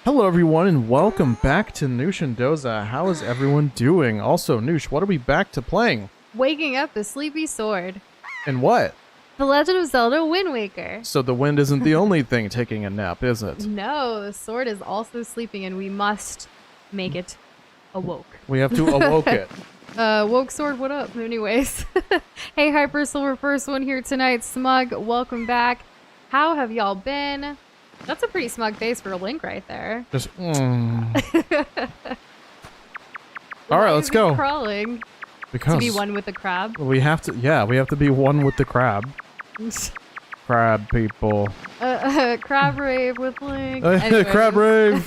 Hello everyone and welcome back to Noosh and Doza. How is everyone doing? Also, Noosh, what are we back to playing? Waking up the sleepy sword. And what? The Legend of Zelda Wind Waker. So the wind isn't the only thing taking a nap, is it? No, the sword is also sleeping and we must make it awoke. We have to awoke it. Woke sword, what up? Anyways. Hey, Hyper Silver, first one here tonight. Smug, welcome back. How have y'all been? That's a pretty smug face for a Link right there. Just, Alright, let's go. Crawling. Because To be one with the crab. we have to, we have to be one with the crab. Crab people. Crab rave with Link. Anyways. Crab rave!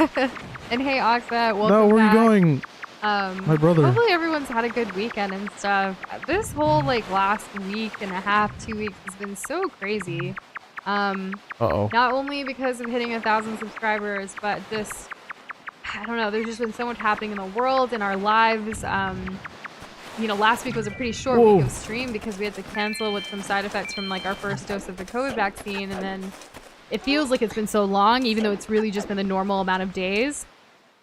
And hey, Oxbat, welcome No, where are back. you going? My brother. Hopefully everyone's had a good weekend and stuff. This whole last week and a half, 2 weeks has been so crazy. Uh-oh. Not only because of hitting 1,000 subscribers, but just, I don't know, there's just been so much happening in the world, in our lives. You know, last week was a pretty short week of stream because we had to cancel with some side effects from our first dose of the COVID vaccine, and then it feels like it's been so long, even though it's really just been the normal amount of days.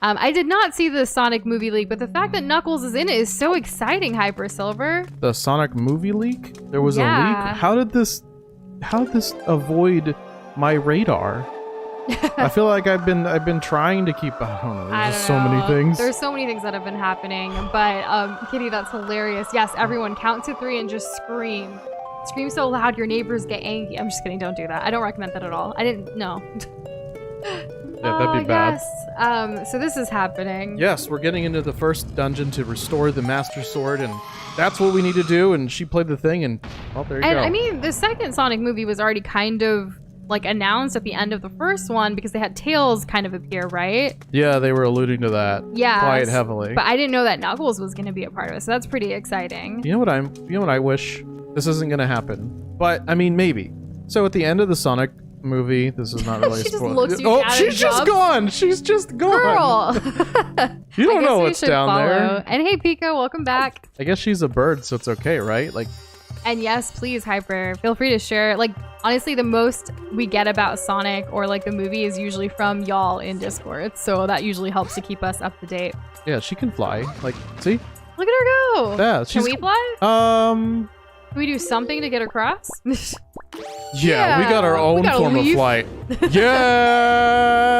I did not see the Sonic movie leak, but the fact that Knuckles is in it is so exciting, Hyper Silver. The Sonic movie leak? There was a leak? How did this avoid my radar? I feel like I've been trying to keep, I don't know, there's just so many things. There's so many things that have been happening, but Kitty, that's hilarious. Yes, everyone count to 3 and just scream. Scream so loud your neighbors get angry. I'm just kidding, don't do that. I don't recommend that at all. I didn't, no. Yeah, that'd be bad. Yes. So this is happening. Yes, we're getting into the first dungeon to restore the Master Sword, and that's what we need to do, and she played the thing, and well, there you go. And I mean, the second Sonic movie was already kind of announced at the end of the first one because they had Tails kind of appear, right? Yeah, they were alluding to that. Yeah. Quite heavily. But I didn't know that Knuckles was going to be a part of it, so that's pretty exciting. You know what I wish? This isn't gonna happen. But I mean, maybe. So at the end of the Sonic movie, this is not really She just spoil- looks you Oh, down she's and just jumps. gone. She's just gone. Girl. You don't I guess know we what's should down follow. there. And hey, Pico, welcome back. I guess she's a bird, so it's okay, right? And yes, please, Hyper, feel free to share. Honestly, the most we get about Sonic or the movie is usually from y'all in Discord, so that usually helps to keep us up to date. Yeah, she can fly. See? Look at her go. Yeah, Can we fly? Can we do something to get across? Yeah, we got our own form of flight. Yeah.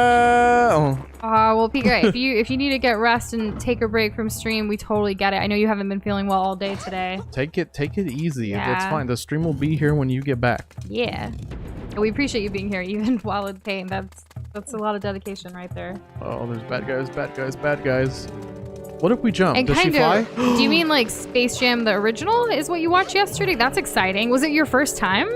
Well, Pico, if you need to get rest and take a break from stream, we totally get it. I know you haven't been feeling well all day today. Take it easy. Yeah. It's fine. The stream will be here when you get back. Yeah. And we appreciate you being here even while in pain. That's a lot of dedication right there. Oh, there's bad guys. What if we jump? And Does she fly? do you mean Space Jam the original is what you watched yesterday? That's exciting. Was it your first time?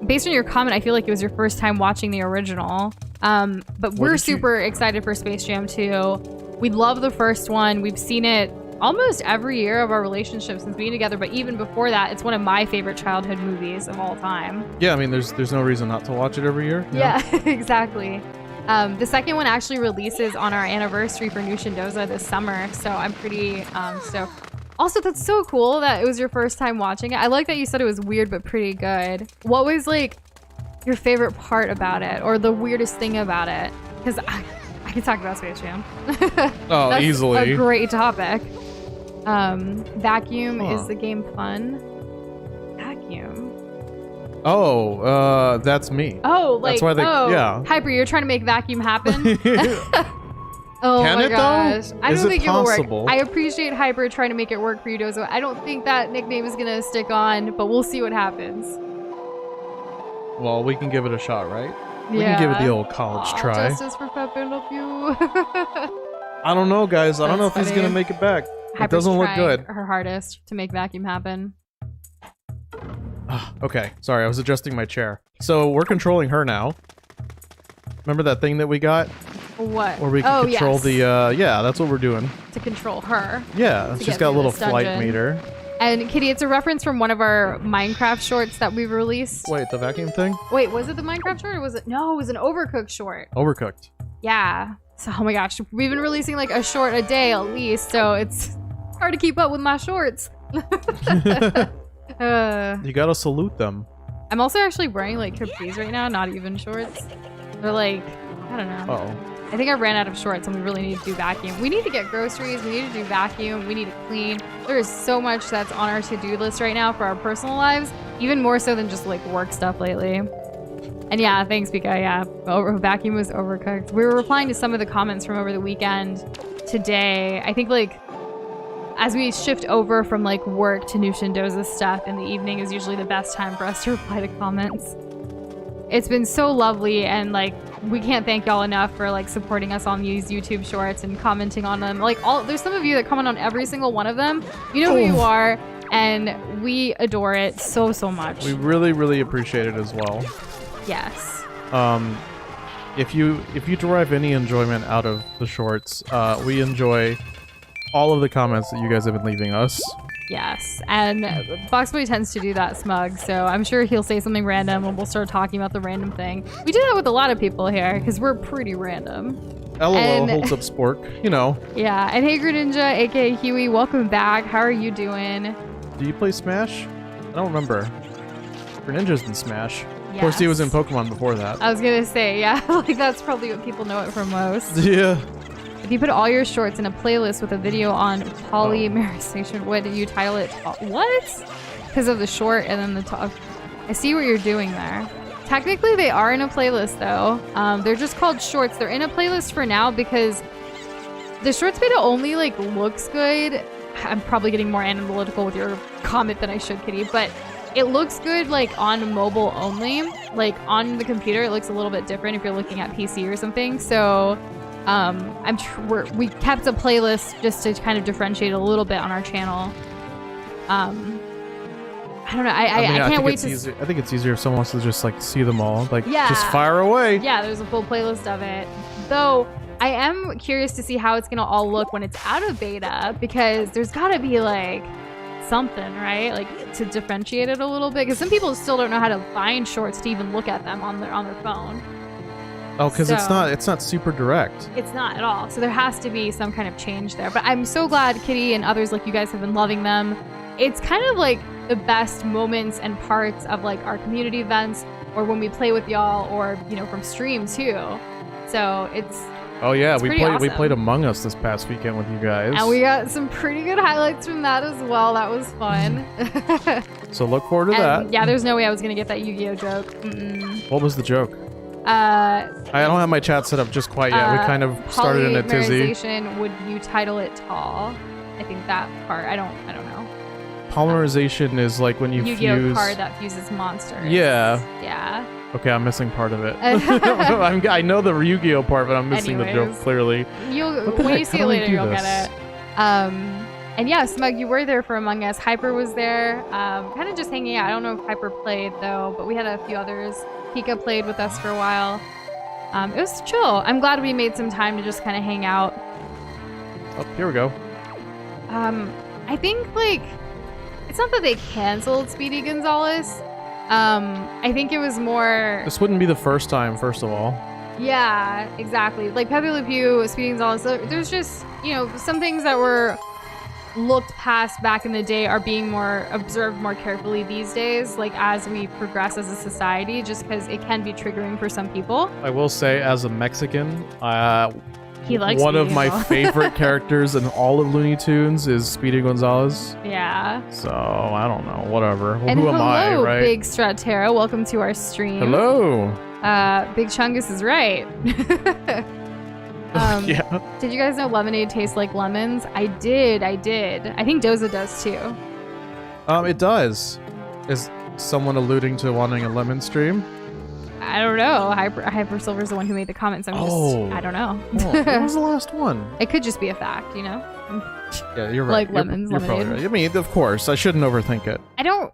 Based on your comment, I feel like it was your first time watching the original. But we're super excited for Space Jam 2. We love the first one. We've seen it almost every year of our relationship since being together, but even before that, it's one of my favorite childhood movies of all time. Yeah, I mean, there's no reason not to watch it every year. Yeah, exactly. The second one actually releases on our anniversary for Noosh and Doza this summer, so I'm pretty stoked. Also, that's so cool that it was your first time watching it. I like that you said it was weird but pretty good. What was your favorite part about it, or the weirdest thing about it? Because I can talk about Space Jam. Oh, That's easily. a great topic. Vacuum is the game fun. Vacuum. Oh, that's me. Oh, that's why they. Yeah. Hyper, you're trying to make vacuum happen. Oh Can my it, gosh. though? I Is don't it think it'll possible? work. I appreciate Hyper trying to make it work for you, Dozo. I don't think that nickname is gonna stick on, but we'll see what happens. Well, we can give it a shot, right? We can give it the old college try. Justice for Pepe, love you. I don't know, guys. I don't know if That's he's gonna funny. make it back. It Hyper's doesn't look trying good. her hardest to make vacuum happen. Okay, sorry, I was adjusting my chair. So we're controlling her now. Remember that thing that we got? What? Where we can control the, yeah, that's what we're doing. To control her. Yeah, To she's get got a through little this flight dungeon. meter. And Kitty, it's a reference from one of our Minecraft shorts that we've released. Wait, the vacuum thing? Wait, was it the Minecraft short or was it? No, it was an Overcooked short. Overcooked. Yeah. So, oh my gosh, we've been releasing a short a day at least, so it's hard to keep up with my shorts. You gotta salute them. I'm also actually wearing capris right now, not even shorts. They're I don't know. Uh-oh. I think I ran out of shorts and we really need to do vacuum. We need to get groceries. We need to do vacuum. We need to clean. There is so much that's on our to-do list right now for our personal lives, even more so than just like work stuff lately. And yeah, thanks, Pika. Yeah, vacuum was overcooked. We were replying to some of the comments from over the weekend today. I think like as we shift over from like work to Nushindoza's stuff in the evening is usually the best time for us to reply to comments. It's been so lovely, and like we can't thank y'all enough for like supporting us on these YouTube shorts and commenting on them. Like there's some of you that comment on every single one of them. You know who you are, and we adore it so much. We really appreciate it as well. Yes. If you derive any enjoyment out of the shorts, we enjoy all of the comments that you guys have been leaving us. Yes, and Boxboy tends to do that, Smug, so I'm sure he'll say something random and we'll start talking about the random thing. We do that with a lot of people here, because we're pretty random. LOL holds up spork, you know. Yeah, and hey Greninja, aka Huey, welcome back. How are you doing? Do you play Smash? I don't remember. Greninja's in Smash. Yes. Of course, he was in Pokemon before that. I was gonna say, yeah, like that's probably what people know it from most. Yeah. If you put all your shorts in a playlist with a video on polymerization, what do you title it? What? Because of the short and then the top. I see what you're doing there. Technically, they are in a playlist, though. They're just called shorts. They're in a playlist for now because the shorts beta only, like, looks good. I'm probably getting more analytical with your comment than I should, Kitty, but it looks good, like, on mobile only. Like, on the computer, it looks a little bit different if you're looking at PC or something. So we kept a playlist just to kind of differentiate a little bit on our channel. I don't know. I can't wait to. I think it's easier if someone wants to just like see them all. Like, yeah, just fire away. Yeah, there's a full playlist of it. Though I am curious to see how it's gonna all look when it's out of beta, because there's gotta be like something, right? Like to differentiate it a little bit, because some people still don't know how to find shorts to even look at them on their phone. Oh, because it's not super direct. It's not at all. So there has to be some kind of change there. But I'm so glad Kitty and others like you guys have been loving them. It's kind of like the best moments and parts of like our community events, or when we play with y'all, or you know, from stream too. So it's we played Among Us this past weekend with you guys, and we got some pretty good highlights from that as well. That was fun. So look forward to that. Yeah, there's no way I was gonna get that Yu-Gi-Oh joke. What was the joke? I don't have my chat set up just quite yet. We kind of started in a tizzy. Polymerization, would you title it tall? I think that part. I don't know. Polymerization is like when you Yu-Gi-Oh fuse... card that fuses monsters. Yeah. Yeah. Okay, I'm missing part of it. I know the Yu-Gi-Oh part, but I'm missing the joke clearly. When you see it later, you'll get it. And yeah, Smug, you were there for Among Us. Hyper was there, kind of just hanging out. I don't know if Hyper played though, but we had a few others. Pika played with us for a while. It was chill. I'm glad we made some time to just kind of hang out. Oh, here we go. I think like it's not that they canceled Speedy Gonzalez. I think it was more. This wouldn't be the first time, first of all. Yeah, exactly. Like Pepe Le Pew, Speedy Gonzalez. There's just, you know, some things that were looked past back in the day are being more observed more carefully these days, like as we progress as a society, just because it can be triggering for some people. I will say, as a Mexican, he likes one of my favorite characters in all of Looney Tunes is Speedy Gonzalez. Yeah. So I don't know, whatever. Well, and who am I, right? Big Stratera, welcome to our stream. Hello. Big Chungus is right. Yeah. Did you guys know lemonade tastes like lemons? I did. I think Doza does too. It does. Is someone alluding to wanting a lemon stream? I don't know. Hyper Silver's the one who made the comments. I don't know. What was the last one? It could just be a fact, you know? Yeah, you're right. Like lemons, you're lemonade. Probably right. I mean, of course, I shouldn't overthink it. I don't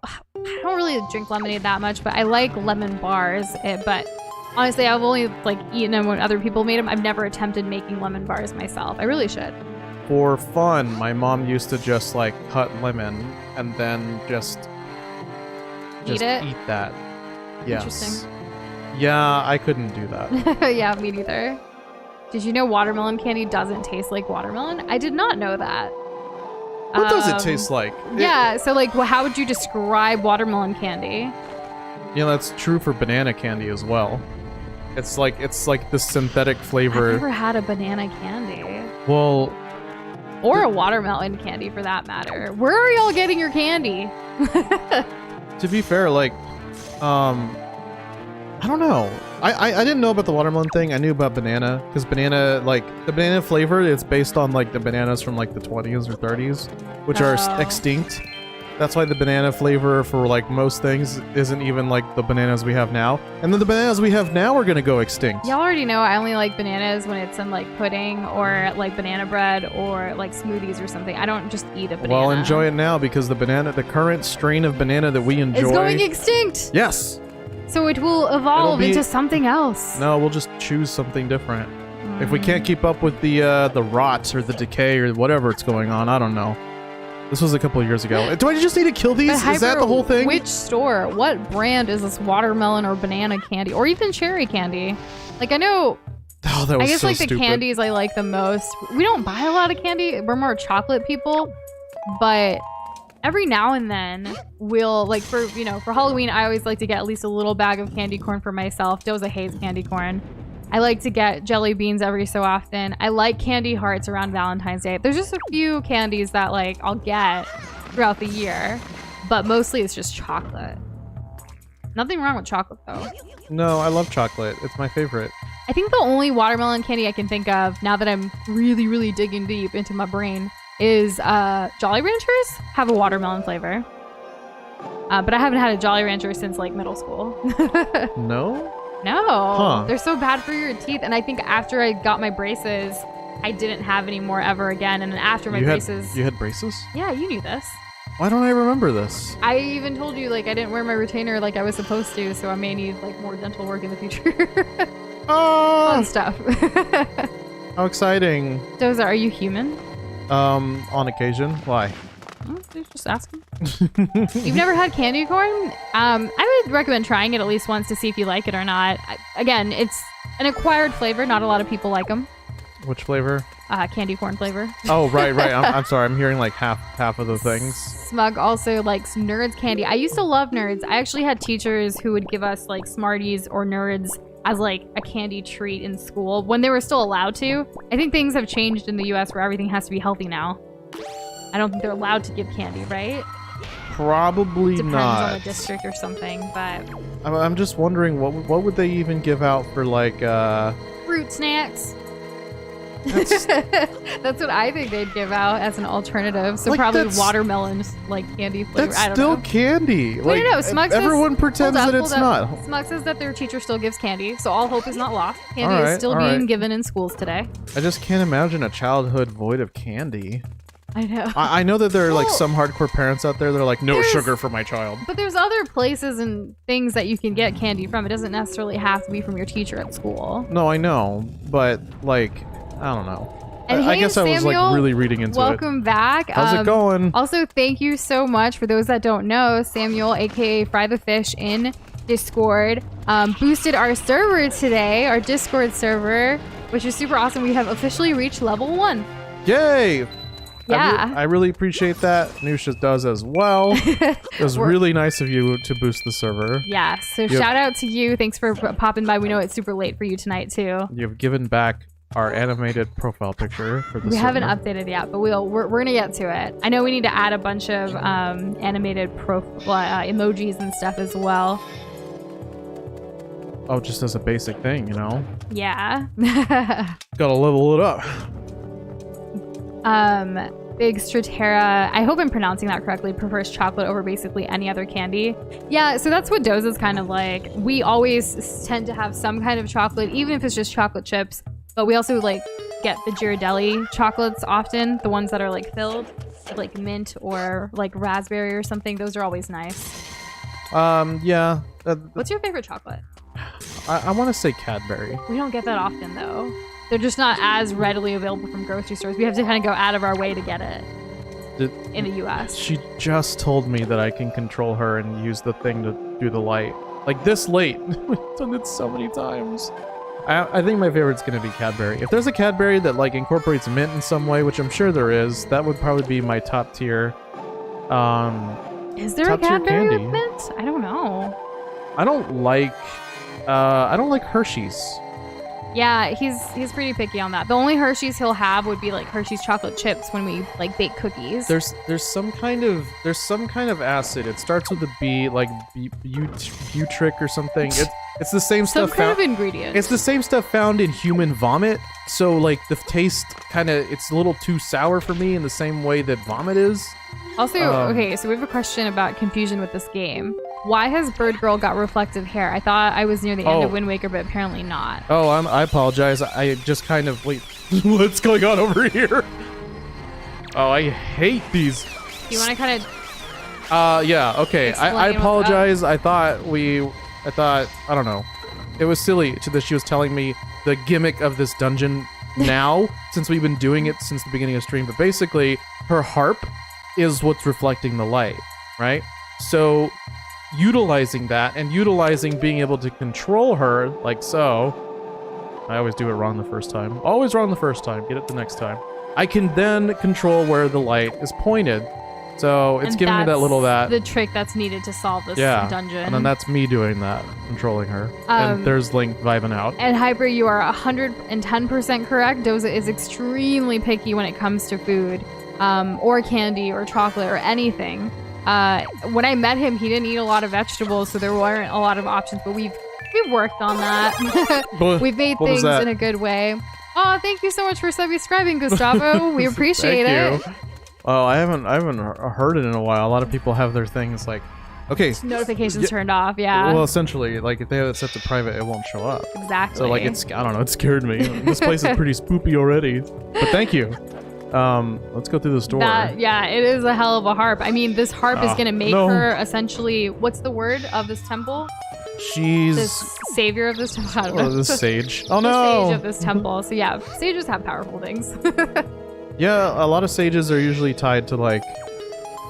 really drink lemonade that much, but I like lemon bars. But honestly, I've only like eaten them when other people made them. I've never attempted making lemon bars myself. I really should. For fun, my mom used to just like cut lemon and then just eat that. Yes. Interesting. Yeah, I couldn't do that. Yeah, me neither. Did you know watermelon candy doesn't taste like watermelon? I did not know that. What does it taste like? Yeah, so like, how would you describe watermelon candy? Yeah, that's true for banana candy as well. It's like this synthetic flavor. I've never had a banana candy. Well, or a watermelon candy for that matter. Where are y'all getting your candy? to be fair, like, I don't know. I didn't know about the watermelon thing. I knew about banana because banana, like the banana flavor, it's based on like the bananas from like the 20s or 30s, which are extinct. That's why the banana flavor for like most things isn't even like the bananas we have now. And then the bananas we have now are gonna go extinct. Y'all already know I only like bananas when it's in like pudding or like banana bread or like smoothies or something. I don't just eat a banana. Well, enjoy it now because the current strain of banana that we enjoy is going extinct. Yes. So it will evolve into something else. No, we'll just choose something different. If we can't keep up with the rot or the decay or whatever it's going on, I don't know. This was a couple of years ago. Do I just need to kill these? Is that the whole thing? Which store? What brand is this watermelon or banana candy? Or even cherry candy? Like, I know... Oh, that was I guess, so like, stupid. the candies I like the most... We don't buy a lot of candy. We're more chocolate people. But every now and then, we'll... Like, for Halloween, I always like to get at least a little bag of candy corn for myself. Doza Hayes candy corn. I like to get jelly beans every so often. I like candy hearts around Valentine's Day. There's just a few candies that like I'll get throughout the year, but mostly it's just chocolate. Nothing wrong with chocolate though. No, I love chocolate. It's my favorite. I think the only watermelon candy I can think of now that I'm really, really digging deep into my brain is Jolly Ranchers have a watermelon flavor. But I haven't had a Jolly Rancher since like middle school. No? No, they're so bad for your teeth. And I think after I got my braces, I didn't have any more ever again. And then after my braces... You had braces? Yeah, you knew this. Why don't I remember this? I even told you, like, I didn't wear my retainer like I was supposed to, so I may need, like, more dental work in the future. Oh! Fun stuff. How exciting. Doza, are you human? On occasion. Why? Just ask him. You've never had candy corn? I would recommend trying it at least once to see if you like it or not. Again, it's an acquired flavor. Not a lot of people like them. Which flavor? Candy corn flavor. Oh, right. I'm sorry. I'm hearing like half of the things. Smug also likes Nerds candy. I used to love Nerds. I actually had teachers who would give us like Smarties or Nerds as like a candy treat in school when they were still allowed to. I think things have changed in the US where everything has to be healthy now. I don't think they're allowed to give candy, right? Probably Depends not. on the district or something, but... I'm just wondering, what would they even give out for, like, Fruit snacks. That's what I think they'd give out as an alternative. So like probably watermelon, like, candy flavor. That's still candy. Like, no, Smug everyone pretends that it's not. Smug says that their teacher still gives candy, so all hope is not lost. Candy is still being given in schools today. I just can't imagine a childhood void of candy. I know. I know that there are like some hardcore parents out there that are like, no sugar for my child. But there's other places and things that you can get candy from. It doesn't necessarily have to be from your teacher at school. No, I know, but like, I don't know. And I guess Samuel, I was like really reading into welcome back. How's it going? Also, thank you so much for those that don't know. Samuel, aka Fry the Fish in Discord, boosted our server today, our Discord server, which is super awesome. We have officially reached level 1. Yay! Yeah. I really appreciate that. Nusha does as well. It was really nice of you to boost the server. Yeah, so shout out to you. Thanks for popping by. We know it's super late for you tonight, too. You've given back our animated profile picture for the server. We haven't updated yet, but we're going to get to it. I know we need to add a bunch of animated emojis and stuff as well. Oh, just as a basic thing, you know? Yeah. Gotta level it up. Big Stratera, I hope I'm pronouncing that correctly, prefers chocolate over basically any other candy. Yeah, so that's what Doza's kind of like. We always tend to have some kind of chocolate, even if it's just chocolate chips. But we also like get the Ghirardelli chocolates often, the ones that are like filled with like mint or like raspberry or something. Those are always nice. Yeah. What's your favorite chocolate? I want to say Cadbury. We don't get that often though. They're just not as readily available from grocery stores. We have to kind of go out of our way to get it in the US. She just told me that I can control her and use the thing to do the light. Like this late. We've done it so many times. I think my favorite's going to be Cadbury. If there's a Cadbury that like incorporates mint in some way, which I'm sure there is, that would probably be my top tier. Is there a Cadbury with mint? I don't know. I don't like I don't like Hershey's. Yeah, he's pretty picky on that. The only Hershey's he'll have would be like Hershey's chocolate chips when we like bake cookies. There's some kind of acid. It starts with a B, like butric or something. It's the same stuff. Some kind of ingredient. It's the same stuff found in human vomit. So like the taste it's a little too sour for me in the same way that vomit is. Also, okay, so we have a question about confusion with this game. Why has Bird Girl got reflective hair? I thought I was near the end of Wind Waker, but apparently not. Oh, I apologize. I just kind of wait. What's going on over here? Oh, I hate these. Do you want to kind of? Yeah. Okay. I apologize. I thought I don't know. It was silly that she was telling me the gimmick of this dungeon now, since we've been doing it since the beginning of stream. But basically, her harp is what's reflecting the light, right? So utilizing that and utilizing being able to control her like so. I always do it wrong the first time. Always wrong the first time. Get it the next time. I can then control where the light is pointed. So it's giving me that little the trick that's needed to solve this dungeon. And then that's me doing that, controlling her. And there's Link vibing out. And Hyper, you are 110% correct. Doza is extremely picky when it comes to food, or candy, or chocolate, or anything. When I met him, he didn't eat a lot of vegetables, so there weren't a lot of options. But we've worked on that. We've made things in a good way. Oh, thank you so much for subscribing, Gustavo. We appreciate it. Oh, I haven't heard it in a while. A lot of people have their things like, okay, notifications turned off. Yeah. Well, essentially, like if they have it set to private, it won't show up. Exactly. So like I don't know. It scared me. This place is pretty spoopy already. But thank you. Let's go through the store. Yeah, it is a hell of a harp. I mean, this harp is gonna make her essentially. What's the word of this temple? She's the savior of this temple. I don't know. The sage. Oh the no. Sage of this temple. So yeah, sages have powerful things. Yeah, a lot of sages are usually tied to like,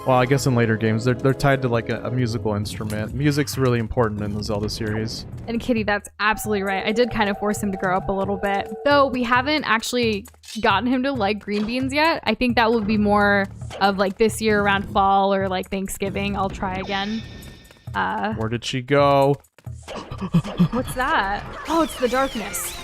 well, I guess in later games they're tied to like a musical instrument. Music's really important in the Zelda series. And Kitty, that's absolutely right. I did kind of force him to grow up a little bit, though we haven't actually gotten him to like green beans yet. I think that will be more of like this year around fall or like Thanksgiving. I'll try again. Where did she go? What's that? Oh, it's the darkness.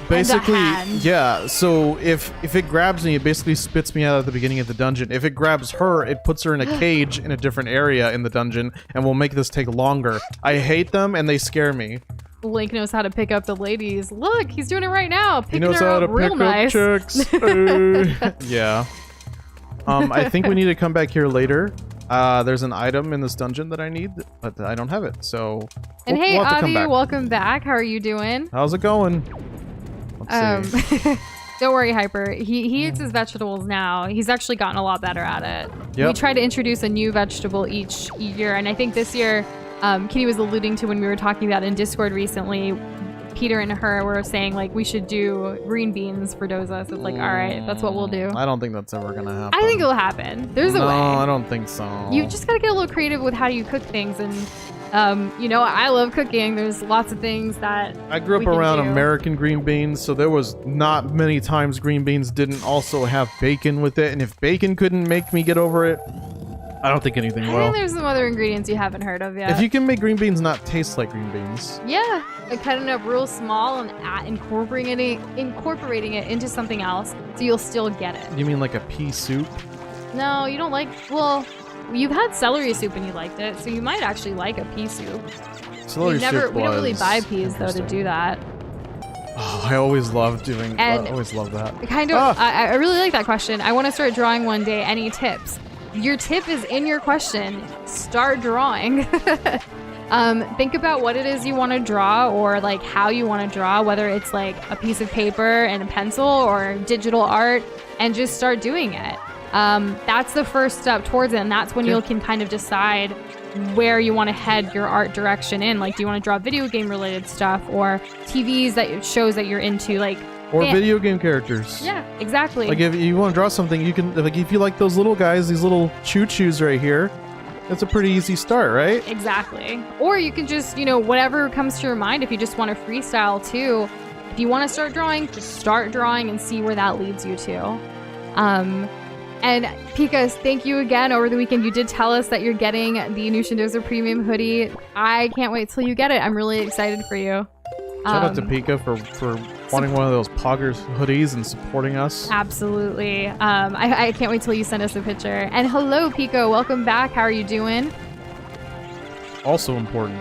Basically, yeah, so if it grabs me, it basically spits me out at the beginning of the dungeon. If it grabs her, it puts her in a cage in a different area in the dungeon and will make this take longer. I hate them and they scare me. Link knows how to pick up the ladies. Look, he's doing it right now. He knows how to pick up chicks. Yeah. I think we need to come back here later. There's an item in this dungeon that I need, but I don't have it, so hey, Avi, welcome back. How are you doing? How's it going? Let's see. Don't worry, Hyper. He eats his vegetables now. He's actually gotten a lot better at it. Yep. We try to introduce a new vegetable each year, and I think this year, Kitty was alluding to when we were talking about in Discord recently, Peter and her were saying like we should do green beans for Doza. So it's like, all right, that's what we'll do. I don't think that's ever gonna happen. I think it'll happen. There's a way. No, I don't think so. You just gotta get a little creative with how you cook things, and you know, I love cooking. There's lots of things that I grew up around American green beans, so there was not many times green beans didn't also have bacon with it, and if bacon couldn't make me get over it, I don't think anything will. I think there's some other ingredients you haven't heard of yet. If you can make green beans not taste like green beans. Yeah, like cutting it up real small and incorporating it into something else so you'll still get it. You mean like a pea soup? No, you don't like, well, you've had celery soup and you liked it, so you might actually like a pea soup. Celery soup we don't really buy peas though to do that. Oh, I always love doing, I always love that. Kind of, I really like that question. I want to start drawing one day. Any tips? Your tip is in your question. Start drawing. Think about what it is you want to draw, or like how you want to draw, whether it's like a piece of paper and a pencil or digital art, and just start doing it. That's the first step towards it, and that's when you can kind of decide where you want to head your art direction in. Like, do you want to draw video game related stuff, or TVs that shows that you're into, like, or video game characters. Yeah, exactly. Like if you want to draw something, you can, like if you like those little guys, these little choo-choos right here, that's a pretty easy start, right? Exactly. Or you can just, you know, whatever comes to your mind. If you just want to freestyle too, if you want to start drawing, just start drawing and see where that leads you to. And Pika, thank you again. Over the weekend, you did tell us that you're getting the new Shindoza Premium hoodie. I can't wait till you get it. I'm really excited for you. Shout out to Pika for wanting one of those Poggers hoodies and supporting us. Absolutely. I can't wait till you send us a picture. And hello, Pico. Welcome back. How are you doing? Also important.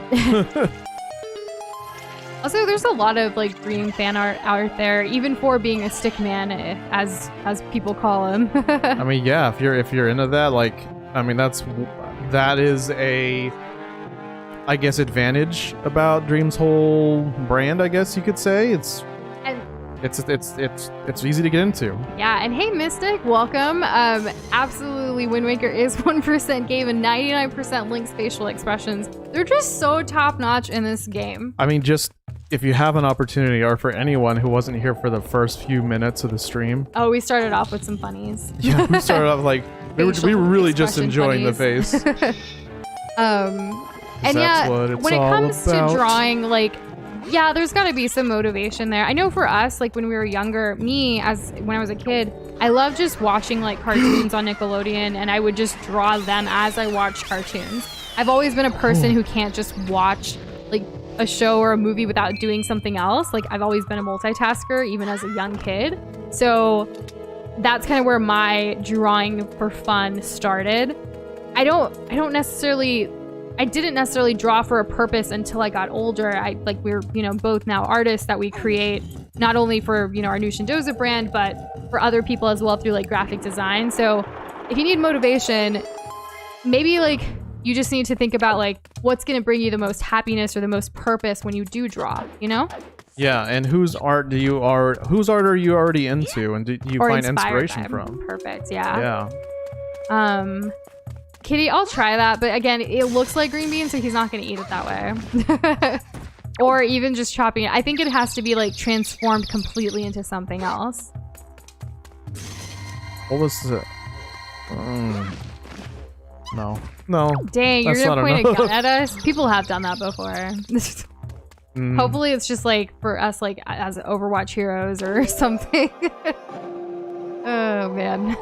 Also, there's a lot of like green fan art out there, even for being a stick man, as people call him. I mean, yeah, if you're into that, like, I mean, that is a, I guess, advantage about Dream's whole brand, I guess you could say. It's easy to get into. Yeah, and hey, Mystic, welcome. Absolutely, Wind Waker is 1% game and 99% Link's facial expressions. They're just so top-notch in this game. I mean, just if you have an opportunity, or for anyone who wasn't here for the first few minutes of the stream. Oh, we started off with some funnies. Yeah, we started off like, we were really just enjoying the face. And yeah, when it comes to drawing, like, yeah, there's got to be some motivation there. I know for us, like when we were younger, when I was a kid, I loved just watching like cartoons on Nickelodeon, and I would just draw them as I watched cartoons. I've always been a person who can't just watch like a show or a movie without doing something else. Like I've always been a multitasker, even as a young kid. So that's kind of where my drawing for fun started. I didn't necessarily draw for a purpose until I got older. We're, both now artists that we create not only for, our new Shindoza brand, but for other people as well through like graphic design. So if you need motivation, maybe like you just need to think about like what's going to bring you the most happiness or the most purpose when you do draw, Yeah, and whose art are you already into, and do you find inspiration from? Perfect, yeah. Yeah. Kitty, I'll try that, but again, it looks like green beans, so he's not going to eat it that way. Or even just chopping it. I think it has to be like transformed completely into something else. What was it? No. Dang, you're going to point a gun at us? People have done that before. Hopefully it's just like for us, like as Overwatch heroes or something. Oh, man.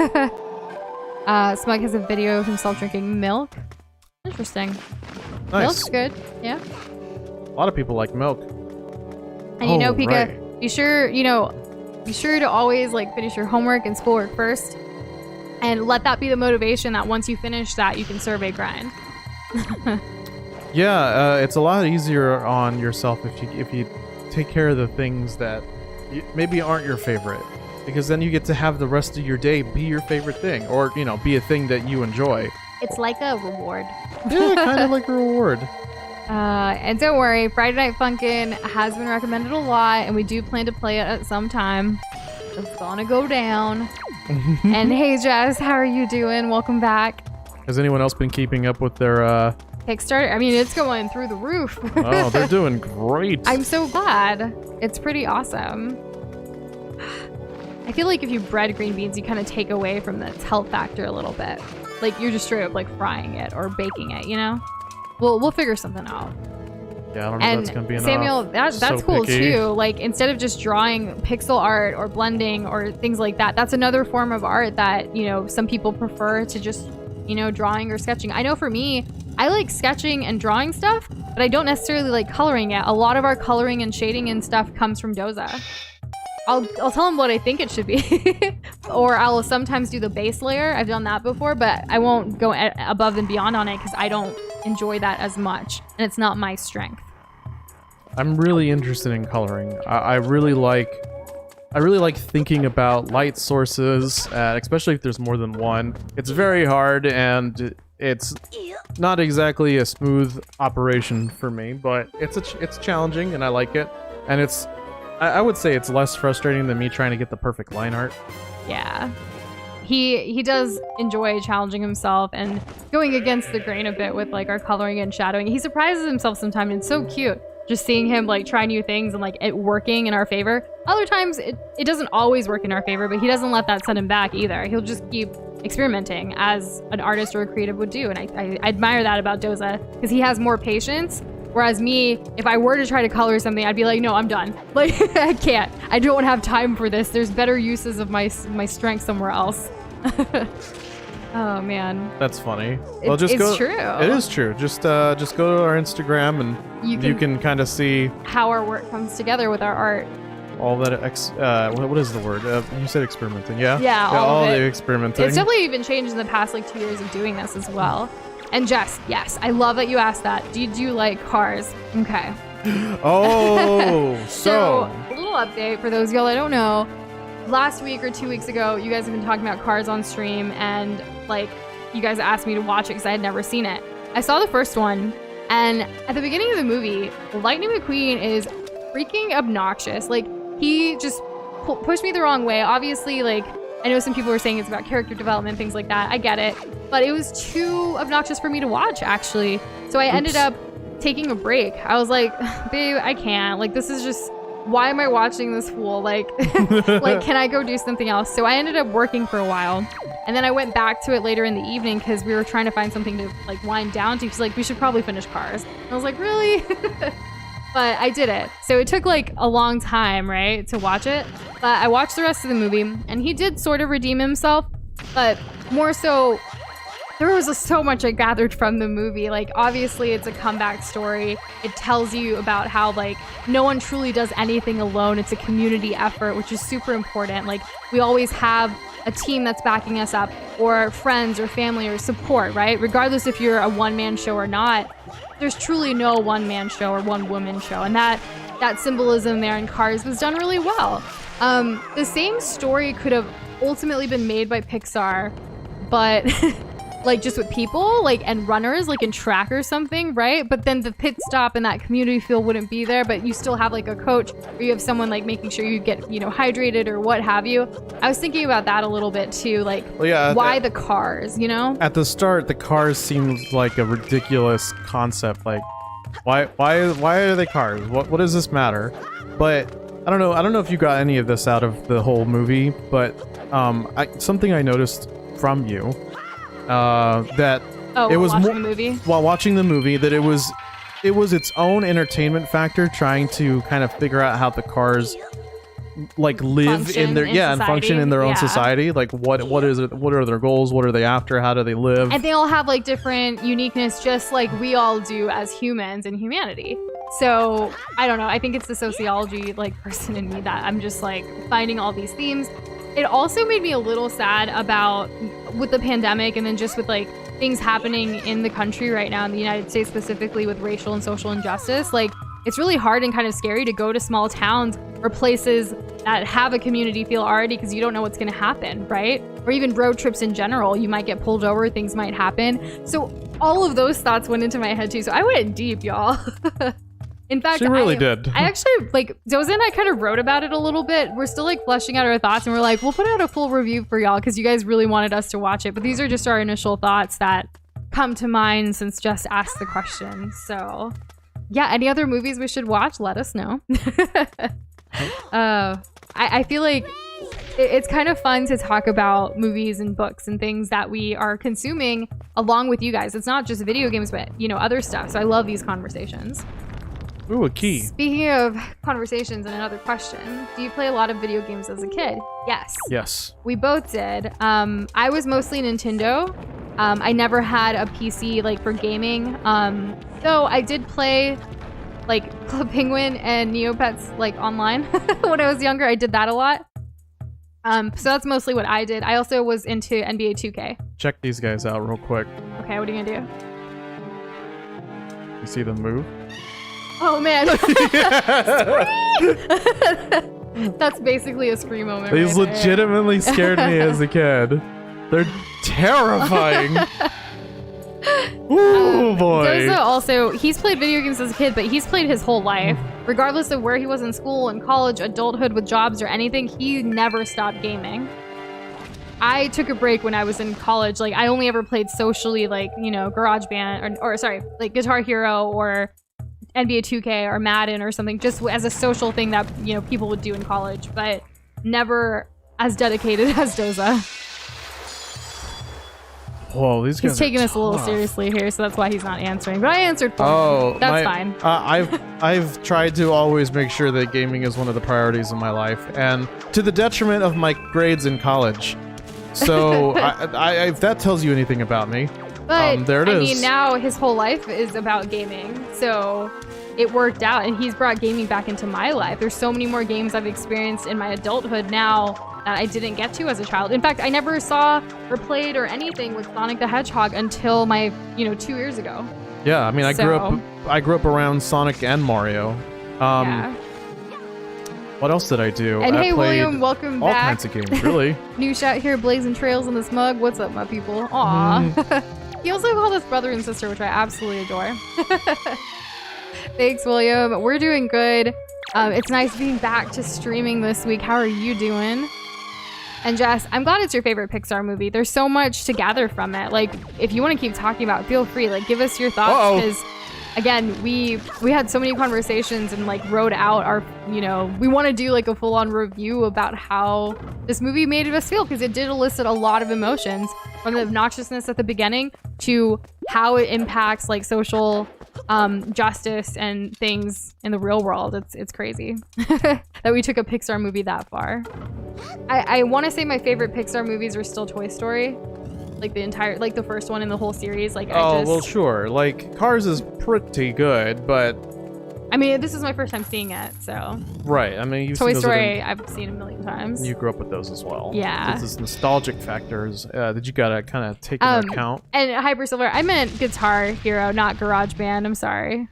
Smug has a video of himself drinking milk. Interesting. Nice. Milk's good, yeah. A lot of people like milk. And Pika, right. Be sure to always like finish your homework and schoolwork first, and let that be the motivation that once you finish that, you can survey grind. Yeah, it's a lot easier on yourself if you take care of the things that maybe aren't your favorite. Because then you get to have the rest of your day be your favorite thing, or be a thing that you enjoy. It's like a reward. Yeah, kind of like a reward. And don't worry, Friday Night Funkin' has been recommended a lot, and we do plan to play it at some time. It's gonna go down. And hey, Jess, how are you doing? Welcome back. Has anyone else been keeping up with their Kickstarter? I mean, it's going through the roof. Oh, they're doing great. I'm so glad. It's pretty awesome. I feel like if you bread green beans, you kind of take away from its health factor a little bit. Like you're just straight up like frying it or baking it, We'll figure something out. Yeah, I don't know if that's gonna be enough. Samuel, that's so cool picky. too. Like instead of just drawing pixel art or blending or things like that, that's another form of art that, some people prefer to just, drawing or sketching. I know for me, I like sketching and drawing stuff, but I don't necessarily like coloring it. A lot of our coloring and shading and stuff comes from Doza. I'll tell him what I think it should be. Or I'll sometimes do the base layer. I've done that before, but I won't go above and beyond on it because I don't enjoy that as much, and it's not my strength. I'm really interested in coloring. I really like thinking about light sources, especially if there's more than one. It's very hard, and it's not exactly a smooth operation for me, but it's challenging, and I like it. And I would say it's less frustrating than me trying to get the perfect line art. Yeah. He does enjoy challenging himself and going against the grain a bit with like our coloring and shadowing. He surprises himself sometimes, and it's so cute just seeing him like try new things and like it working in our favor. Other times it doesn't always work in our favor, but he doesn't let that set him back either. He'll just keep experimenting as an artist or a creative would do, and I admire that about Doza because he has more patience. Whereas me, if I were to try to color something, I'd be like, no, I'm done. Like, I can't. I don't have time for this. There's better uses of my strength somewhere else. Oh man. That's funny. Well, just it's go. true. It is true. Just go to our Instagram and you can kind of see how our work comes together with our art. all that. What is the word? You said experimenting. Yeah. Yeah. All of the it. experimenting. It's definitely even changed in the past like 2 years of doing this as well. And Jess, yes, I love that you asked that. Do you like cars? Okay. Oh, so a little update for those of y'all that don't know. Last week or 2 weeks ago, you guys have been talking about cars on stream, and like you guys asked me to watch it because I had never seen it. I saw the first one, and at the beginning of the movie, Lightning McQueen is freaking obnoxious. Like he just pushed me the wrong way. Obviously, like I know some people were saying it's about character development, things like that. I get it, but it was too obnoxious for me to watch actually. So I ended up taking a break. I was like, babe, I can't. Like this is just. Why am I watching this fool? Like, like, can I go do something else? So I ended up working for a while, and then I went back to it later in the evening because we were trying to find something to like wind down to. She's like, we should probably finish Cars. And I was like, really? But I did it. So it took like a long time, right, to watch it. But I watched the rest of the movie, and he did sort of redeem himself, but more so. There was so much I gathered from the movie. Like, obviously, it's a comeback story. It tells you about how, like, no one truly does anything alone. It's a community effort, which is super important. Like, we always have a team that's backing us up, or friends or family or support, right? Regardless if you're a one-man show or not, there's truly no one-man show or one-woman show. And that symbolism there in Cars was done really well. The same story could have ultimately been made by Pixar, but... like just with people like and runners like in track or something, right? But then the pit stop and that community feel wouldn't be there, but you still have like a coach or you have someone like making sure you get, you know, hydrated or what have you. I was thinking about that a little bit too, like why the cars, you know? At the start, the cars seemed like a ridiculous concept. Like why are they cars? What does this matter? But I don't know if you got any of this out of the whole movie, but something I noticed from you that it was watching the movie? While watching the movie, that it was its own entertainment factor, trying to kind of figure out how the cars like live function in their and function in their own society. Like what is it? What are their goals? What are they after? How do they live? And they all have like different uniqueness, just like we all do as humans in humanity. So I don't know. I think it's the sociology like person in me that I'm just like finding all these themes. It also made me a little sad about with the pandemic and then just with like things happening in the country right now in the United States, specifically with racial and social injustice. Like it's really hard and kind of scary to go to small towns or places that have a community feel already because you don't know what's going to happen, right? Or even road trips in general. You might get pulled over, things might happen. So all of those thoughts went into my head too. So I went deep, y'all. In fact, she really did. I actually, like, Doza and I kind of wrote about it a little bit. We're still, like, fleshing out our thoughts, and we're like, we'll put out a full review for y'all, because you guys really wanted us to watch it. But these are just our initial thoughts that come to mind since Jess asked the question. So, yeah, any other movies we should watch, let us know. I feel like it's kind of fun to talk about movies and books and things that we are consuming along with you guys. It's not just video games, but, you know, other stuff. So I love these conversations. Ooh, a key. Speaking of conversations and another question, do you play a lot of video games as a kid? Yes. Yes. We both did. I was mostly Nintendo. I never had a PC like for gaming. Though I did play like Club Penguin and Neopets like online when I was younger. I did that a lot. So that's mostly what I did. I also was into NBA 2K. Check these guys out real quick. Okay, what are you gonna do? You see them move? Oh man. That's basically a scream moment. These right legitimately scared me as a kid. They're terrifying. Ooh, boy. Doza also, he's played video games as a kid, but he's played his whole life. Regardless of where he was in school, in college, adulthood with jobs or anything, he never stopped gaming. I took a break when I was in college. Like, I only ever played socially, like, you know, GarageBand, or sorry, like Guitar Hero or NBA 2K or Madden or something, just as a social thing that, you know, people would do in college, but never as dedicated as Doza. Whoa, these guys He's taking are us a little tough. seriously here, so that's why he's not answering. But I answered for him. That's fine. I've tried to always make sure that gaming is one of the priorities in my life, and to the detriment of my grades in college. So if that tells you anything about me, But there it I is. mean, now his whole life is about gaming, so it worked out, and he's brought gaming back into my life. There's so many more games I've experienced in my adulthood now that I didn't get to as a child. In fact, I never saw or played or anything with Sonic the Hedgehog until my 2 years ago. Yeah, I mean, I grew up around Sonic and Mario. Yeah. What else did I do? And I hey, played William, welcome all back. kinds of games, really. New shout here, blazing trails in this mug. What's up, my people? Aw. He also called us brother and sister, which I absolutely adore. Thanks, William. We're doing good. It's nice being back to streaming this week. How are you doing? And Jess, I'm glad it's your favorite Pixar movie. There's so much to gather from it. Like, if you want to keep talking about it, feel free. Like, give us your thoughts. Because, again, we had so many conversations and, like, wrote out our, we want to do, like, a full-on review about how this movie made us feel. Because it did elicit a lot of emotions. From the obnoxiousness at the beginning to how it impacts, like, social justice and things in the real world. It's crazy that we took a Pixar movie that far. I want to say my favorite Pixar movies are still Toy Story, like the first one in the whole series. Like, well, sure. Like, Cars is pretty good, but I mean, this is my first time seeing it, so right. I mean, Toy Story I've seen a million times. You grew up with those as well. Yeah. This is nostalgic factors that you gotta kind of take into account. And Hyper Silver, I meant Guitar Hero, not Garage Band. I'm sorry.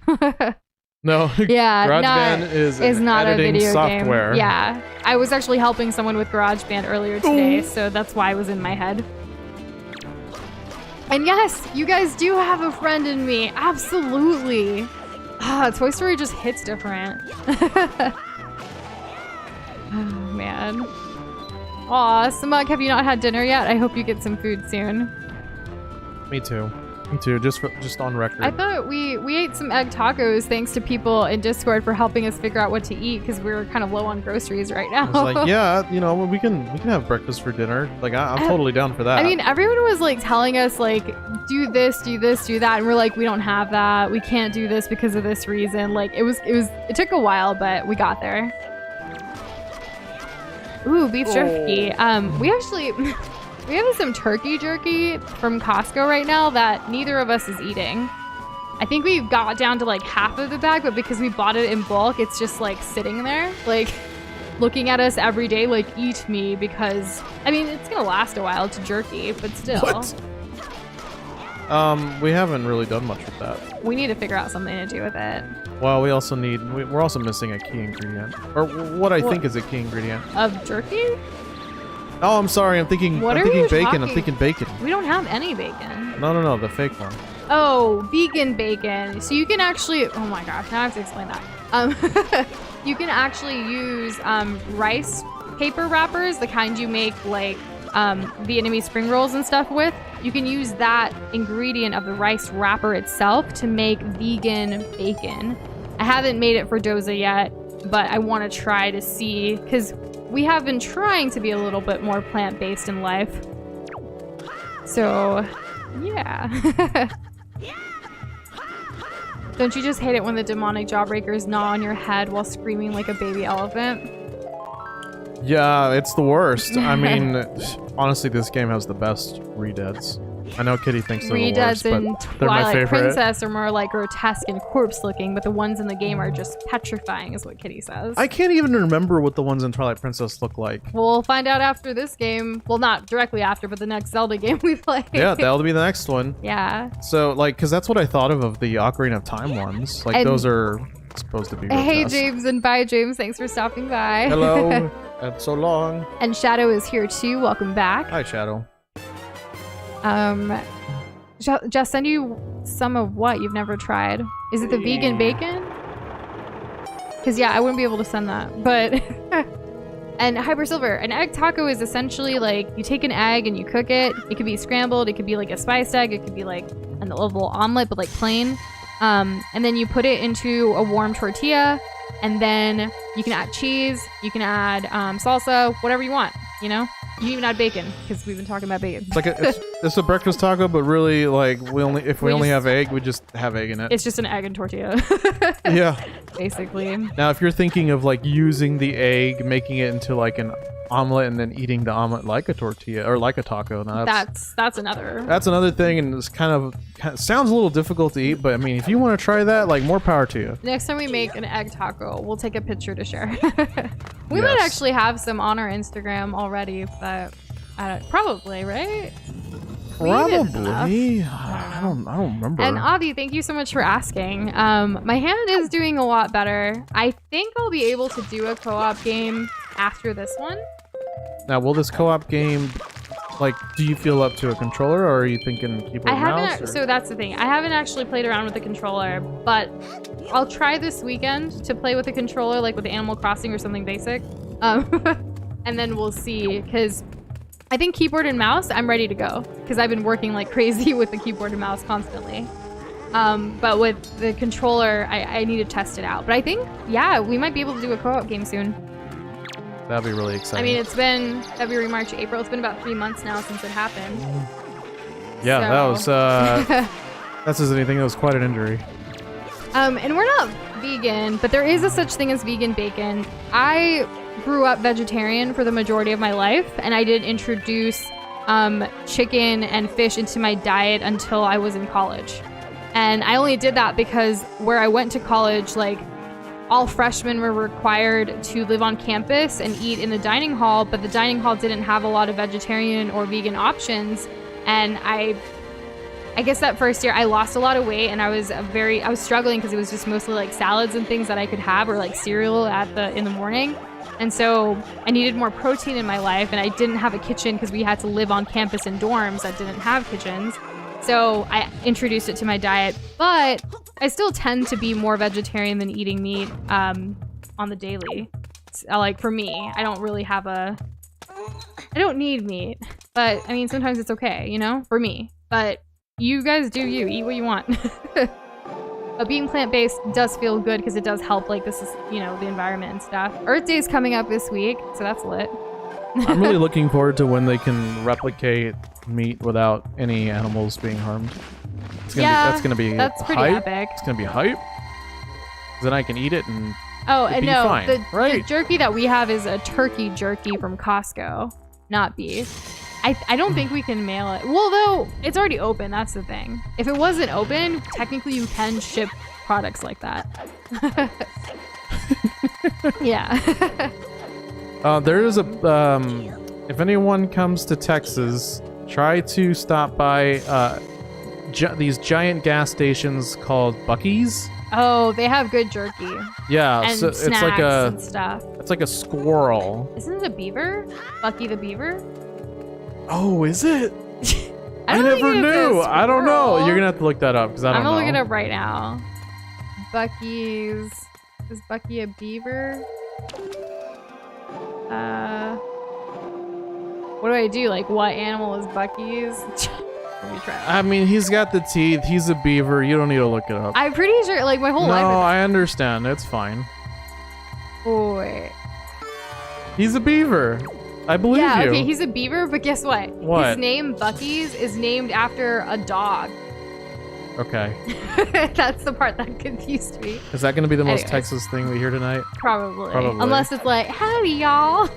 No. Yeah. GarageBand is not a video software. game. Yeah. I was actually helping someone with GarageBand earlier today, so that's why it was in my head. And yes, you guys do have a friend in me. Absolutely. Toy Story just hits different. Oh, man. Aw, Samug, have you not had dinner yet? I hope you get some food soon. Me too. Me too. Just on record. I thought we ate some egg tacos thanks to people in Discord for helping us figure out what to eat because we're kind of low on groceries right now. I was like, yeah, we can have breakfast for dinner. Like, I'm totally down for that. I mean, everyone was like telling us like, do this, do that, and we're like, we don't have that. We can't do this because of this reason. Like, it took a while, but we got there. Ooh, beef jerky. We have some turkey jerky from Costco right now that neither of us is eating. I think we got down to like half of the bag, but because we bought it in bulk, it's just like sitting there, like looking at us every day, like, eat me, because I mean, it's gonna last a while to jerky, but still. What? We haven't really done much with that. We need to figure out something to do with it. Well, we're also missing a key ingredient, or what I think is a key ingredient of jerky. Oh, I'm sorry. I'm thinking bacon. I'm thinking bacon. We don't have any bacon. No, the fake one. Oh, vegan bacon. So you can actually, oh my gosh, now I have to explain that. You can actually use rice paper wrappers, the kind you make like Vietnamese spring rolls and stuff with. You can use that ingredient of the rice wrapper itself to make vegan bacon. I haven't made it for Doza yet, but I want to try to see, because we have been trying to be a little bit more plant-based in life. So, yeah. Don't you just hate it when the demonic jawbreakers gnaw on your head while screaming like a baby elephant? Yeah, it's the worst. I mean, honestly, this game has the best redeads. I know Kitty thinks they're the worst, but they're my favorite. Twilight Princess are more like grotesque and corpse-looking, but the ones in the game are just petrifying, is what Kitty says. I can't even remember what the ones in Twilight Princess look like. We'll find out after this game. Well, not directly after, but the next Zelda game we play. Yeah, that'll be the next one. Yeah. So, like, because that's what I thought of the Ocarina of Time ones. Like, those are supposed to be grotesque. Hey, James, and bye, James. Thanks for stopping by. Hello. And so long. And Shadow is here, too. Welcome back. Hi, Shadow. Just send you some of what you've never tried. Is it the vegan bacon? Because, yeah, I wouldn't be able to send that. But, and Hyper Silver, an egg taco is essentially like you take an egg and you cook it. It could be scrambled. It could be like a spiced egg. It could be like a little omelet, but like plain. And then you put it into a warm tortilla. And then you can add cheese. You can add salsa, whatever you want, you know? You can even add bacon, because we've been talking about bacon. It's like It's a breakfast taco, but really, like, if we only have egg, we just have egg in it. It's just an egg and tortilla. Yeah. Basically. Now, if you're thinking of like using the egg, making it into like an omelet, and then eating the omelet like a tortilla or like a taco, now that's another. That's another thing, and it's kind of sounds a little difficult to eat. But I mean, if you want to try that, like, more power to you. Next time we make an egg taco, we'll take a picture to share. We might actually have some on our Instagram already, but probably, right? Probably. I don't remember. And Avi, thank you so much for asking. My hand is doing a lot better. I think I'll be able to do a co-op game after this one. Now, will this co-op game, like, do you feel up to a controller, or are you thinking keyboard I mouse? haven't. So that's the thing. I haven't actually played around with the controller, but I'll try this weekend to play with the controller, like with Animal Crossing or something basic. And then we'll see, because I think keyboard and mouse, I'm ready to go, because I've been working like crazy with the keyboard and mouse constantly. But with the controller, I need to test it out. But I think, yeah, we might be able to do a co-op game soon. That'd be really exciting. I mean, it's been February, March, April. It's been about 3 months now since it happened. Yeah, so. That was, that's as anything, that was quite an injury. And we're not vegan, but there is a such thing as vegan bacon. I grew up vegetarian for the majority of my life, and I did introduce chicken and fish into my diet until I was in college. And I only did that because where I went to college, like, all freshmen were required to live on campus and eat in the dining hall, but the dining hall didn't have a lot of vegetarian or vegan options. And I guess that first year I lost a lot of weight, and I was struggling because it was just mostly like salads and things that I could have, or like cereal in the morning. And so I needed more protein in my life, and I didn't have a kitchen because we had to live on campus in dorms that didn't have kitchens. So I introduced it to my diet, but I still tend to be more vegetarian than eating meat on the daily. Like, for me, I don't really have I don't need meat, but I mean, sometimes it's okay, you know, for me. But you guys do you. Eat what you want. But being plant-based does feel good because it does help, like, this is, you know, the environment and stuff. Earth Day is coming up this week, so that's lit. I'm really looking forward to when they can replicate meat without any animals being harmed. That's pretty epic. It's gonna be hype. Then I can eat it and and no, fine. The jerky that we have is a turkey jerky from Costco, not beef. I don't think we can mail it. Well, though, it's already open. That's the thing. If it wasn't open, technically you can ship products like that. Yeah. There is if anyone comes to Texas, try to stop by these giant gas stations called Buc-ee's. Oh, they have good jerky. Yeah, and so snacks it's like and stuff. It's like a squirrel. Isn't it a beaver? Bucky the beaver? Oh, is it? I don't never think it's knew. a I don't know. squirrel. You're gonna have to look that up because I don't know. I'm gonna look it up right now. Bucky's. Is Bucky a beaver? What do I do? Like, what animal is Bucky's? Let me try. I mean, he's got the teeth. He's a beaver. You don't need to look it up. I'm pretty sure, like, my whole life. No, I understand. It's fine. Oh, wait. He's a beaver. I believe you. Yeah, okay, he's a beaver, but guess what? What? His name, Bucky's, is named after a dog. Okay. That's the part that confused me. Is that going to be the most Anyways. Texas thing we hear tonight? Probably. Unless it's like, howdy, y'all.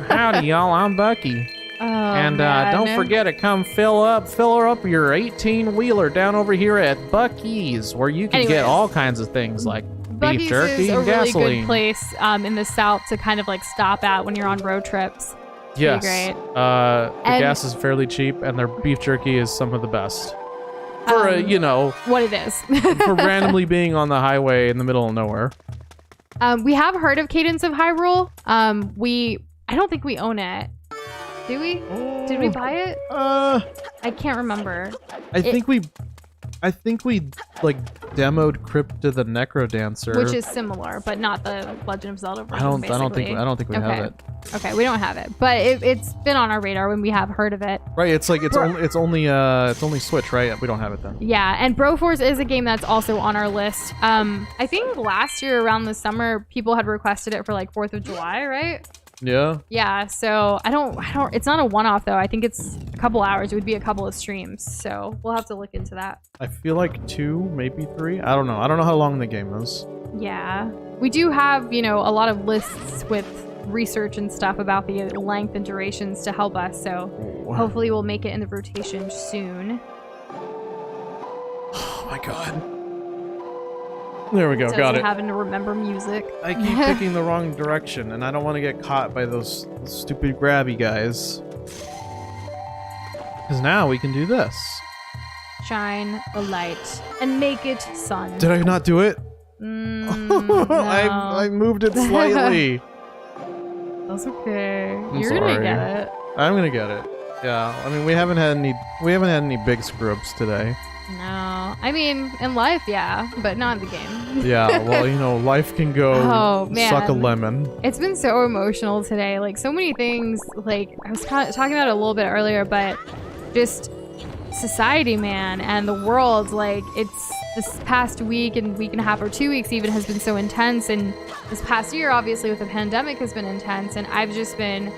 Howdy, y'all. I'm Bucky. Oh, And man. don't forget to come fill her up your 18-wheeler down over here at Buc-ee's, where you can get Anyways. all kinds of things like Bucky's beef jerky is a and really gasoline. good place in the South to kind of like stop at when you're on road trips. It's pretty Yes. great. The And- gas is fairly cheap, and their beef jerky is some of the best. For you know, what it is. for randomly being on the highway in the middle of nowhere. We have heard of Cadence of Hyrule. I don't think we own it. Do we? Did we buy it? I can't remember. I think we like demoed Crypt of the Necrodancer, Which is similar, but not the Legend of Zelda version. I don't think we Okay. have it. Okay, we don't have it, but it's been on our radar when we have heard of it. Right, it's like it's only Switch, right? We don't have it then. Yeah, and Broforce is a game that's also on our list. I think last year around the summer, people had requested it for like 4th of July, right? Yeah. Yeah, so I don't, it's not a one-off though. I think it's a couple hours. It would be a couple of streams. So we'll have to look into that. I feel like 2, maybe 3. I don't know. I don't know how long the game is. Yeah. We do have, you know, a lot of lists with research and stuff about the length and durations to help us. So hopefully we'll make it in the rotation soon. Oh my god. There we go. Instead Got of it. having to remember music. I keep picking the wrong direction, and I don't want to get caught by those stupid grabby guys. Because now we can do this. Shine the light and make it sun. Did I not do it? No. I moved it slightly. That's okay. I'm You're gonna sorry. get it. I'm gonna get it. Yeah. I mean, we haven't had any big screw-ups today. No. I mean, in life, yeah, but not in the game. Yeah. Well, you know, life can go Oh, man. suck a lemon. It's been so emotional today. Like, so many things. Like, I was talking about it a little bit earlier, but just society, man, and the world. Like, it's this past week and a half or 2 weeks even has been so intense. And this past year, obviously, with the pandemic has been intense. And I've just been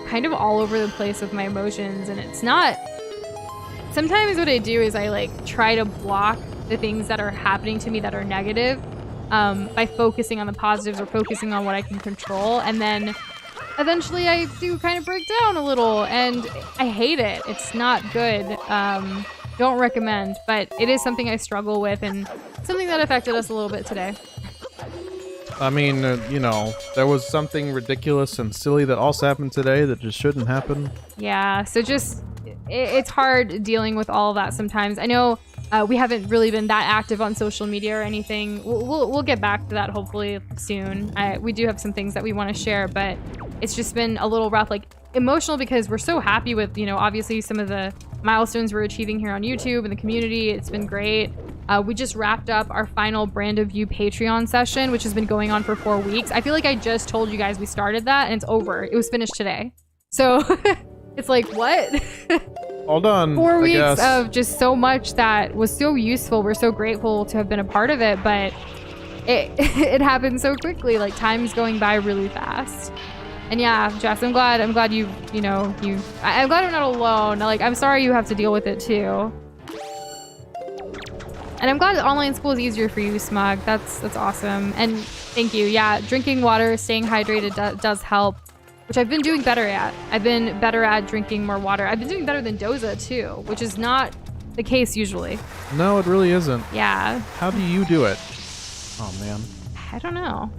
kind of all over the place with my emotions. And it's not... Sometimes what I do is I like try to block the things that are happening to me that are negative by focusing on the positives or focusing on what I can control. And then eventually I do kind of break down a little and I hate it. It's not good. Don't recommend, but it is something I struggle with and something that affected us a little bit today. I mean, you know, there was something ridiculous and silly that also happened today that just shouldn't happen. Yeah, so just... It's hard dealing with all of that sometimes. I know we haven't really been that active on social media or anything. We'll get back to that hopefully soon. We do have some things that we want to share, but it's just been a little rough, like emotional because we're so happy with, you know, obviously some of the milestones we're achieving here on YouTube and the community. It's been great. We just wrapped up our final Brand of You Patreon session, which has been going on for 4 weeks. I feel like I just told you guys we started that and it's over. It was finished today. So it's like, what? All done. 4 weeks of just so much that was so useful. We're so grateful to have been a part of it, but it happened so quickly. Like, time's going by really fast. And yeah, Jess, I'm glad I'm glad I'm not alone. Like, I'm sorry you have to deal with it too. And I'm glad that online school is easier for you, Smug. That's awesome. And thank you. Yeah, drinking water, staying hydrated does help. Which I've been doing better at. I've been better at drinking more water. I've been doing better than Doza too, which is not the case usually. No, it really isn't. Yeah. How do you do it? Oh, man. I don't know.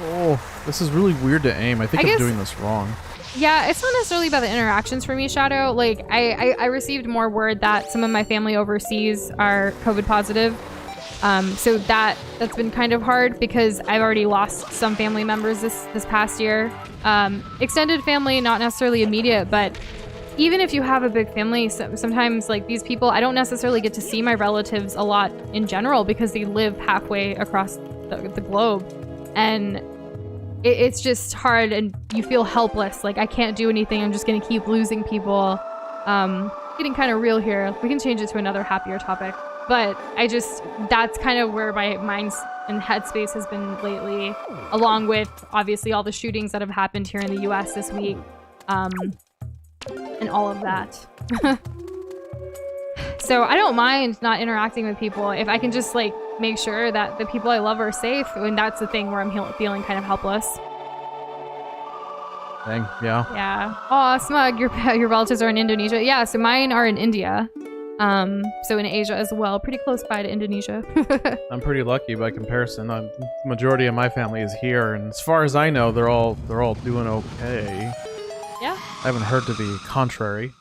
Oh, this is really weird to aim. I think I'm doing this wrong. Yeah, it's not necessarily about the interactions for me, Shadow. Like, I received more word that some of my family overseas are COVID positive. So that's been kind of hard because I've already lost some family members this past year. Extended family, not necessarily immediate, but even if you have a big family, sometimes like these people, I don't necessarily get to see my relatives a lot in general because they live halfway across the globe. And it's just hard and you feel helpless. Like, I can't do anything. I'm just going to keep losing people. Getting kind of real here. We can change it to another happier topic. But that's kind of where my mind and headspace has been lately, along with obviously all the shootings that have happened here in the US this week, and all of that. So I don't mind not interacting with people if I can just like make sure that the people I love are safe, and that's the thing where I'm feeling kind of helpless. Dang, yeah. Yeah. Aw, Smug, your relatives are in Indonesia. Yeah, so mine are in India. So in Asia as well, pretty close by to Indonesia. I'm pretty lucky by comparison. The majority of my family is here, and as far as I know, they're all doing okay. Yeah. I haven't heard to the contrary.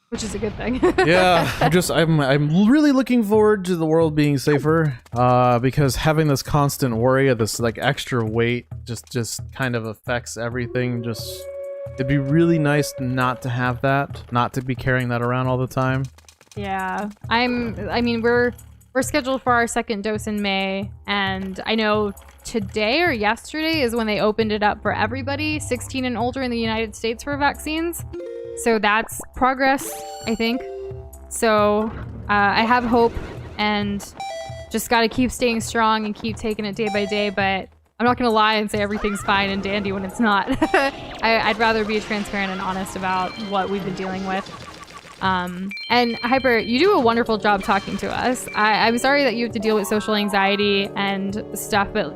Which is a good thing. Yeah, I'm really looking forward to the world being safer, because having this constant worry of this like extra weight just kind of affects everything. It'd be really nice not to have that, not to be carrying that around all the time. Yeah, I mean, we're scheduled for our second dose in May, and I know today or yesterday is when they opened it up for everybody 16 and older in the United States for vaccines. So that's progress, I think. So I have hope and just got to keep staying strong and keep taking it day by day. But I'm not gonna lie and say everything's fine and dandy when it's not. I'd rather be transparent and honest about what we've been dealing with. And Hyper, you do a wonderful job talking to us. I'm sorry that you have to deal with social anxiety and stuff, but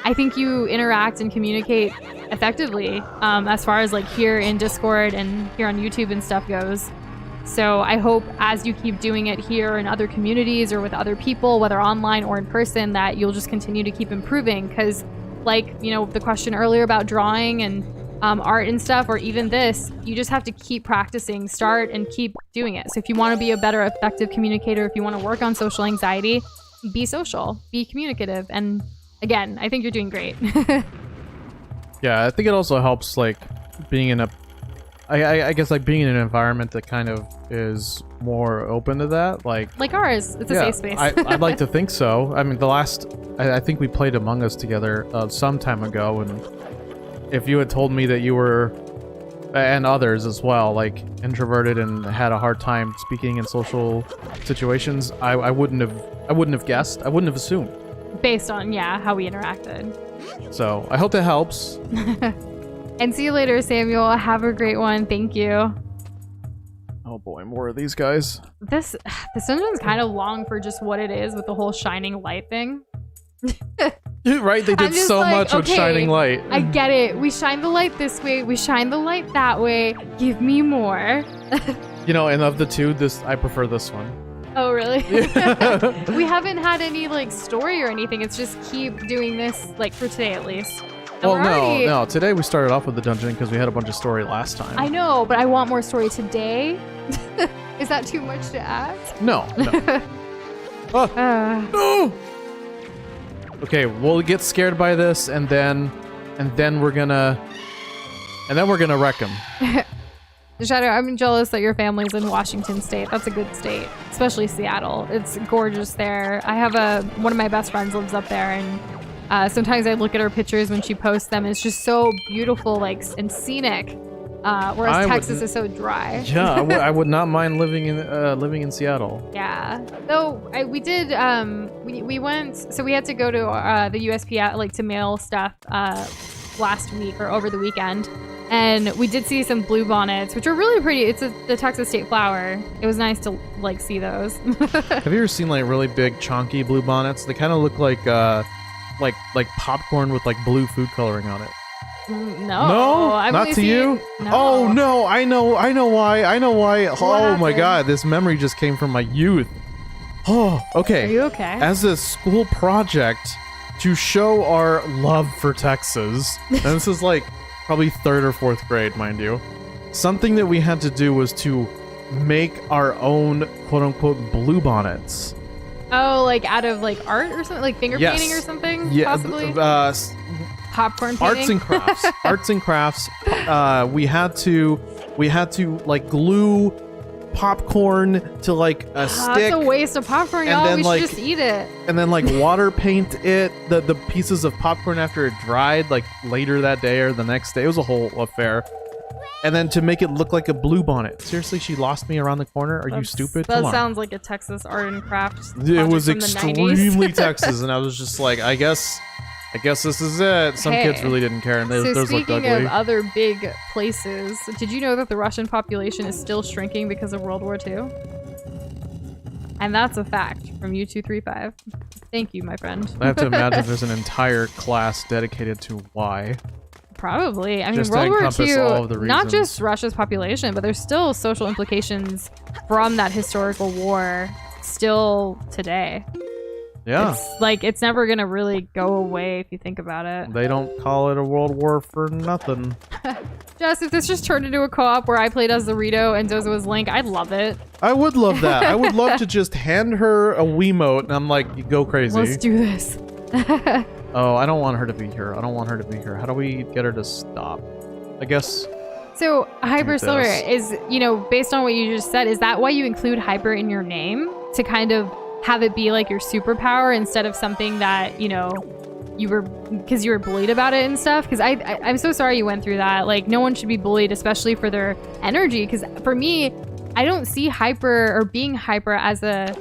I think you interact and communicate effectively, as far as like here in Discord and here on YouTube and stuff goes. So I hope as you keep doing it here in other communities or with other people, whether online or in person, that you'll just continue to keep improving. Because like, you know, the question earlier about drawing and art and stuff, or even this, you just have to keep practicing, start and keep doing it. So if you want to be a better effective communicator, if you want to work on social anxiety, be social, be communicative. And again, I think you're doing great. Yeah, I think it also helps like being in a I guess like being in an environment that kind of is more open to that, like ours. It's a safe space. I'd like to think so. I mean, I think we played Among Us together some time ago, and if you had told me that you were, and others as well, like introverted and had a hard time speaking in social situations, I wouldn't have guessed. I wouldn't have assumed. Based on how we interacted. So I hope that helps. And see you later, Samuel. Have a great one. Thank you. Oh boy, more of these guys. This dungeon's kind of long for just what it is with the whole shining light thing. Right? They did so much with shining light. I get it. We shine the light this way. We shine the light that way. Give me more. You know, and of the two, I prefer this one. Oh, really? We haven't had any like story or anything. It's just keep doing this, like for today at least. Well, no. Today we started off with the dungeon because we had a bunch of story last time. I know, but I want more story today. Is that too much to ask? No. No. Okay, we'll get scared by this, and then we're gonna wreck him. Shadow, I'm jealous that your family's in Washington State. That's a good state, especially Seattle. It's gorgeous there. I have one of my best friends lives up there, and sometimes I look at her pictures when she posts them. And it's just so beautiful, like, and scenic. Whereas Texas is so dry. Yeah, I would not mind living in Seattle. Yeah, though we did. We went. So we had to go to the USPS like to mail stuff last week or over the weekend, and we did see some bluebonnets, which are really pretty. It's the Texas state flower. It was nice to like see those. Have you ever seen like really big chunky bluebonnets? They kind of look like popcorn with like blue food coloring on it. No, I've not to you. No. Oh no, I know why. What Oh happened? my god, this memory just came from my youth. Oh, okay. Are you okay? As a school project to show our love for Texas, and this is like probably 3rd or 4th grade, mind you. Something that we had to do was to make our own quote-unquote bluebonnets. Oh, like out of like art or something, like finger painting or something, possibly. Popcorn painting. Arts and crafts. We had to like glue popcorn to like a stick. That's a waste of popcorn, and y'all. then, We like, should just eat it. And then like water paint the pieces of popcorn after it dried, like later that day or the next day. It was a whole affair. And then to make it look like a bluebonnet. Seriously, she lost me around the corner? Are you stupid? That Come on. sounds like a Texas art and craft. It was from the 90s. extremely Texas, and I was just like, I guess this is it. Some kids really didn't care, and those looked speaking ugly. of other big places, did you know that the Russian population is still shrinking because of World War II? And that's a fact from U235. Thank you, my friend. I have to imagine there's an entire class dedicated to why. Probably. I mean, Just to World War encompass all of the II, not reasons. just Russia's population, but there's still social implications from that historical war still today. Yeah. It's never going to really go away if you think about it. They don't call it a world war for nothing. Jess, if this just turned into a co-op where I played as the Rito and Zozo was Link, I'd love it. I would love that. I would love to just hand her a Wiimote and I'm like, you go crazy. Let's do this. Oh, I don't want her to be here. How do we get her to stop? I guess. So, Hyper Silver this. is, based on what you just said, is that why you include Hyper in your name? To kind of have it be like your superpower instead of something that, you were bullied about it and stuff? Because I'm so sorry you went through that. Like, no one should be bullied, especially for their energy. Because for me, I don't see hyper or being hyper as a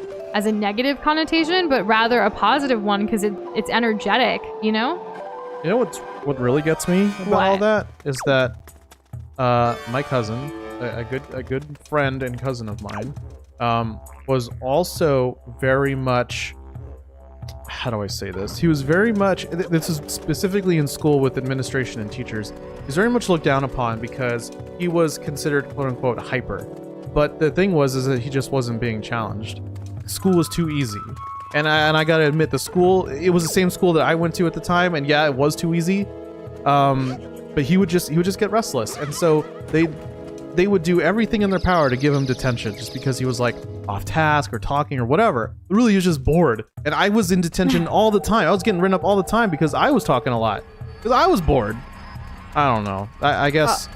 negative connotation, but rather a positive one because it's energetic, You know what really gets me about all that is that my cousin, a good friend and cousin of mine, was also very much, how do I say this? He was very much, this is specifically in school with administration and teachers, he's very much looked down upon because he was considered quote unquote hyper. But the thing was is that he just wasn't being challenged. School was too easy. And I gotta admit, the school, it was the same school that I went to at the time, and yeah, it was too easy. But he would just get restless. And so they would do everything in their power to give him detention just because he was like off task or talking or whatever. Really, he was just bored. And I was in detention all the time. I was getting written up all the time because I was talking a lot. Because I was bored. I don't know. I guess.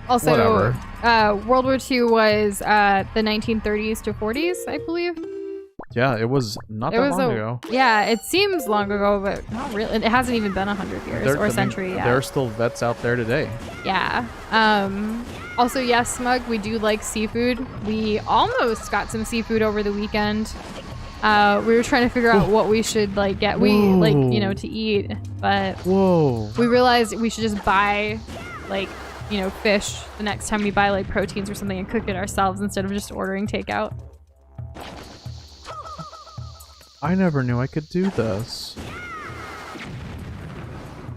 Also, whatever. World War II was the 1930s to 40s, I believe. Yeah, it was not that long ago. Yeah, it seems long ago, but not really. It hasn't even been 100 years or a century yet. There are still vets out there today. Yeah. Also, yes, Smug, we do like seafood. We almost got some seafood over the weekend. We were trying to figure out what we should get. We to eat, but we realized we should just buy fish the next time we buy proteins or something and cook it ourselves instead of just ordering takeout. I never knew I could do this.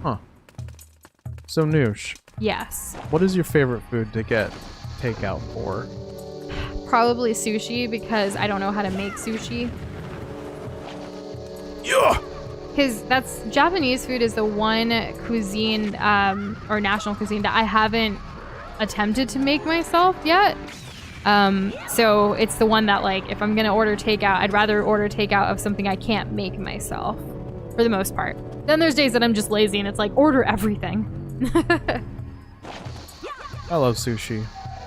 Huh. So, Noosh. Yes. What is your favorite food to get takeout for? Probably sushi, because I don't know how to make sushi. Yeah! Because that's Japanese food is the one cuisine or national cuisine that I haven't attempted to make myself yet. So it's the one that if I'm gonna order takeout, I'd rather order takeout of something I can't make myself for the most part. Then there's days that I'm just lazy and it's order everything. I love sushi.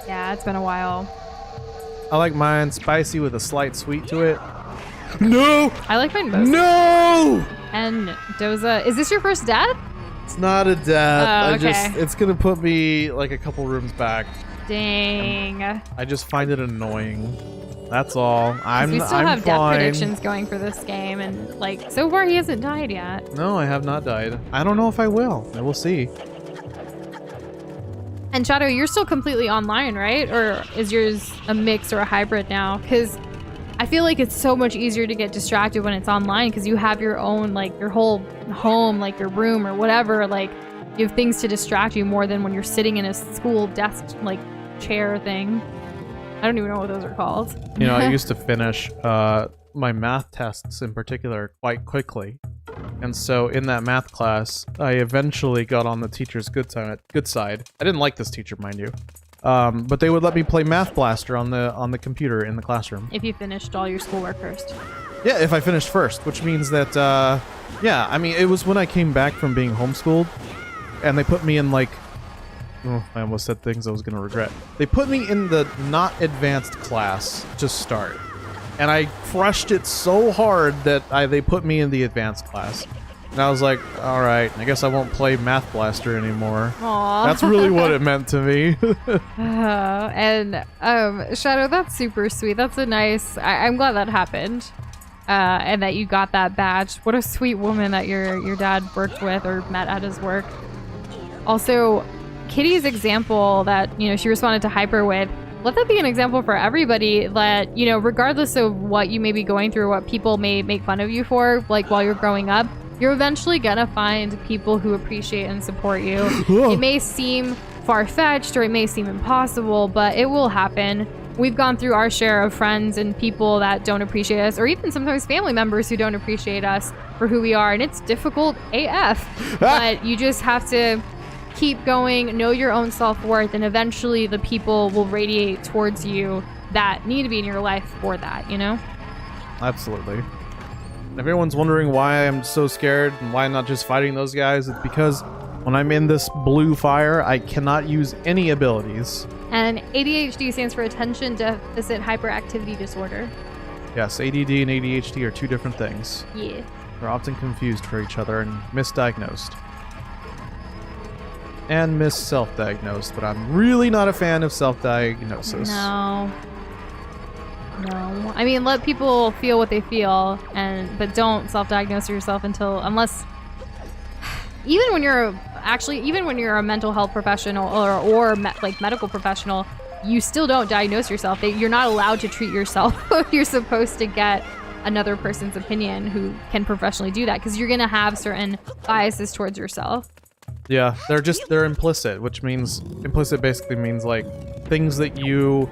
Yeah, it's been a while. I like mine spicy with a slight sweet to it. No! I like mine most. No! And Doza, is this your first death? It's not a death. Oh, okay. It's gonna put me a couple rooms back. Dang. I just find it annoying. That's all. We still have death predictions going for this game, and so far he hasn't died yet. No, I have not died. I don't know if I will. I will see. And Shadow, you're still completely online, right? Or is yours a mix or a hybrid now? Because I feel like it's so much easier to get distracted when it's online because you have your own, your whole home, your room or whatever. You have things to distract you more than when you're sitting in a school desk, chair thing. I don't even know what those are called. I used to finish my math tests in particular quite quickly. And so in that math class, I eventually got on the teacher's good side. I didn't like this teacher, mind you. But they would let me play Math Blaster on the computer in the classroom. If you finished all your schoolwork first. Yeah, if I finished first, which means that, it was when I came back from being homeschooled, and they put me in I almost said things I was going to regret. They put me in the not advanced class to start. And I crushed it so hard that they put me in the advanced class. And I was like, all right, I guess I won't play Math Blaster anymore. Aww. That's really what it meant to me. Shadow, that's super sweet. That's a nice... I'm glad that happened. And that you got that badge. What a sweet woman that your dad worked with or met at his work. Also, Kitty's example that, she responded to Hyper with, let that be an example for everybody that, regardless of what you may be going through, what people may make fun of you for, while you're growing up, you're eventually gonna find people who appreciate and support you. It may seem far-fetched or it may seem impossible, but it will happen. We've gone through our share of friends and people that don't appreciate us, or even sometimes family members who don't appreciate us for who we are, and it's difficult AF. But you just have to keep going, know your own self-worth, and eventually the people will radiate towards you that need to be in your life for that, Absolutely. If everyone's wondering why I'm so scared and why I'm not just fighting those guys, it's because when I'm in this blue fire, I cannot use any abilities. And ADHD stands for Attention Deficit Hyperactivity Disorder. Yes, ADD and ADHD are two different things. Yeah. They're often confused for each other and misdiagnosed. And self-diagnosed, but I'm really not a fan of self-diagnosis. No. I mean, let people feel what they feel, but don't self-diagnose yourself unless even when you're a mental health professional or like medical professional, you still don't diagnose yourself. You're not allowed to treat yourself. You're supposed to get another person's opinion who can professionally do that, because you're gonna have certain biases towards yourself. Yeah, they're implicit, which means implicit basically means like things that you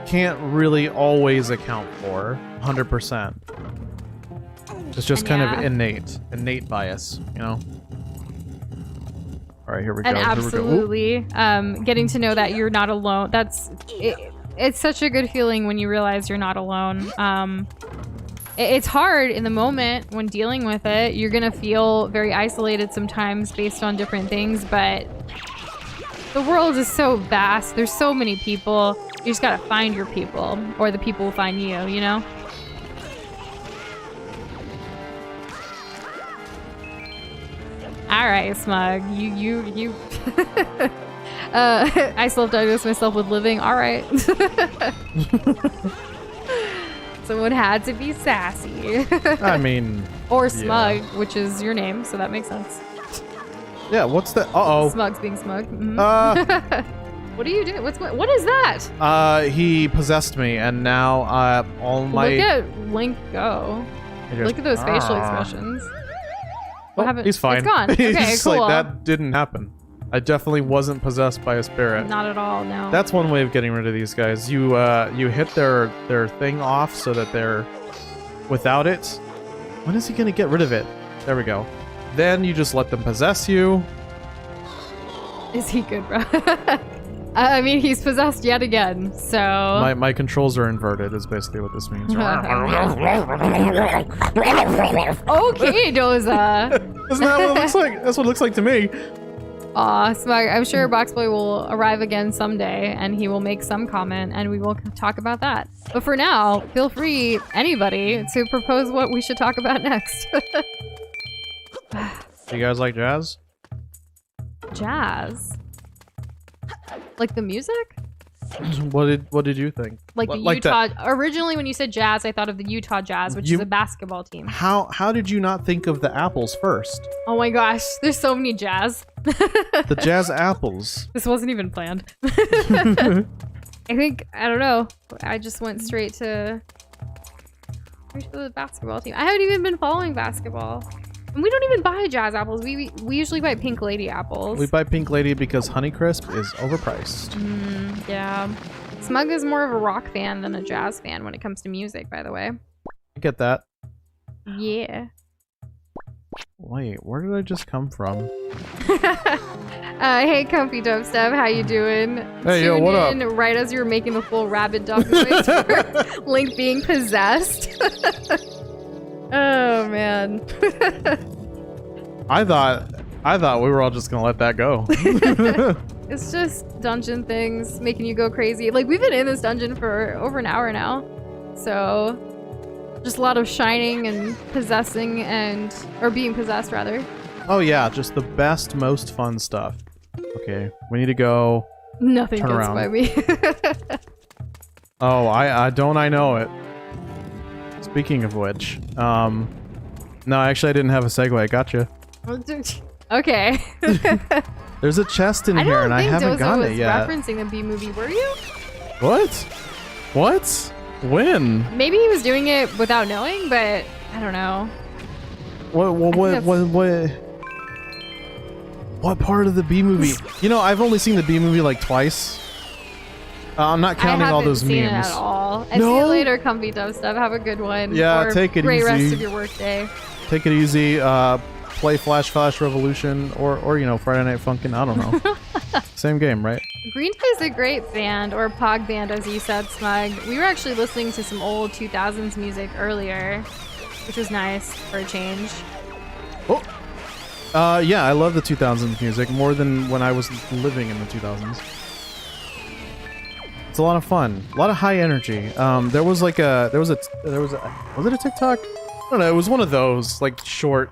can't really always account for 100%. It's just kind of innate bias, you know. All right, here we go. And absolutely, getting to know that you're not alone. It's such a good feeling when you realize you're not alone. It's hard in the moment when dealing with it. You're gonna feel very isolated sometimes based on different things, but the world is so vast. There's so many people. You just gotta find your people, or the people will find you, you know? All right, Smug. You. I self-diagnosed myself with living. All right. Someone had to be sassy. I mean... Or Smug, which is your name, so that makes sense. Yeah, what's that? Uh-oh. Smug's being Smug. Mm-hmm. What are you doing? What is that? He possessed me, and now all my... Look at Link go. Look at those facial expressions. What happened? He's fine. It's gone. He's Okay, just cool. like, that didn't happen. I definitely wasn't possessed by a spirit. Not at all, no. That's one way of getting rid of these guys. You hit their thing off so that they're without it. When is he gonna get rid of it? There we go. Then you just let them possess you. Is he good, bro? I mean, he's possessed yet again, so... My controls are inverted, is basically what this means. Okay, Doza. Isn't that what it looks like? That's what it looks like to me. Aw, Smug. I'm sure Boxboy will arrive again someday, and he will make some comment, and we will talk about that. But for now, feel free, anybody, to propose what we should talk about next. Do you guys like jazz? Jazz? Like the music? What did you think? Like the Utah... Originally, when you said jazz, I thought of the Utah Jazz, which is a basketball team. How did you not think of the apples first? Oh my gosh, there's so many jazz. The jazz apples. This wasn't even planned. I don't know. I just went straight to the basketball team. I haven't even been following basketball. And we don't even buy jazz apples. We usually buy Pink Lady apples. We buy Pink Lady because Honeycrisp is overpriced. Yeah. Smug is more of a rock fan than a jazz fan when it comes to music, by the way. I get that. Yeah. Wait, where did I just come from? Hey, Comfy Dubstep, how you doing? Hey, yo, what up? Right as you were making the full rabid dog noise for Link being possessed. Oh man. I thought we were all just gonna let that go. It's just dungeon things making you go crazy. Like, we've been in this dungeon for over an hour now. So just a lot of shining and possessing or being possessed rather. Oh yeah, just the best, most fun stuff. Okay, we need to go. Nothing turn gets around. by me. Oh, I know it. Speaking of which, no, actually I didn't have a segue. Gotcha. Okay. There's a chest in here and I haven't gotten it yet. Referencing the B movie, were you? What? What? When? Maybe he was doing it without knowing, but I don't know. What part of the B movie? You know, I've only seen the B movie like twice. I'm not counting all those memes. I haven't seen it at all. And see you later, Comfy Dubstep. Have a good one. Yeah, take it easy. Great rest of your workday. Take it easy. Play Flash Revolution or you know, Friday Night Funkin'. I don't know. Same game, right? Green Day is a great band, or Pog band, as you said, Smug. We were actually listening to some old 2000s music earlier, which was nice for a change. Oh. Yeah, I love the 2000s music more than when I was living in the 2000s. It's a lot of fun, a lot of high energy. There was it a TikTok? I don't know. It was one of those like short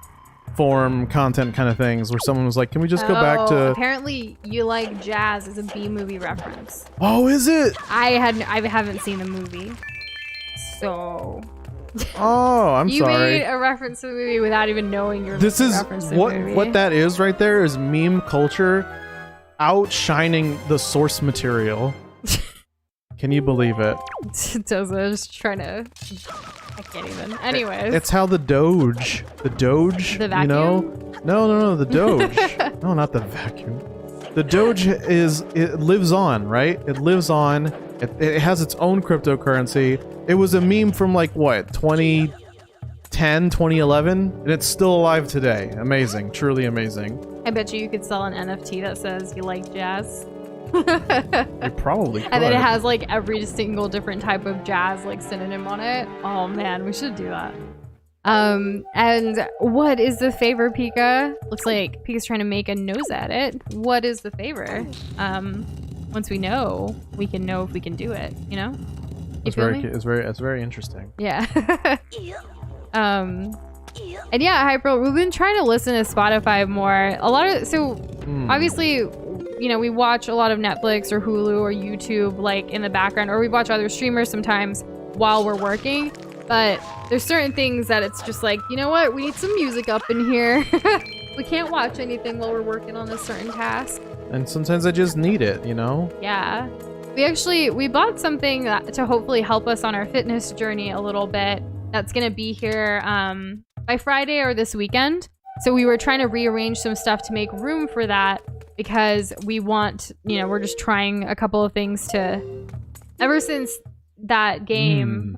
form content kind of things where someone was like, "Can we just go back to?" Apparently, you like jazz as a B movie reference. Oh, is it? I haven't seen the movie, so Oh, I'm you sorry. made a reference to the movie without even knowing you're This making is a reference to the movie. what that is right there is meme culture outshining the source material. Can you believe it? Doza just trying to. I can't even. Anyways. It's how the Doge, The you know? vacuum? No, the Doge. No, not the vacuum. The Doge it lives on, right? It lives on. It has its own cryptocurrency. It was a meme from like what, 2010, 2011, and it's still alive today. Amazing, truly amazing. I bet you could sell an NFT that says you like jazz. You probably could. And then it has like every single different type of jazz like synonym on it. Oh man, we should do that. And what is the favor, Pika? Looks like Pika's trying to make a nose at it. What is the favor? Once we know, we can know if we can do it, you know? You feel me? It's very interesting. Yeah. And yeah, Hyper, we've been trying to listen to Spotify more. Obviously, you know, we watch a lot of Netflix or Hulu or YouTube like in the background, or we watch other streamers sometimes while we're working. But there's certain things that it's just like, you know what? We need some music up in here. We can't watch anything while we're working on a certain task. And sometimes I just need it, you know? Yeah. We bought something to hopefully help us on our fitness journey a little bit. That's going to be here by Friday or this weekend. So we were trying to rearrange some stuff to make room for that because we want, you know, we're just trying a couple of things ever since that game,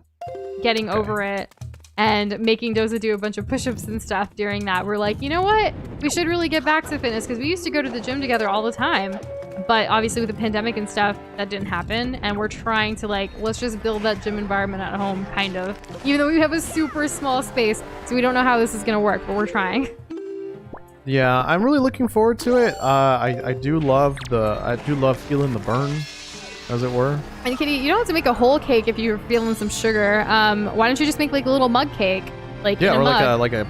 getting over it and making Doza do a bunch of push-ups and stuff during that. We're like, you know what? We should really get back to fitness because we used to go to the gym together all the time. But obviously with the pandemic and stuff, that didn't happen. And we're trying to like, let's just build that gym environment at home, kind of. Even though we have a super small space. So we don't know how this is going to work, but we're trying. Yeah, I'm really looking forward to it. I do love feeling the burn, as it were. And Kitty, you don't have to make a whole cake if you're feeling some sugar. Why don't you just make like a little mug cake? Like yeah, in a or mug. like a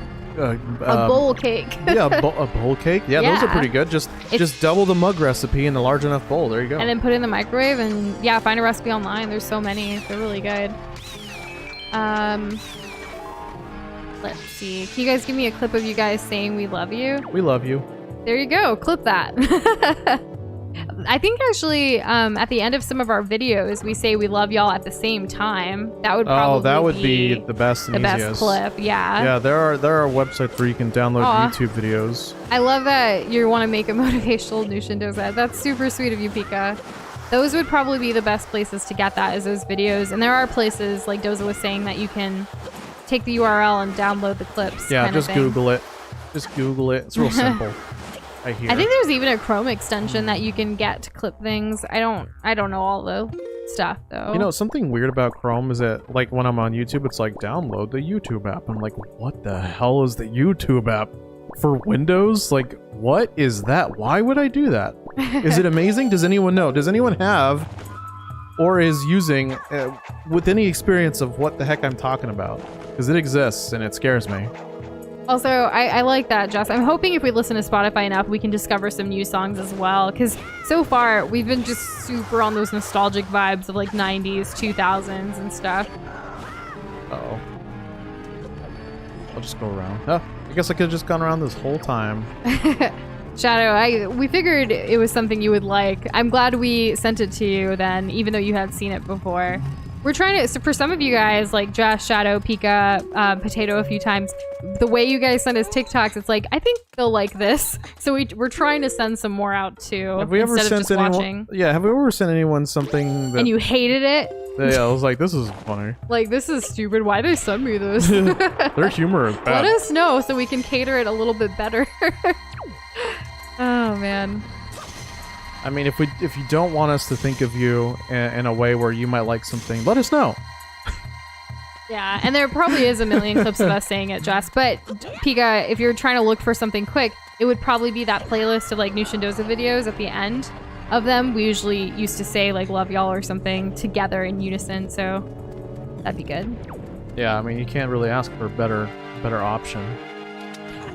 bowl cake. Yeah, a bowl cake. Yeah, those are pretty good. Just double the mug recipe in a large enough bowl. There you go. And then put it in the microwave and yeah, find a recipe online. There's so many. They're really good. Let's see. Can you guys give me a clip of you guys saying we love you? We love you. There you go. Clip that. I think actually at the end of some of our videos, we say we love y'all at the same time. That would probably be the best and easiest. Best clip. Yeah. Yeah, there are websites where you can download YouTube videos. I love that you want to make a motivational Nushin Doza. That's super sweet of you, Pika. Those would probably be the best places to get that, is those videos. And there are places, like Doza was saying, that you can take the URL and download the clips. Yeah, just Google it. Just Google it. It's real simple. I think there's even a Chrome extension that you can get to clip things. I don't know all the stuff though. You know, something weird about Chrome is that like when I'm on YouTube, it's like download the YouTube app. I'm like, what the hell is the YouTube app for Windows? Like, what is that? Why would I do that? Is it amazing? Does anyone know? Does anyone have or is using with any experience of what the heck I'm talking about? Because it exists and it scares me. Also, I like that, Jess. I'm hoping if we listen to Spotify enough, we can discover some new songs as well. Because so far, we've been just super on those nostalgic vibes of like 90s, 2000s and stuff. Uh-oh. I'll just go around. Oh, I guess I could have just gone around this whole time. Shadow, we figured it was something you would like. I'm glad we sent it to you then, even though you had seen it before. We're trying to, so for some of you guys, like Josh, Shadow, Pika, Potato a few times, the way you guys send us TikToks, it's like, I think they'll like this. So we're trying to send some more out too. Have we ever sent anyone? Watching. Yeah, have we ever sent anyone something that... And you hated it? Yeah, I was like, this is funny. Like, this is stupid. Why did they send me this? Their humor is bad. Let us know so we can cater it a little bit better. Oh, man. I mean, if you don't want us to think of you in a way where you might like something, let us know. Yeah, and there probably is a million clips of us saying it, Jess. But Pika, if you're trying to look for something quick, it would probably be that playlist of like Nushin Doza videos at the end of them. We usually used to say like "love y'all" or something together in unison, so that'd be good. Yeah, I mean, you can't really ask for a better option.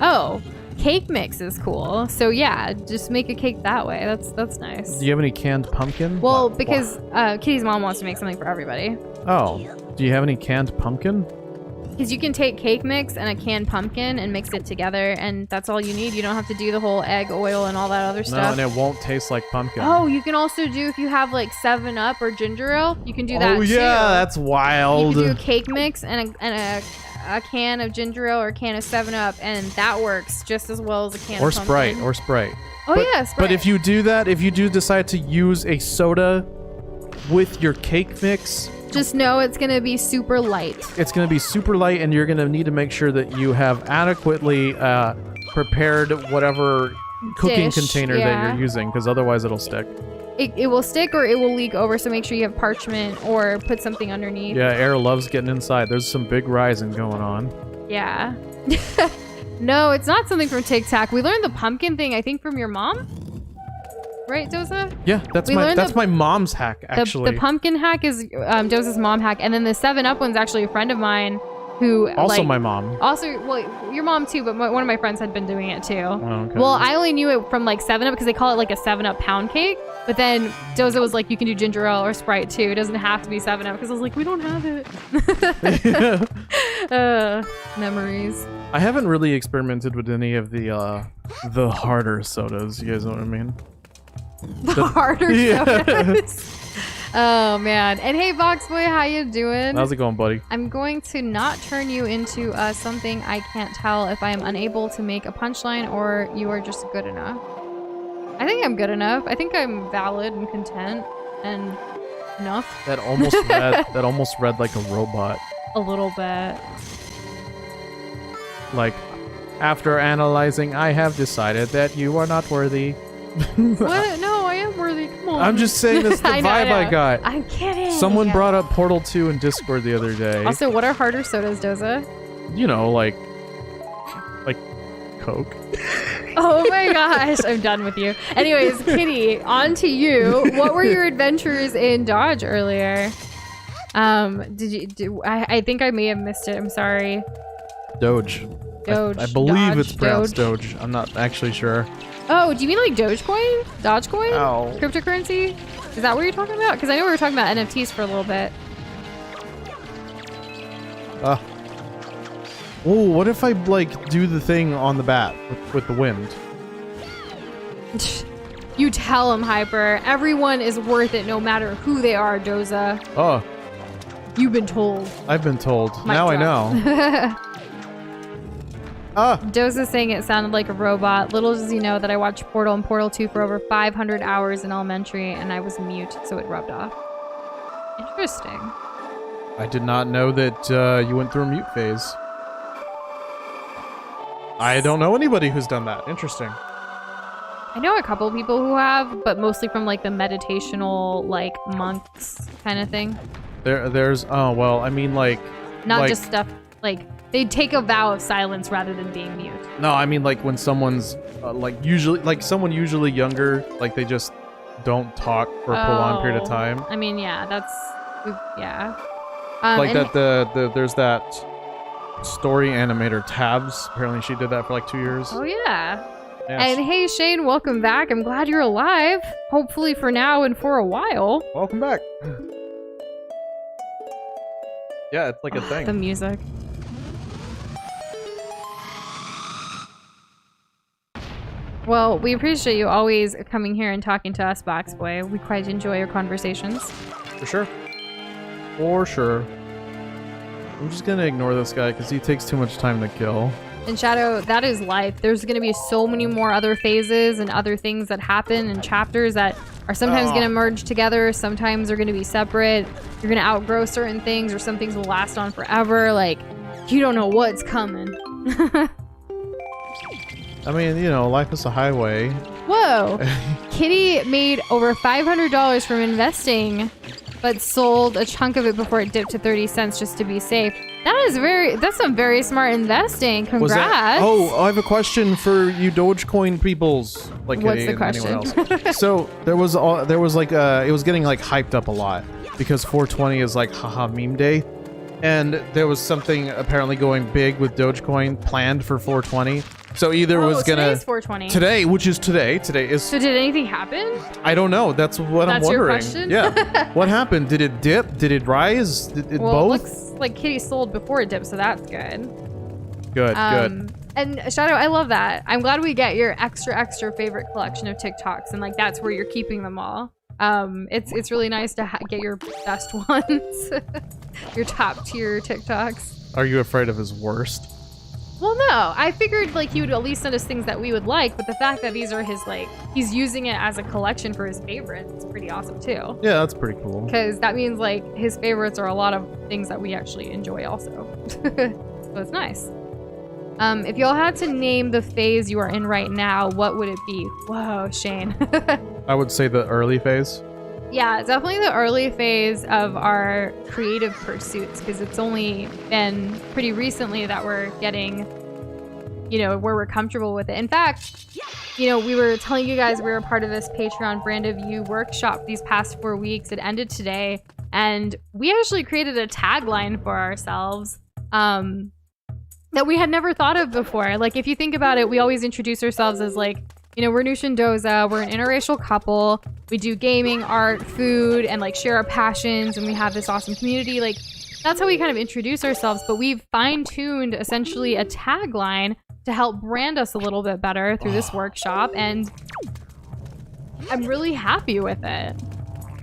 Oh. Cake mix is cool. So yeah, just make a cake that way. That's nice. Do you have any canned pumpkin? Well, because Kitty's mom wants to make something for everybody. Oh. Do you have any canned pumpkin? Because you can take cake mix and a canned pumpkin and mix it together, and that's all you need. You don't have to do the whole egg oil and all that other No, stuff. and it won't taste like pumpkin. Oh, you can also do, if you have like 7-Up or ginger ale, you can do that Oh yeah, too. that's wild. You can do a cake mix and a can of ginger ale or a can of 7-Up, and that works just as well as a can or of pumpkin. Sprite. Oh but, yeah, Sprite. But if you do that, if you do decide to use a soda with your cake mix, just know it's gonna be super light. it's going to be super light, and you're going to need to make sure that you have adequately prepared whatever cooking Dish, container that you're using, because otherwise it'll stick. It will stick or it will leak over, so make sure you have parchment or put something underneath. Yeah, air loves getting inside. There's some big rising going on. Yeah. No, it's not something from Tic Tac. We learned the pumpkin thing, I think, from your mom. Right, Doza? Yeah, that's my mom's hack, actually. The pumpkin hack is Doza's mom hack, and then the 7-Up one's actually a friend of mine who also my mom. Also, well, your mom too, but one of my friends had been doing it too. Oh, okay. Well, I only knew it from like 7-Up because they call it like a 7-Up pound cake. But then Doza was like, you can do ginger ale or Sprite too. It doesn't have to be 7-Up, because I was like, we don't have it. Memories. I haven't really experimented with any of the harder sodas. You guys know what I mean? The harder sodas. Oh man. And hey Box Boy, how you doing? How's it going, buddy? I'm going to not turn you into something I can't tell if I am unable to make a punchline or you are just good enough. I think I'm good enough. I think I'm valid and content and enough. That almost read like a robot. A little bit. Like, after analyzing, I have decided that you are not worthy. What? No, I am worthy. Come on. I'm just saying that's the vibe I got. I'm kidding. Someone brought up Portal 2 in Discord the other day. Also, what are harder sodas, Doza? You know, like Coke. Oh my gosh, I'm done with you. Anyways, Kitty, on to you. What were your adventures in Dodge earlier? I think I may have missed it. I'm sorry. Doge. Doge. I believe Dodge, it's pronounced Doge. I'm not actually sure. Oh, do you mean like Dogecoin? Dogecoin? Ow. Cryptocurrency? Is that what you're talking about? Because I know we were talking about NFTs for a little bit. Oh, what if I like do the thing on the bat with the wind? You tell him, Hyper. Everyone is worth it no matter who they are, Doza. Oh. You've been told. I've been told. Mic Now I drop. know. Doza saying it sounded like a robot. Little does he know that I watched Portal and Portal 2 for over 500 hours in elementary, and I was mute, so it rubbed off. Interesting. I did not know that you went through a mute phase. I don't know anybody who's done that. Interesting. I know a couple people who have, but mostly from like the meditational, like monks kind of thing. There's well, I mean like Not just stuff like they take a vow of silence rather than being mute. No, I mean like when someone's someone usually younger, like they just don't talk for a prolonged period of time. I mean, yeah, yeah. Like that there's that story animator Tabs. Apparently she did that for like 2 years. Oh yeah. Yes. And hey Shane, welcome back. I'm glad you're alive. Hopefully for now and for a while. Welcome back. Yeah, it's like a thing. The music. Well, we appreciate you always coming here and talking to us, Boxboy. We quite enjoy your conversations. For sure. For sure. I'm just gonna ignore this guy because he takes too much time to kill. And Shadow, that is life. There's going to be so many more other phases and other things that happen and chapters that are sometimes going to merge together. Sometimes they're going to be separate. You're going to outgrow certain things, or some things will last on forever. Like, you don't know what's coming. I mean, you know, life is a highway. Whoa. Kitty made over $500 from investing, but sold a chunk of it before it dipped to 30 cents just to be safe. That's some very smart investing. Congrats. I have a question for you Dogecoin peoples. Like, what's the question? So there was like it was getting like hyped up a lot because 420 is like haha meme day, and there was something apparently going big with Dogecoin planned for 420, So either was gonna today's 420. today, which is today. Today is. So did anything happen? I don't know. That's what I'm That's your wondering. question? Yeah. What happened? Did it dip? Did it rise? Did it Well, both? it looks like Kitty sold before it dipped, so that's good. Good. Good. And Shadow, I love that. I'm glad we get your extra favorite collection of TikToks, and like that's where you're keeping them all. It's really nice to get your best ones, your top tier TikToks. Are you afraid of his worst? Well, no. I figured like he would at least send us things that we would like, but the fact that these are his like he's using it as a collection for his favorites is pretty awesome too. Yeah, that's pretty cool. Because that means like his favorites are a lot of things that we actually enjoy also. So it's nice. If y'all had to name the phase you are in right now, what would it be? Whoa, Shane. I would say the early phase. Yeah, definitely the early phase of our creative pursuits, because it's only been pretty recently that we're getting, you know, where we're comfortable with it. In fact, you know, we were telling you guys we were part of this Patreon Brand of You workshop these past 4 weeks. It ended today, and we actually created a tagline for ourselves that we had never thought of before. Like, if you think about it, we always introduce ourselves as like, you know, we're Noosh and Doza, we're an interracial couple, we do gaming, art, food, and like share our passions, and we have this awesome community. Like, that's how we kind of introduce ourselves, but we've fine-tuned essentially a tagline to help brand us a little bit better through this workshop, and I'm really happy with it.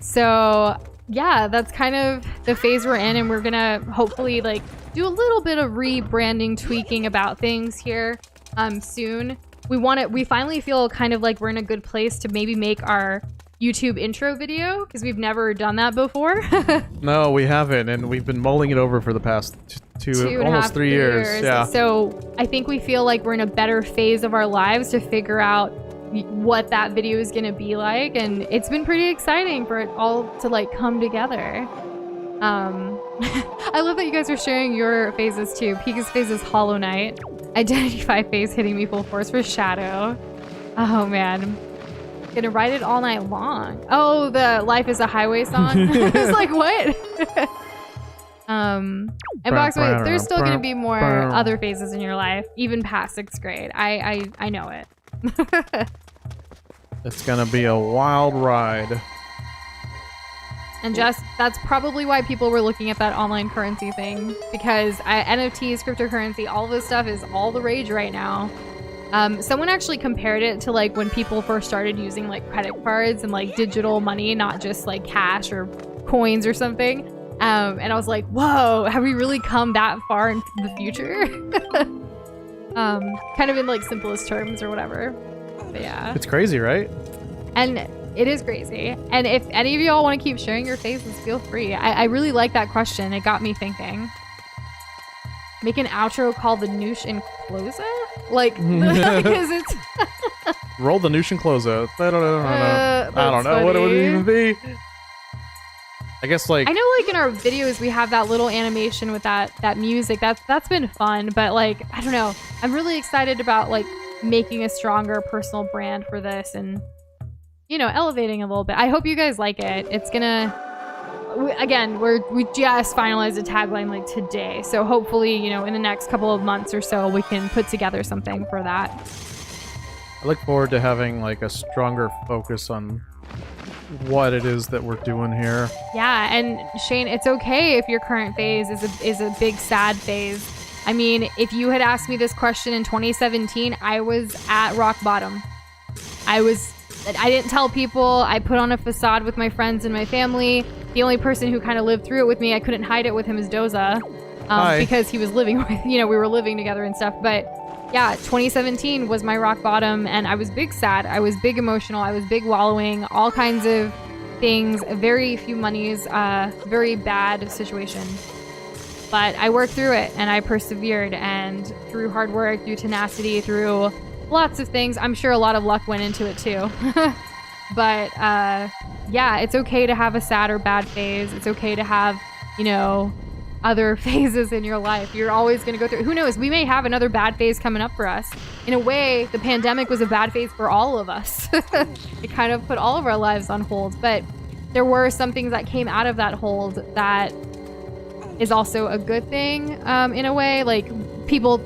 So yeah, that's kind of the phase we're in, and we're gonna hopefully like do a little bit of rebranding, tweaking about things here soon. We finally feel kind of like we're in a good place to maybe make our YouTube intro video, because we've never done that before. No, we haven't, and we've been mulling it over for the past almost 3 years. Yeah. So I think we feel like we're in a better phase of our lives to figure out what that video is going to be like, and it's been pretty exciting for it all to like come together. I love that you guys are sharing your phases too. Pika's phase is Hollow Knight. Identify phase hitting me full force for Shadow. Oh man. Gonna write it all night long. Oh, the Life is a Highway song. It's like, what? And Box, wait, there's still gonna be more other phases in your life, even past 6th grade. I know it. It's gonna be a wild ride. And that's probably why people were looking at that online currency thing, because NFTs, cryptocurrency, all this stuff is all the rage right now. Someone actually compared it to like when people first started using like credit cards and like digital money, not just like cash or coins or something. And I was like, whoa, have we really come that far in the future? Kind of in like simplest terms or whatever. But yeah. It's crazy, right? And it is crazy. And if any of y'all want to keep sharing your phases, feel free. I really like that question. It got me thinking. Make an outro called the Noosh and Cloza? Like, because it's... Roll the Noosh and Cloza. I don't know. Funny. What it would even be. I guess like... I know like in our videos we have that little animation with that music. That's been fun. But like, I don't know. I'm really excited about like making a stronger personal brand for this and, you know, elevating a little bit. I hope you guys like it. It's gonna... Again, we just finalized a tagline like today, so hopefully, you know, in the next couple of months or so, we can put together something for that. I look forward to having like a stronger focus on what it is that we're doing here. Yeah, and Shane, it's okay if your current phase is a big sad phase. I mean, if you had asked me this question in 2017, I was at rock bottom. I didn't tell people. I put on a facade with my friends and my family. The only person who kind of lived through it with me, I couldn't hide it with him, is Doza. Because he was living with, you know, we were living together and stuff. But yeah, 2017 was my rock bottom, and I was big sad. I was big emotional. I was big wallowing, all kinds of things, very few monies, very bad situation. But I worked through it, and I persevered, and through hard work, through tenacity, through lots of things. I'm sure a lot of luck went into it too. But yeah, it's okay to have a sad or bad phase. It's okay to have, you know, other phases in your life. You're always going to go through. Who knows? We may have another bad phase coming up for us. In a way, the pandemic was a bad phase for all of us. It kind of put all of our lives on hold. But there were some things that came out of that hold that is also a good thing in a way. Like, people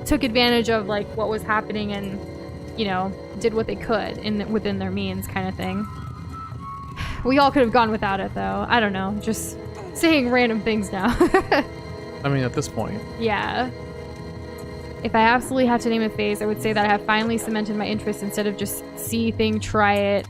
took advantage of like what was happening and, you know, did what they could within their means, kind of thing. We all could have gone without it, though. I don't know, just saying random things now. I mean, at this point. Yeah. If I absolutely had to name a phase, I would say that I have finally cemented my interest instead of just see thing, try it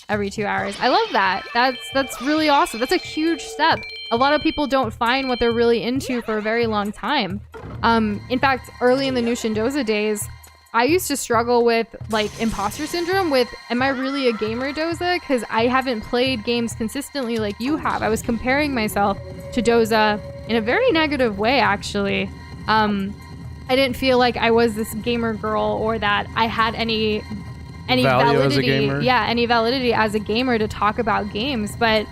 every 2 hours. I love that. That's really awesome. That's a huge step. A lot of people don't find what they're really into for a very long time. In fact, early in the Nushindoza days, I used to struggle with like imposter syndrome with, am I really a gamer, Doza? Because I haven't played games consistently like you have. I was comparing myself to Doza in a very negative way, actually. I didn't feel like I was this gamer girl or that I had any Value validity. as a gamer? Yeah, any validity as a gamer to talk about games. But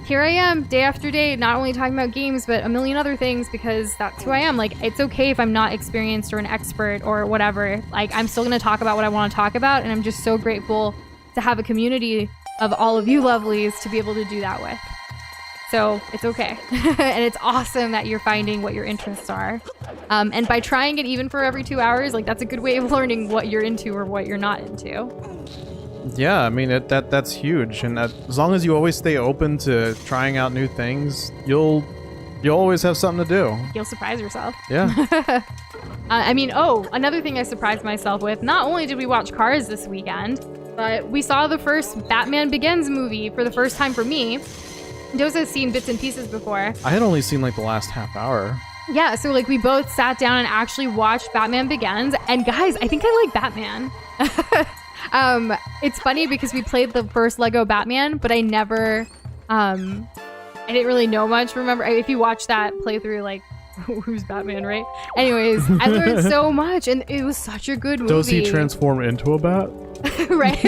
here I am day after day, not only talking about games, but a million other things because that's who I am. Like, it's okay if I'm not experienced or an expert or whatever. Like, I'm still going to talk about what I want to talk about. And I'm just so grateful to have a community of all of you lovelies to be able to do that with. So it's okay. And it's awesome that you're finding what your interests are. And by trying it even for every 2 hours, like that's a good way of learning what you're into or what you're not into. Yeah, I mean, that's huge. And as long as you always stay open to trying out new things, you'll always have something to do. You'll surprise yourself. Yeah. I mean, another thing I surprised myself with, not only did we watch Cars this weekend, but we saw the first Batman Begins movie for the first time for me. Doza has seen bits and pieces before. I had only seen like the last half hour. Yeah, so like we both sat down and actually watched Batman Begins. And guys, I think I like Batman. It's funny because we played the first Lego Batman, but I never, I didn't really know much. Remember, if you watch that playthrough, like, who's Batman, right? Anyways, I learned so much, and it was such a good movie. Does he transform into a bat? Right.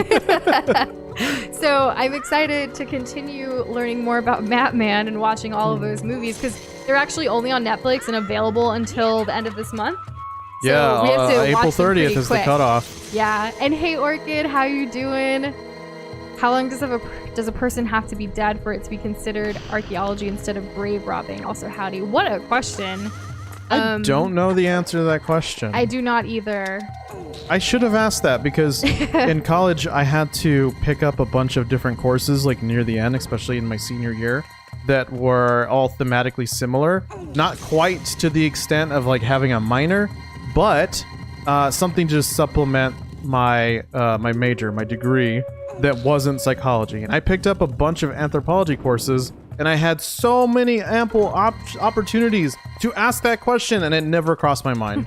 So I'm excited to continue learning more about Batman and watching all of those movies because they're actually only on Netflix and available until the end of this month. So yeah, we have to April watch them 30th pretty is quick. the cutoff. Yeah, and hey Orchid, how you doing? How long does a person have to be dead for it to be considered archaeology instead of grave robbing? Also, howdy. What a question. I don't know the answer to that question. I do not either. I should have asked that because in college I had to pick up a bunch of different courses like near the end, especially in my senior year, that were all thematically similar. Not quite to the extent of like having a minor, but something to just supplement my my major, my degree that wasn't psychology. And I picked up a bunch of anthropology courses and I had so many ample opportunities to ask that question and it never crossed my mind.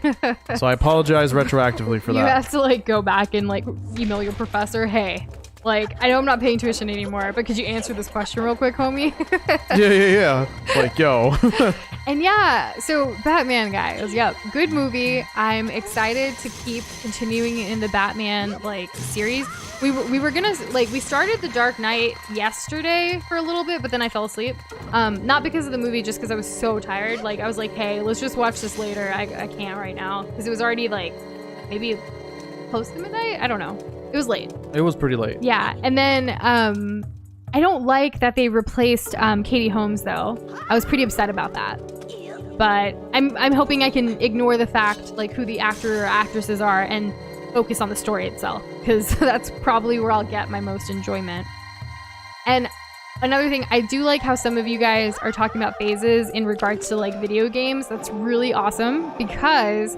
So I apologize retroactively for that. You have to like go back and like email your professor, hey, like I know I'm not paying tuition anymore, but could you answer this question real quick, homie? Yeah. Like, yo. And yeah, so Batman, guys, yep, good movie. I'm excited to keep continuing in the Batman like series. We were gonna like we started The Dark Knight yesterday for a little bit, but then I fell asleep. Not because of the movie, just because I was so tired. Like I was like, hey, let's just watch this later. I can't right now because it was already like maybe close to midnight. I don't know. It was late. It was pretty late. Yeah, and then I don't like that they replaced Katie Holmes though. I was pretty upset about that. But I'm hoping I can ignore the fact like who the actor or actresses are and focus on the story itself because that's probably where I'll get my most enjoyment. And another thing, I do like how some of you guys are talking about phases in regards to like video games. That's really awesome because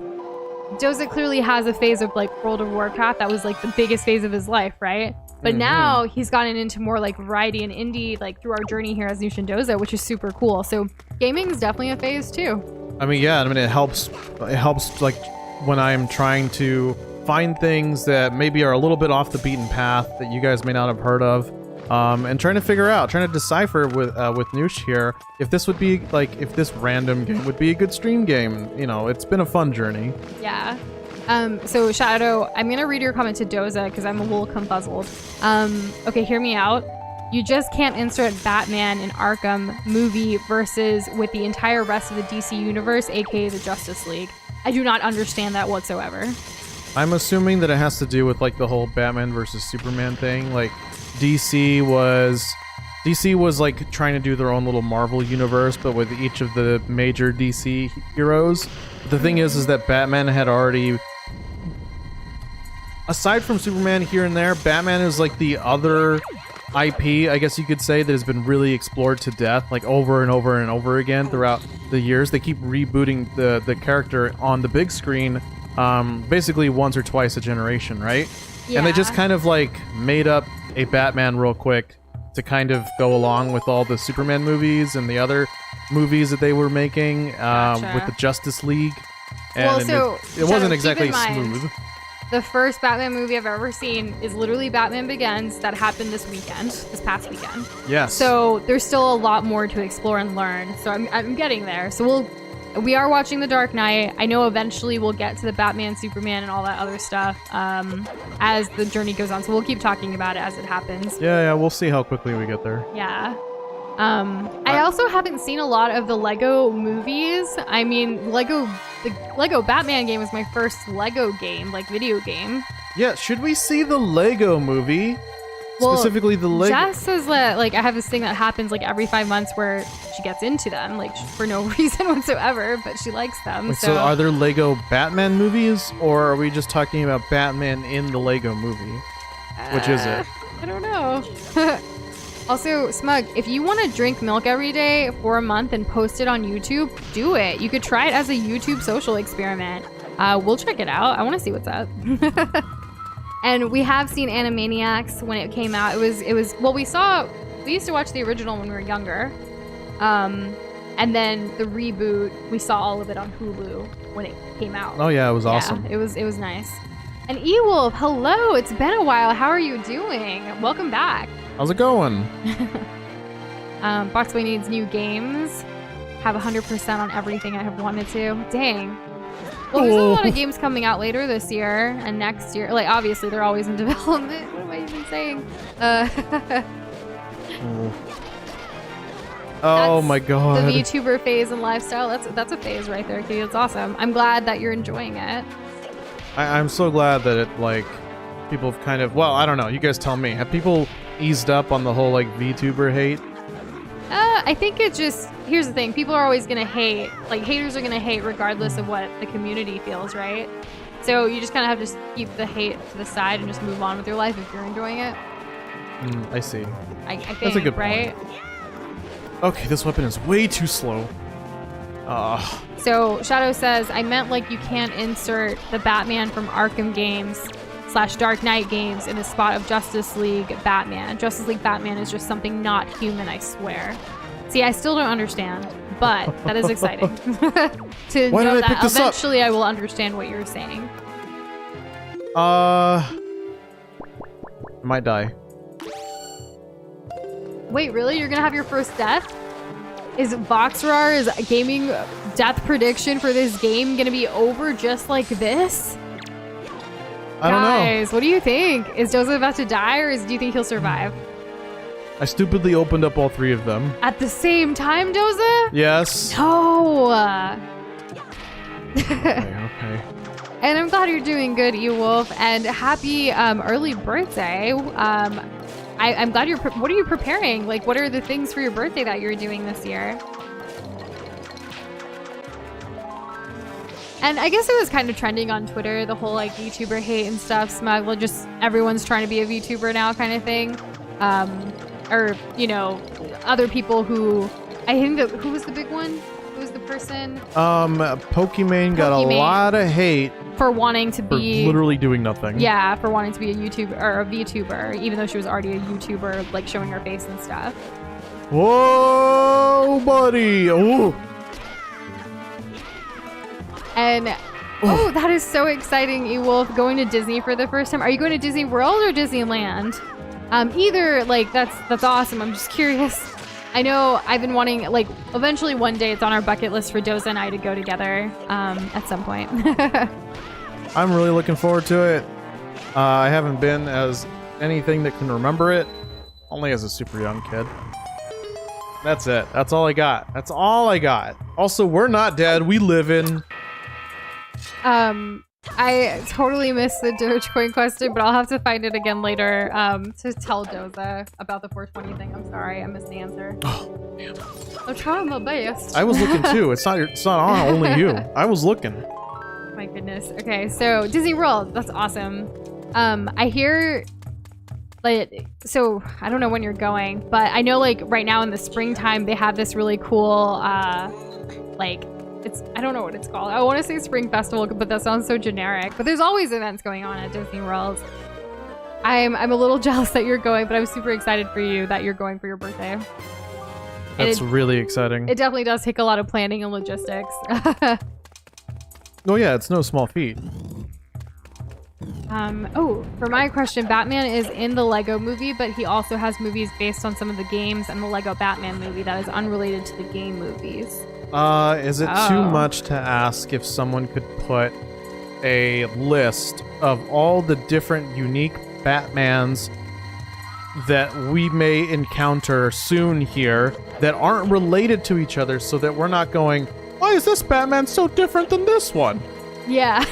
Doza clearly has a phase of like World of Warcraft that was like the biggest phase of his life, right? But now he's gotten into more like variety and indie like through our journey here as Nushin Doza, which is super cool. So gaming is definitely a phase too. I mean, yeah, I mean it helps like when I'm trying to find things that maybe are a little bit off the beaten path that you guys may not have heard of, and trying to decipher with Noosh here if this would be like if this random game would be a good stream game. You know, it's been a fun journey. Yeah. So Shadow, I'm gonna read your comment to Doza because I'm a little confuzzled. Okay, hear me out. You just can't insert Batman in Arkham movie versus with the entire rest of the DC universe, aka the Justice League. I do not understand that whatsoever. I'm assuming that it has to do with like the whole Batman versus Superman thing. Like DC was DC was like trying to do their own little Marvel universe, but with each of the major DC heroes. The thing is that Batman had already, aside from Superman here and there, Batman is like the other IP, I guess you could say, that has been really explored to death, like over and over and over again throughout the years. They keep rebooting the character on the big screen, basically once or twice a generation, right? Yeah. And they just kind of like made up a Batman real quick to kind of go along with all the Superman movies and the other movies that they were making with the Justice League. And well, so it wasn't keep exactly in mind, smooth. The first Batman movie I've ever seen is literally Batman Begins that happened this past weekend. Yes. So there's still a lot more to explore and learn. So I'm getting there. So we are watching The Dark Knight. I know eventually we'll get to the Batman, Superman, and all that other stuff as the journey goes on. So we'll keep talking about it as it happens. Yeah, we'll see how quickly we get there. Yeah. I also haven't seen a lot of the Lego movies. I mean, the Lego Batman game was my first Lego game, like video game. Yeah, should we see the Lego movie? Well, specifically the Lego. Jess says that like I have this thing that happens like every 5 months where she gets into them, like for no reason whatsoever, but she likes them. Wait, so are there Lego Batman movies, or are we just talking about Batman in the Lego movie? Which is it? I don't know. Also, Smug, if you want to drink milk every day for a month and post it on YouTube, do it. You could try it as a YouTube social experiment. We'll check it out. I want to see what's up. And we have seen Animaniacs when it came out. It was well, we used to watch the original when we were younger. And then the reboot, we saw all of it on Hulu when it came out. Oh yeah, it was awesome. It was nice. And Ewolf, hello. It's been a while. How are you doing? Welcome back. How's it going? Boxboy needs new games. Have 100% on everything I have wanted to. Dang. Well, there's a lot of games coming out later this year and next year. Like, obviously, they're always in development. What am I even saying? Oh my god. The VTuber phase and lifestyle. That's a phase right there, Katie. It's awesome. I'm glad that you're enjoying it. I'm so glad that it, like, people have kind of, well, I don't know. You guys tell me. Have people eased up on the whole, like, VTuber hate? I think it just, here's the thing. People are always going to hate. Like, haters are going to hate regardless of what the community feels, right? So you just kind of have to just keep the hate to the side and just move on with your life if you're enjoying it. I see. I think, that's a good right? point. Okay, this weapon is way too slow. So Shadow says, I meant like you can't insert the Batman from Arkham games / Dark Knight games in the spot of Justice League Batman. Justice League Batman is just something not human, I swear. See, I still don't understand, but that is exciting. To Why know did I pick that this up? eventually I will understand what you're saying. I might die. Wait, really? You're gonna have your first death? Is Voxrar's gaming death prediction for this game gonna be over just like this? I don't know. Guys, what do you think? Is Doza about to die, or do you think he'll survive? I stupidly opened up all 3 of them. At the same time, Doza? Yes. No. Okay. And I'm glad you're doing good, Ewolf, and happy early birthday. I'm glad you're. What are you preparing? Like, what are the things for your birthday that you're doing this year? And I guess it was kind of trending on Twitter, the whole like VTuber hate and stuff. Smug, well, just everyone's trying to be a VTuber now, kind of thing. Or you know, other people who I think who was the big one? Who was the person? Pokimane got a lot of hate for wanting to for be literally doing nothing. Yeah, for wanting to be a YouTuber or a VTuber, even though she was already a YouTuber, like showing her face and stuff. Whoa, buddy! Oh. And oh, that is so exciting, Ewolf, going to Disney for the first time. Are you going to Disney World or Disneyland? Either, like, that's awesome. I'm just curious. I know I've been wanting, like, eventually one day it's on our bucket list for Doza and I to go together at some point. I'm really looking forward to it. I haven't been as anything that can remember it, only as a super young kid. That's it. That's all I got. That's all I got. Also, we're not dead. We live in... I totally missed the Dogecoin question, but I'll have to find it again later to tell Doza about the 420 thing. I'm sorry, I missed the answer. Oh, man. I'm trying my best. I was looking too. It's not on only you. I was looking. My goodness. Okay, so Disney World, that's awesome. I hear, like, so I don't know when you're going, but I know like right now in the springtime they have this really cool, like, I don't know what it's called. I want to say Spring Festival, but that sounds so generic. But there's always events going on at Disney World. I'm a little jealous that you're going, but I'm super excited for you that you're going for your birthday. That's really exciting. It definitely does take a lot of planning and logistics. Oh yeah, it's no small feat. Oh, for my question, Batman is in the Lego movie, but he also has movies based on some of the games and the Lego Batman movie that is unrelated to the game movies. Is it too much to ask if someone could put a list of all the different unique Batmans that we may encounter soon here that aren't related to each other, so that we're not going, why is this Batman so different than this one? Yeah.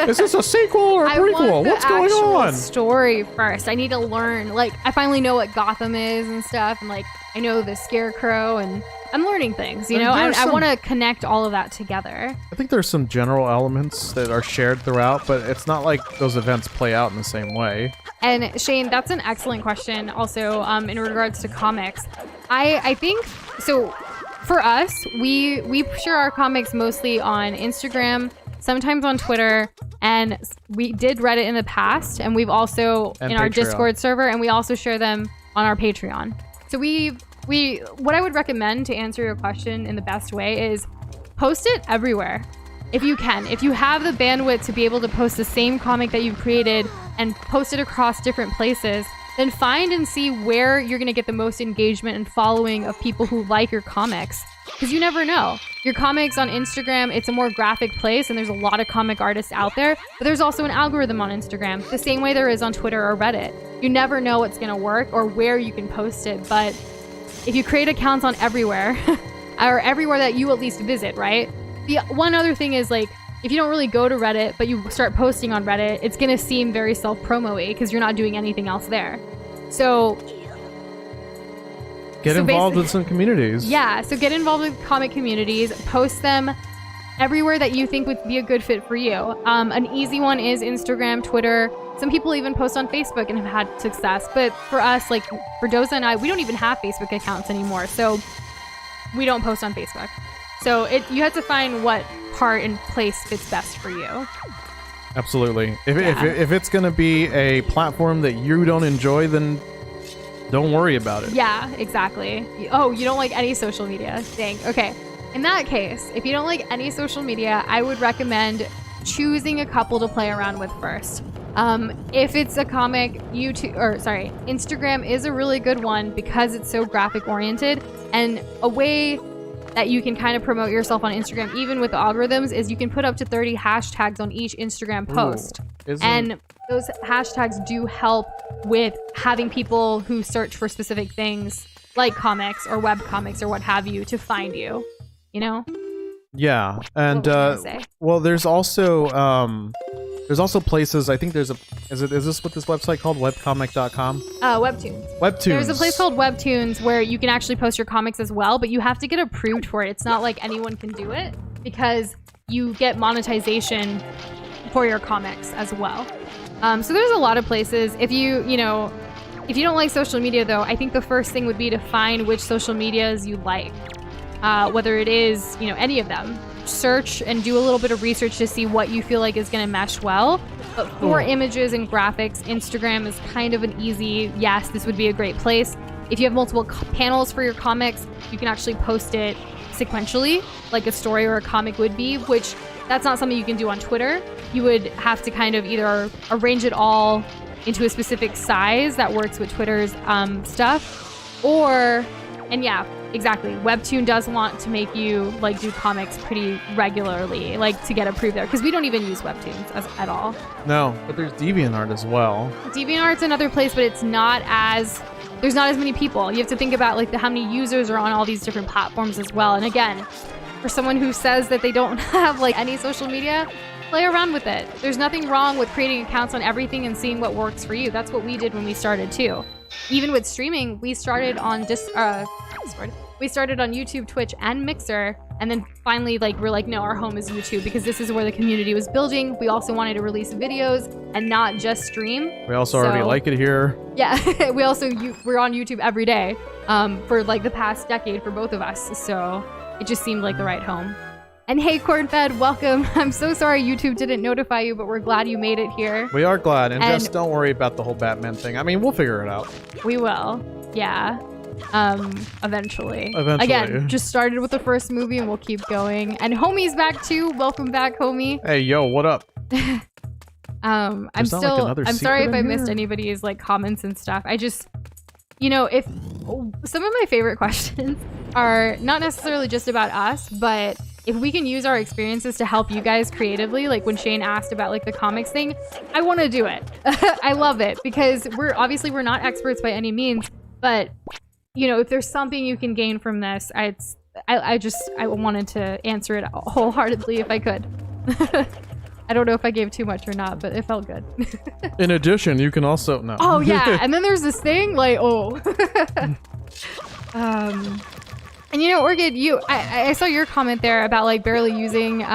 Is this a sequel or a prequel? What's going on? Story first. I need to learn. Like, I finally know what Gotham is and stuff, and like I know the Scarecrow, and I'm learning things. You know, I want to connect all of that together. I think there's some general elements that are shared throughout, but it's not like those events play out in the same way. And Shane, that's an excellent question. Also, in regards to comics, I think so. For us, we share our comics mostly on Instagram, sometimes on Twitter, and we did Reddit in the past, and we've also in our Discord server, and we also share them on our Patreon. So what I would recommend to answer your question in the best way is post it everywhere. If you can. If you have the bandwidth to be able to post the same comic that you've created and post it across different places, then find and see where you're going to get the most engagement and following of people who like your comics. Because you never know. Your comics on Instagram, it's a more graphic place, and there's a lot of comic artists out there, but there's also an algorithm on Instagram, the same way there is on Twitter or Reddit. You never know what's going to work or where you can post it, but if you create accounts on everywhere, or everywhere that you at least visit, right? The one other thing is, like, if you don't really go to Reddit, but you start posting on Reddit, it's going to seem very self-promo-y because you're not doing anything else there. So get involved with some communities. Yeah, so get involved with comic communities, post them everywhere that you think would be a good fit for you. An easy one is Instagram, Twitter. Some people even post on Facebook and have had success. But for us, like for Doza and I, we don't even have Facebook accounts anymore. So we don't post on Facebook. So you have to find what part and place fits best for you. Absolutely. If it's going to be a platform that you don't enjoy, then don't worry about it. Yeah, exactly. Oh, you don't like any social media? Dang. Okay. In that case, if you don't like any social media, I would recommend choosing a couple to play around with first. If it's a comic, Instagram is a really good one because it's so graphic oriented, and a way that you can kind of promote yourself on Instagram, even with the algorithms, is you can put up to 30 hashtags on each Instagram post. And those hashtags do help with having people who search for specific things like comics or web comics or what have you to find you, you know? Yeah. And well, there's also places, I think is this what this website called? Webcomic.com? Webtoons. Webtoons. There's a place called Webtoons where you can actually post your comics as well, but you have to get approved for it. It's not like anyone can do it because you get monetization for your comics as well. So there's a lot of places. If you don't like social media though, I think the first thing would be to find which social medias you like. Whether it is, any of them. Search and do a little bit of research to see what you feel like is going to mesh well. But for images and graphics, Instagram is kind of an easy, yes, this would be a great place. If you have multiple panels for your comics, you can actually post it sequentially, like a story or a comic would be, which that's not something you can do on Twitter. You would have to kind of either arrange it all into a specific size that works with Twitter's stuff, or, and yeah, exactly. Webtoon does want to make you do comics pretty regularly, to get approved there, because we don't even use Webtoons at all. No, but there's DeviantArt as well. DeviantArt's another place, but there's not as many people. You have to think about how many users are on all these different platforms as well. And again, for someone who says that they don't have any social media, play around with it. There's nothing wrong with creating accounts on everything and seeing what works for you. That's what we did when we started too. Even with streaming, we started on we started on YouTube, Twitch, and Mixer, and then finally, like, we're like, no, our home is YouTube because this is where the community was building. We also wanted to release videos and not just stream. We also already like it here. Yeah, we're on YouTube every day for like the past decade for both of us, so it just seemed like the right home. And hey, Cornfed, welcome. I'm so sorry YouTube didn't notify you, but we're glad you made it here. We are glad, and just don't worry about the whole Batman thing. I mean, we'll figure it out. We will, yeah. Eventually. Again, just started with the first movie and we'll keep going. And Homie's back too. Welcome back, Homie. Hey, yo, what up? I'm sorry if I missed anybody's like comments and stuff. I just, you know, if some of my favorite questions are not necessarily just about us, but if we can use our experiences to help you guys creatively, like when Shane asked about like the comics thing, I want to do it. I love it because we're not experts by any means, but you know, if there's something you can gain from this, I wanted to answer it wholeheartedly if I could. I don't know if I gave too much or not, but it felt good. In addition, you can also no. Oh yeah, and then there's this thing like and you know, Orchid, I saw your comment there about like barely using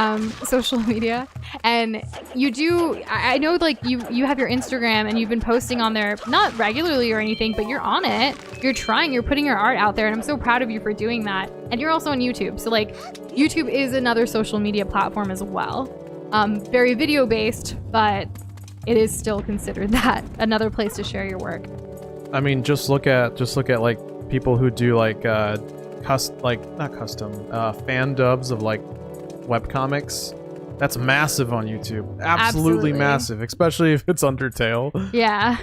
social media, and you do. I know like you have your Instagram and you've been posting on there, not regularly or anything, but you're on it. You're trying. You're putting your art out there, and I'm so proud of you for doing that. And you're also on YouTube, so like YouTube is another social media platform as well. Very video based, but it is still considered that another place to share your work. I mean, just look at like people who do like fan dubs of like webcomics. That's massive on YouTube. Absolutely massive, especially if it's Undertale. Yeah.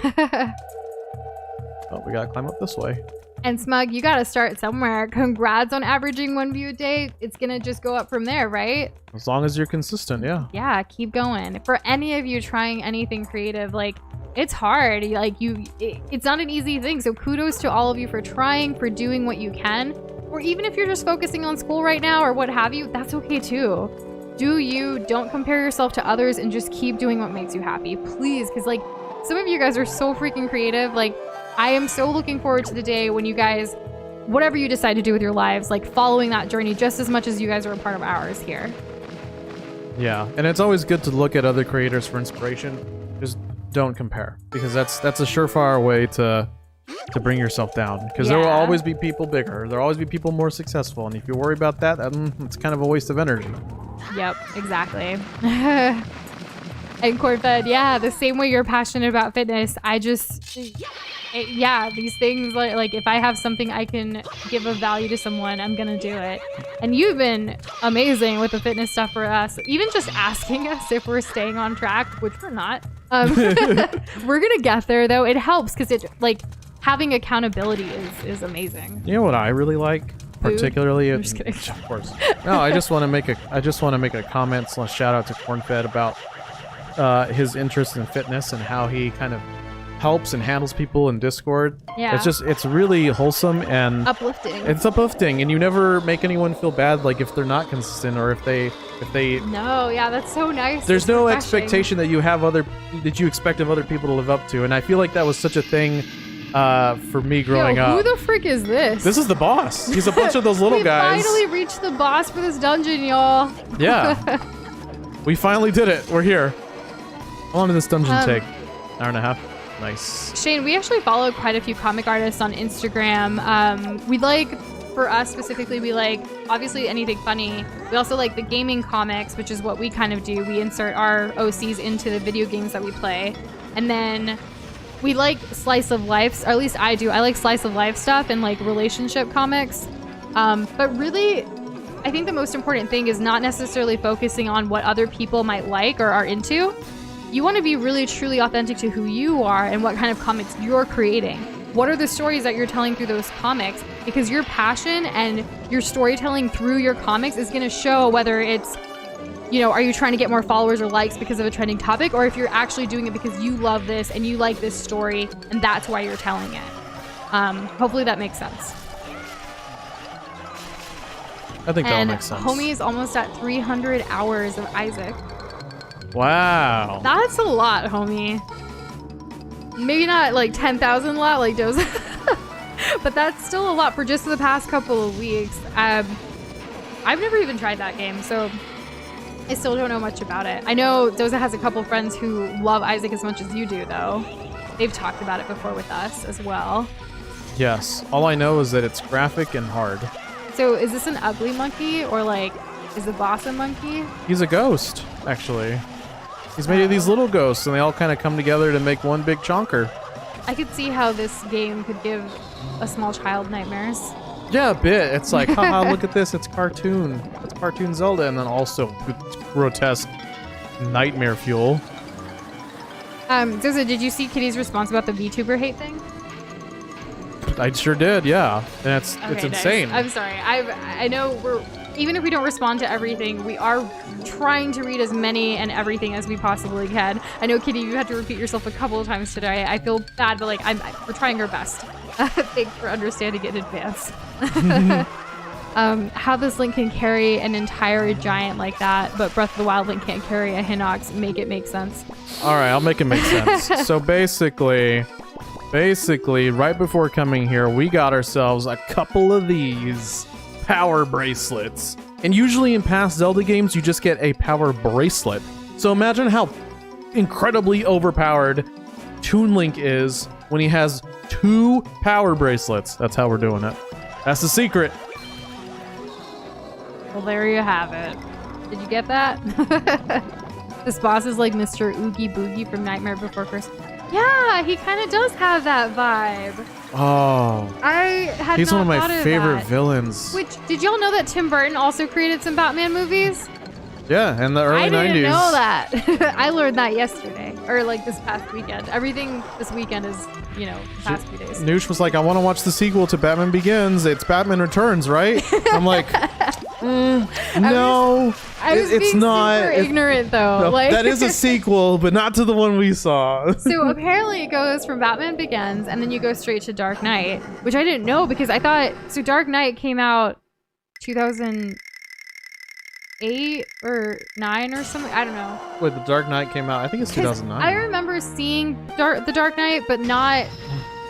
Oh, we gotta climb up this way. And Smug, you gotta start somewhere. Congrats on averaging 1 view a day. It's gonna just go up from there, right? As long as you're consistent, yeah. Yeah, keep going. For any of you trying anything creative, like, it's hard. Like, it's not an easy thing. So kudos to all of you for trying, for doing what you can. Or even if you're just focusing on school right now or what have you, that's okay too. Do you, don't compare yourself to others, and just keep doing what makes you happy, please. Because like, some of you guys are so freaking creative. Like, I am so looking forward to the day when you guys, whatever you decide to do with your lives, like following that journey just as much as you guys are a part of ours here. Yeah, and it's always good to look at other creators for inspiration. Just don't compare, because that's a surefire way to bring yourself down, because there will always be people bigger, there will always be people more successful, and if you worry about that, it's kind of a waste of energy. Yep, exactly. And Cornfed, yeah, the same way you're passionate about fitness, these things, like if I have something I can give of value to someone, I'm gonna do it. And you've been amazing with the fitness stuff for us, even just asking us if we're staying on track, which we're not. We're gonna get there though. It helps because it, like, having accountability is amazing. You know what I really like? Food? Particularly, I'm just kidding. Of course. No, I just want to make a comment / shout out to Cornfed about his interest in fitness and how he kind of helps and handles people in Discord. Yeah. It's really wholesome and uplifting. It's uplifting, and you never make anyone feel bad, like if they're not consistent or if they No, yeah, that's so nice. There's no expectation that you expect of other people to live up to, and I feel like that was such a thing for me growing up. Who the frick is this? This is the boss. He's a bunch of those little guys. We finally reached the boss for this dungeon, y'all. Yeah. We finally did it. We're here. How long did this dungeon take? Hour and a half? Nice. Shane, we actually follow quite a few comic artists on Instagram. For us specifically, we like, obviously, anything funny. We also like the gaming comics, which is what we kind of do. We insert our OCs into the video games that we play. And then we like slice of life, or at least I do. I like slice of life stuff and like relationship comics. But really, I think the most important thing is not necessarily focusing on what other people might like or are into. You want to be really, truly authentic to who you are and what kind of comics you're creating. What are the stories that you're telling through those comics? Because your passion and your storytelling through your comics is going to show whether it's, you know, are you trying to get more followers or likes because of a trending topic, or if you're actually doing it because you love this and you like this story and that's why you're telling it. Hopefully that makes sense. I think that makes sense. Homie is almost at 300 hours of Isaac. Wow. That's a lot, homie. Maybe not like 10,000 lot like Doza, but that's still a lot for just the past couple of weeks. I've never even tried that game, so I still don't know much about it. I know Doza has a couple friends who love Isaac as much as you do, though. They've talked about it before with us as well. Yes. All I know is that it's graphic and hard. So is this an ugly monkey, or like, is the boss a monkey? He's a ghost, actually. He's made of these little ghosts, and they all kind of come together to make one big chonker. I could see how this game could give a small child nightmares. Yeah, a bit. It's like, haha, look at this. It's cartoon. It's cartoon Zelda, and then also grotesque nightmare fuel. Doza, did you see Kitty's response about the VTuber hate thing? I sure did, yeah. And it's Okay, insane. nice. I'm sorry. I know even if we don't respond to everything, we are trying to read as many and everything as we possibly can. I know, Kitty, you had to repeat yourself a couple of times today. I feel bad, but like we're trying our best. Thanks for understanding it in advance. How this Link can carry an entire giant like that, but Breath of the Wild Link can't carry a Hinox. Make it make sense. All right, I'll make it make sense. So basically, right before coming here, we got ourselves a couple of these power bracelets. And usually in past Zelda games, you just get a power bracelet. So imagine how incredibly overpowered Toon Link is when he has 2 power bracelets. That's how we're doing it. That's the secret. Well, there you have it. Did you get that? This boss is like Mr. Oogie Boogie from Nightmare Before Christmas. Yeah, he kind of does have that vibe. Oh. He's one of my favorite villains. Which, did y'all know that Tim Burton also created some Batman movies? Yeah, in the early 90s. I didn't know that. I learned that yesterday. Or like this past weekend. Everything this weekend is, the past few days. Noosh was like, I want to watch the sequel to Batman Begins. It's Batman Returns, right? I'm like, no. It's not. Super ignorant though. No, that is a sequel, but not to the one we saw. So apparently it goes from Batman Begins and then you go straight to Dark Knight, which I didn't know because I thought Dark Knight came out 2008 or 9 or something. I don't know. Wait, the Dark Knight came out. I think it's 2009. I remember seeing the Dark Knight, but not.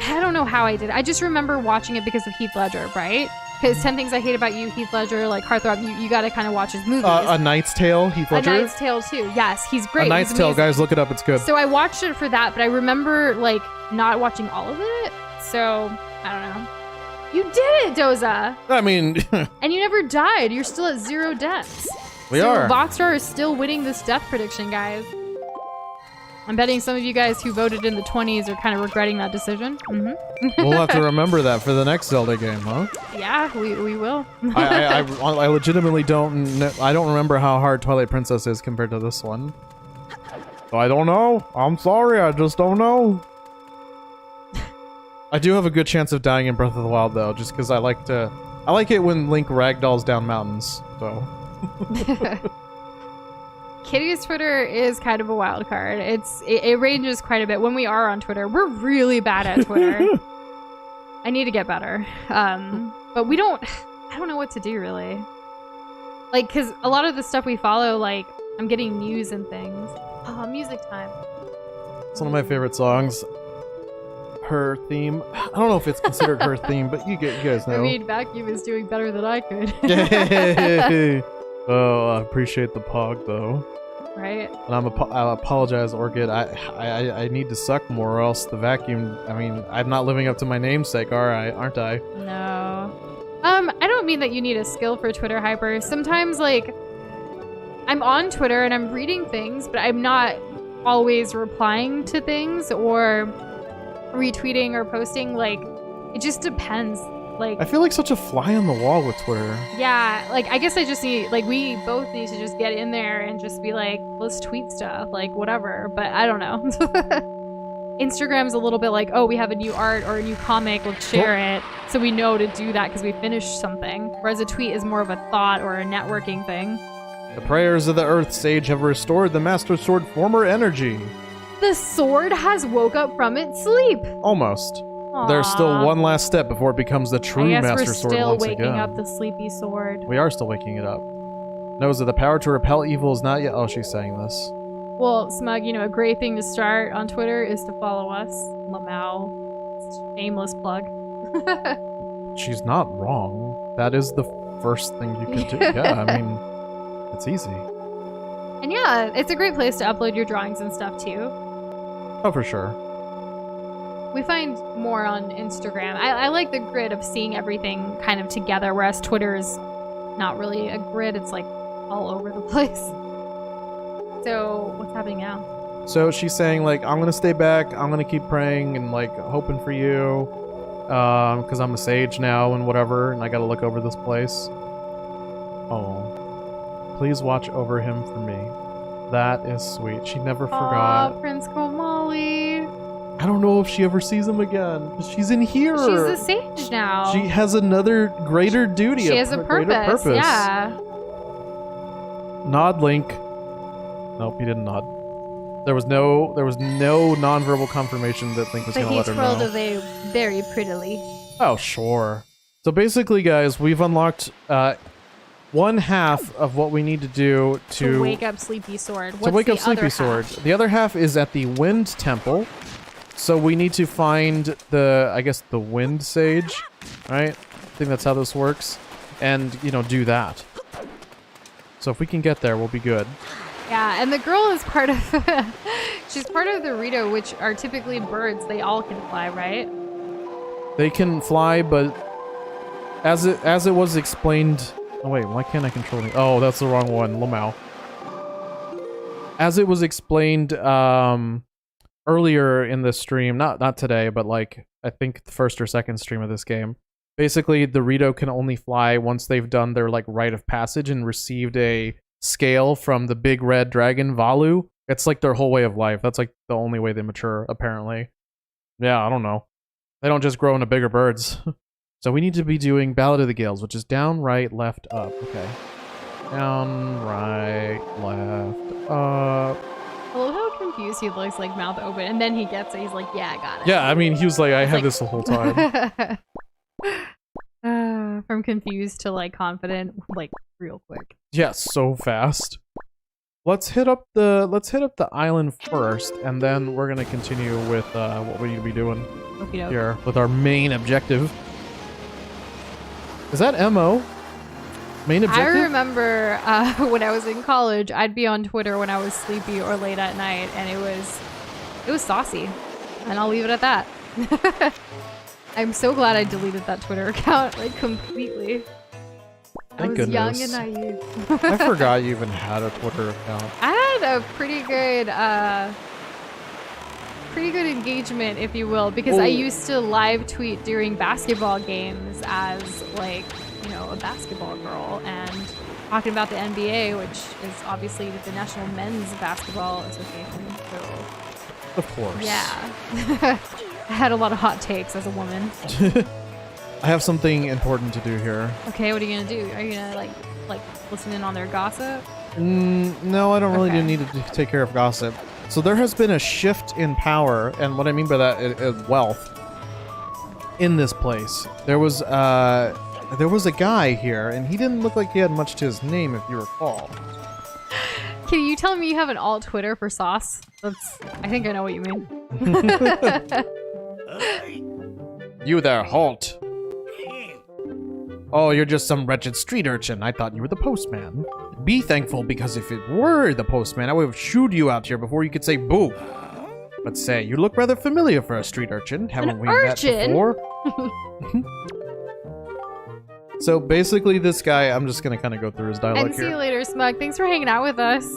I don't know how I did. I just remember watching it because of Heath Ledger, right? Because 10 Things I Hate About You, Heath Ledger, like Heartthrob, you got to kind of watch his movies. A Knight's Tale, Heath Ledger? A Knight's Tale, too. Yes, he's great. A Knight's Tale, guys, look it up. It's good. So I watched it for that, but I remember, like, not watching all of it. So, I don't know. You did it, Doza! I mean... And you never died. You're still at 0 deaths. We are. Boxstar is still winning this death prediction, guys. I'm betting some of you guys who voted in the 20s are kind of regretting that decision. We'll have to remember that for the next Zelda game, huh? Yeah, we will. I legitimately don't remember how hard Twilight Princess is compared to this one. So I don't know. I'm sorry, I just don't know. I do have a good chance of dying in Breath of the Wild, though, just because I like it when Link ragdolls down mountains, so... Kitty's Twitter is kind of a wild card. It ranges quite a bit. When we are on Twitter, we're really bad at Twitter. I need to get better. But I don't know what to do really. Like, cause a lot of the stuff we follow, like, I'm getting news and things. Oh, music time. It's one of my favorite songs. Her theme. I don't know if it's considered her theme, but you guys know. I mean, Vacuum is doing better than I could. Yay! Oh, I appreciate the pog though. Right. And I apologize, Orchid. I need to suck more, or else the vacuum. I mean, I'm not living up to my namesake, aren't I? No. I don't mean that you need a skill for Twitter hyper. Sometimes, like, I'm on Twitter and I'm reading things, but I'm not always replying to things or retweeting or posting. Like, it just depends. Like, I feel like such a fly on the wall with Twitter. Yeah, like, I guess I just need, like, we both need to just get in there and just be like, let's tweet stuff, like, whatever. But I don't know. Instagram's a little bit like, oh, we have a new art or a new comic, let's share it. So we know to do that because we finished something. Whereas a tweet is more of a thought or a networking thing. The prayers of the Earth Sage have restored the Master Sword former energy. The sword has woke up from its sleep. Almost. Aww. There's still one last step before it becomes the true Master Sword once again. we're still waking up the sleepy sword. We are still waking it up. Knows that the power to repel evil is not yet... Oh, she's saying this. Well, Smug, you know, a great thing to start on Twitter is to follow us. Lamau. Shameless plug. She's not wrong. That is the first thing you could do. Yeah, I mean, it's easy. And yeah, it's a great place to upload your drawings and stuff too. Oh, for sure. We find more on Instagram. I like the grid of seeing everything kind of together, whereas Twitter is not really a grid. It's like all over the place. So what's happening now? So she's saying, like, I'm gonna stay back, I'm gonna keep praying and, like, hoping for you. Because I'm a sage now and whatever, and I gotta look over this place. Oh. Please watch over him for me. That is sweet. She never forgot. Aw, Prince Komali. I don't know if she ever sees him again. 'Cause she's in here. She's a sage now. She has another greater duty. She has a purpose. Yeah. Nod, Link. Nope, he didn't nod. There was no nonverbal confirmation that Link was But gonna he let her twirled know. away very prettily. Oh, sure. So basically, guys, we've unlocked one half of what we need to do To wake up Sleepy Sword. What's to wake the up Sleepy other Sword. half? The other half is at the Wind Temple. So we need to find I guess the Wind Sage, right? I think that's how this works. And, you know, do that. So if we can get there, we'll be good. Yeah, and the girl is part of... she's part of the Rito, which are typically birds. They all can fly, right? They can fly, but as it was explained... Oh, wait, why can't I control it? Oh, that's the wrong one. Lamau. As it was explained earlier in the stream, not today, but like, I think the first or second stream of this game, basically the Rito can only fly once they've done their like rite of passage and received a scale from the big red dragon Valu. It's like their whole way of life. That's like the only way they mature, apparently. Yeah, I don't know. They don't just grow into bigger birds. So we need to be doing Ballad of the Gales, which is down, right, left, up. Okay. Down, right, left, up. I love how confused he looks, like mouth open, and then he gets it. He's like, "Yeah, I got it." Yeah, I mean, he was like, I had like- this the whole time. From confused to like confident, like real quick. Yeah, so fast. Let's hit up the island first, and then we're gonna continue with what we need to be doing Okey-doke. here with our main objective. Is that MO? Main objective? I remember when I was in college, I'd be on Twitter when I was sleepy or late at night, and it was saucy, and I'll leave it at that. I'm so glad I deleted that Twitter account like completely. I Thank was young goodness. and naive. I forgot you even had a Twitter account. I had a pretty good engagement, if you will, because I Oh. used to live tweet during basketball games as like, you know, a basketball girl and talking about the NBA, which is obviously the National Men's Basketball Association. So Of course. yeah, I had a lot of hot takes as a woman. I have something important to do here. Okay, what are you gonna do? Are you gonna like listen in on their gossip? No, I don't really Okay. need to take care of gossip. So there has been a shift in power, and what I mean by that is wealth in this place. There was a guy here, and he didn't look like he had much to his name, if you recall. Can you tell me you have an alt Twitter for sauce? I think I know what you mean. You there, halt! Oh, you're just some wretched street urchin. I thought you were the postman. Be thankful, because if it were the postman, I would have shooed you out here before you could say boo. But say, you look rather familiar for a street urchin. Haven't we met urchin? before? So basically, this guy, I'm just gonna kind of go through his dialogue And see here. you later, Smug. Thanks for hanging out with us.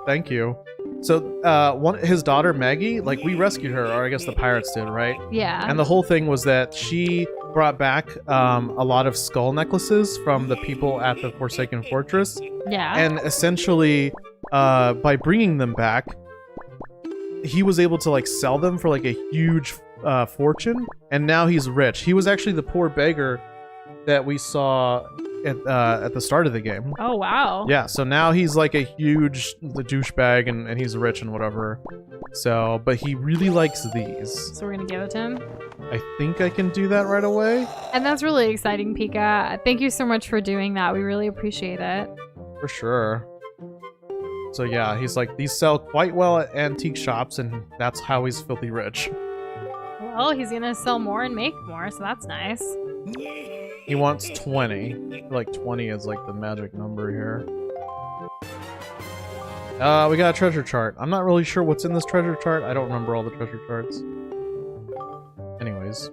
Thank you. So, his daughter Maggie, like we rescued her, or I guess the pirates did, right? Yeah. And the whole thing was that she brought back a lot of skull necklaces from the people at the Forsaken Fortress, yeah. and essentially, by bringing them back, he was able to like sell them for like a huge fortune, and now he's rich. He was actually the poor beggar that we saw at the start of the game. Oh, wow. Yeah, so now he's like a huge douchebag and he's rich and whatever. So, but he really likes these. So we're going to give it to him. I think I can do that right away. And that's really exciting, Pika. Thank you so much for doing that. We really appreciate it. For sure. So yeah, he's like, these sell quite well at antique shops, and that's how he's filthy rich. Well, he's gonna sell more and make more, so that's nice. He wants 20. I feel like 20 is like the magic number here. We got a treasure chart. I'm not really sure what's in this treasure chart. I don't remember all the treasure charts. Anyways,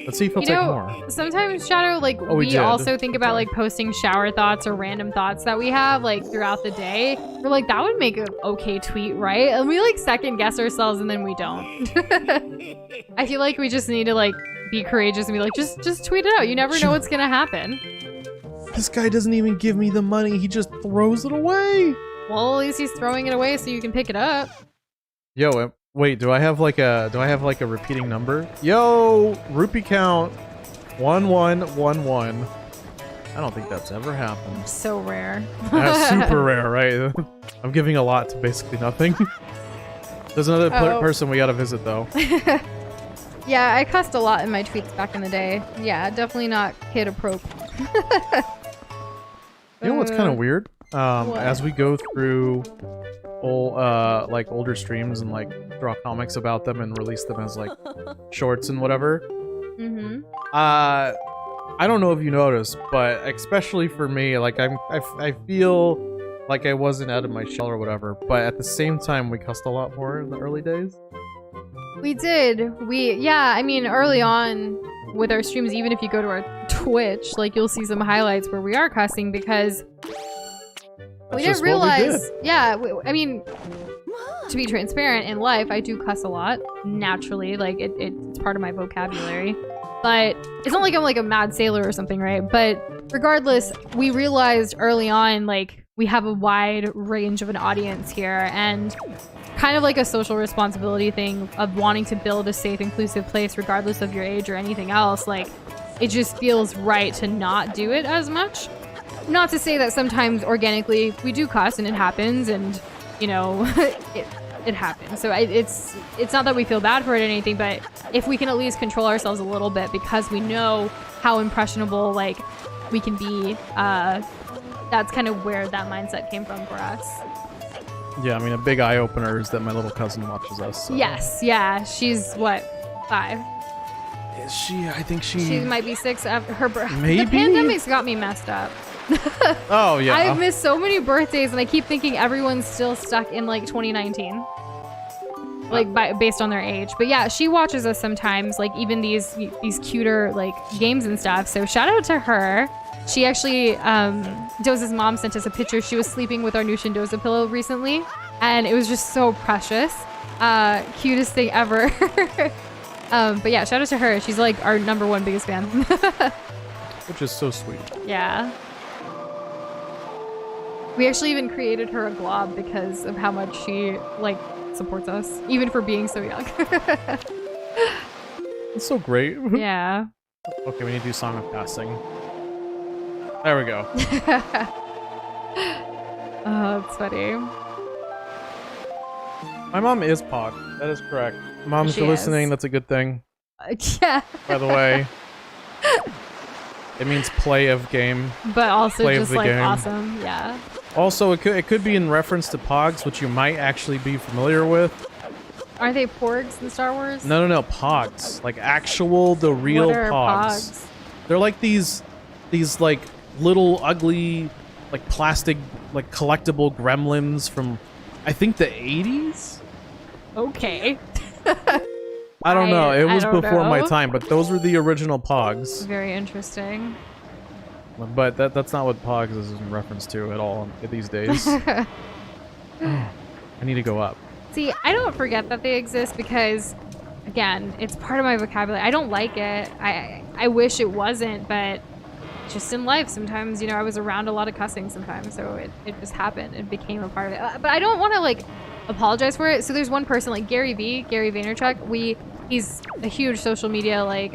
let's see if he'll take more. Sometimes, Shadow, like, we also think about, like, posting shower thoughts or random thoughts that we have, like, throughout the day. We're like, that would make an okay tweet, right? And we, like, second guess ourselves and then we don't. I feel like we just need to, like, be courageous and be like, just tweet it out. You never know what's gonna happen. This guy doesn't even give me the money. He just throws it away. Well, at least he's throwing it away so you can pick it up. Yo, wait, do I have like a repeating number? Yo, rupee count 1111. I don't think that's ever happened. So rare. That's super rare, right? I'm giving a lot to basically nothing. There's another person we gotta visit though. Yeah, I cussed a lot in my tweets back in the day. Yeah, definitely not kid appropriate. You know what's kind of weird? As we go through like older streams and like draw comics about them and release them as like shorts and whatever. Mm-hmm. I don't know if you noticed, but especially for me, like I feel like I wasn't out of my shell or whatever, but at the same time we cussed a lot more in the early days. We did. Yeah, I mean, early on with our streams, even if you go to our Twitch, like, you'll see some highlights where we are cussing because we didn't realize. Yeah, I mean, to be transparent, in life, I do cuss a lot, naturally. Like, it's part of my vocabulary. But it's not like I'm, like, a mad sailor or something, right? But regardless, we realized early on, like, we have a wide range of an audience here, and kind of like a social responsibility thing of wanting to build a safe, inclusive place regardless of your age or anything else. Like, it just feels right to not do it as much. Not to say that sometimes organically we do cuss and it happens, and, you know, it happens. So it's not that we feel bad for it or anything, but if we can at least control ourselves a little bit because we know how impressionable, like, we can be, that's kind of where that mindset came from for us. Yeah, I mean, a big eye-opener is that my little cousin watches us. So. Yes, yeah. She's, what, 5? Is she? I think She might be 6 after her birth. Maybe? The pandemic's got me messed up. Oh, yeah. I've missed so many birthdays, and I keep thinking everyone's still stuck in, like, 2019. Like, based on their age. But yeah, she watches us sometimes, like, even these cuter, like, games and stuff. So shout out to her. She actually, Doza's mom sent us a picture. She was sleeping with our new Shindoza pillow recently, and it was just so precious. Cutest thing ever. But yeah, shout out to her. She's like our #1 biggest fan. Which is so sweet. Yeah. We actually even created her a glob because of how much she, like, supports us, even for being so young. It's so great. Yeah. Okay, we need to do Song of Passing. There we go. Oh, that's funny. My mom is Pog. That is correct. Mom, if you're listening, that's a good thing. Yeah. By the way. It means play of game. But also play just, like, game. awesome. Yeah. Also, it could be in reference to Pogs, which you might actually be familiar with. Aren't they porgs in Star Wars? No, Pogs. Like, the real What are Pogs. They're like these like, little, ugly, like, plastic, like, collectible gremlins from, I think, the 80s? Okay. I don't know. It was before my know. time, but those were the original Pogs. Very interesting. But that's not what Pogs is in reference to at all these days. I need to go up. See, I don't forget that they exist because, again, it's part of my vocabulary. I don't like it. I wish it wasn't, but just in life, sometimes, you know, I was around a lot of cussing sometimes, so it just happened. It became a part of it. But I don't want to, like, apologize for it. So there's one person, like Gary Vaynerchuk. He's a huge social media, like,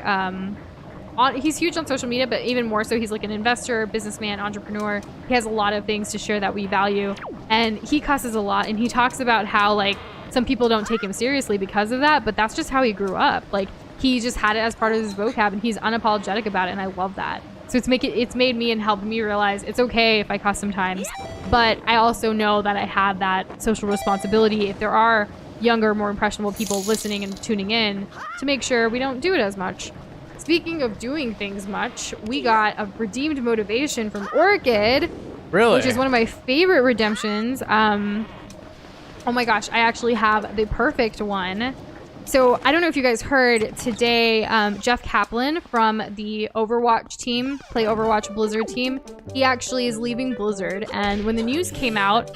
he's huge on social media, but even more so, he's like an investor, businessman, entrepreneur. He has a lot of things to share that we value, and he cusses a lot, and he talks about how, like, some people don't take him seriously because of that, but that's just how he grew up. Like, he just had it as part of his vocab, and he's unapologetic about it, and I love that. So it's made me and helped me realize it's okay if I cuss sometimes, but I also know that I have that social responsibility if there are younger, more impressionable people listening and tuning in to make sure we don't do it as much. Speaking of doing things much, we got a redeemed motivation from Orchid. Really? Which is one of my favorite redemptions. Oh my gosh, I actually have the perfect one. So I don't know if you guys heard today, Jeff Kaplan from the Overwatch team, Play Overwatch Blizzard team, he actually is leaving Blizzard. And when the news came out,